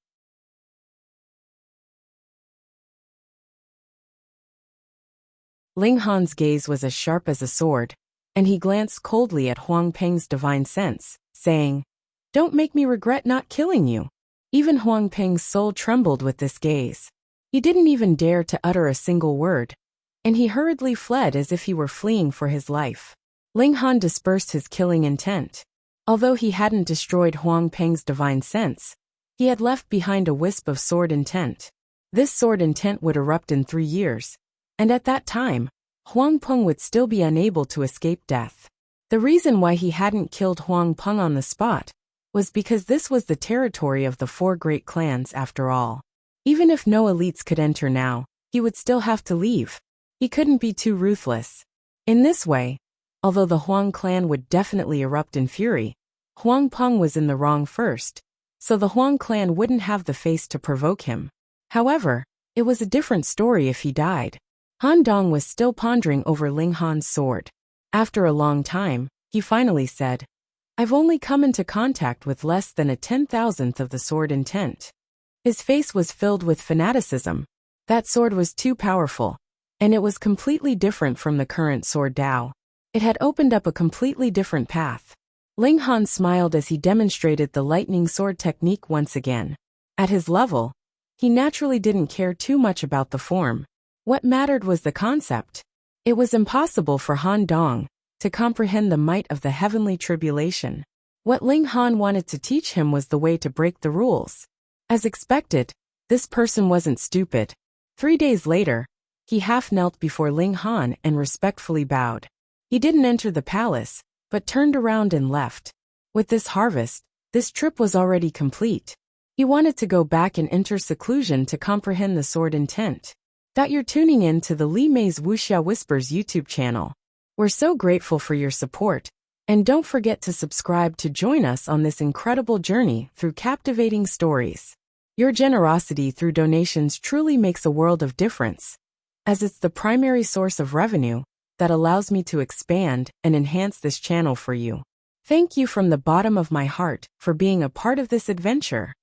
Ling Han's gaze was as sharp as a sword, and he glanced coldly at Huang Peng's divine sense, saying, Don't make me regret not killing you. Even Huang Peng's soul trembled with this gaze. He didn't even dare to utter a single word, and he hurriedly fled as if he were fleeing for his life. Ling Han dispersed his killing intent. Although he hadn't destroyed Huang Peng's divine sense, he had left behind a wisp of sword intent. This sword intent would erupt in 3 years, and at that time, Huang Peng would still be unable to escape death. The reason why he hadn't killed Huang Peng on the spot was because this was the territory of the 4 great clans after all. Even if no elites could enter now, he would still have to leave. He couldn't be too ruthless. In this way, although the Huang clan would definitely erupt in fury, Huang Peng was in the wrong first, so the Huang clan wouldn't have the face to provoke him. However, it was a different story if he died. Han Dong was still pondering over Ling Han's sword. After a long time, he finally said, I've only come into contact with less than a 10,000th of the sword intent. His face was filled with fanaticism. That sword was too powerful, and it was completely different from the current sword Dao. It had opened up a completely different path. Ling Han smiled as he demonstrated the lightning sword technique once again. At his level, he naturally didn't care too much about the form. What mattered was the concept. It was impossible for Han Dong to comprehend the might of the heavenly tribulation. What Ling Han wanted to teach him was the way to break the rules. As expected, this person wasn't stupid. 3 days later, he half knelt before Ling Han and respectfully bowed. He didn't enter the palace, but turned around and left. With this harvest, this trip was already complete. He wanted to go back and enter seclusion to comprehend the sword intent. You're tuning in to the Li Mei's Wuxia Whispers YouTube channel. We're so grateful for your support, and don't forget to subscribe to join us on this incredible journey through captivating stories. Your generosity through donations truly makes a world of difference, as it's the primary source of revenue that allows me to expand and enhance this channel for you. Thank you from the bottom of my heart for being a part of this adventure.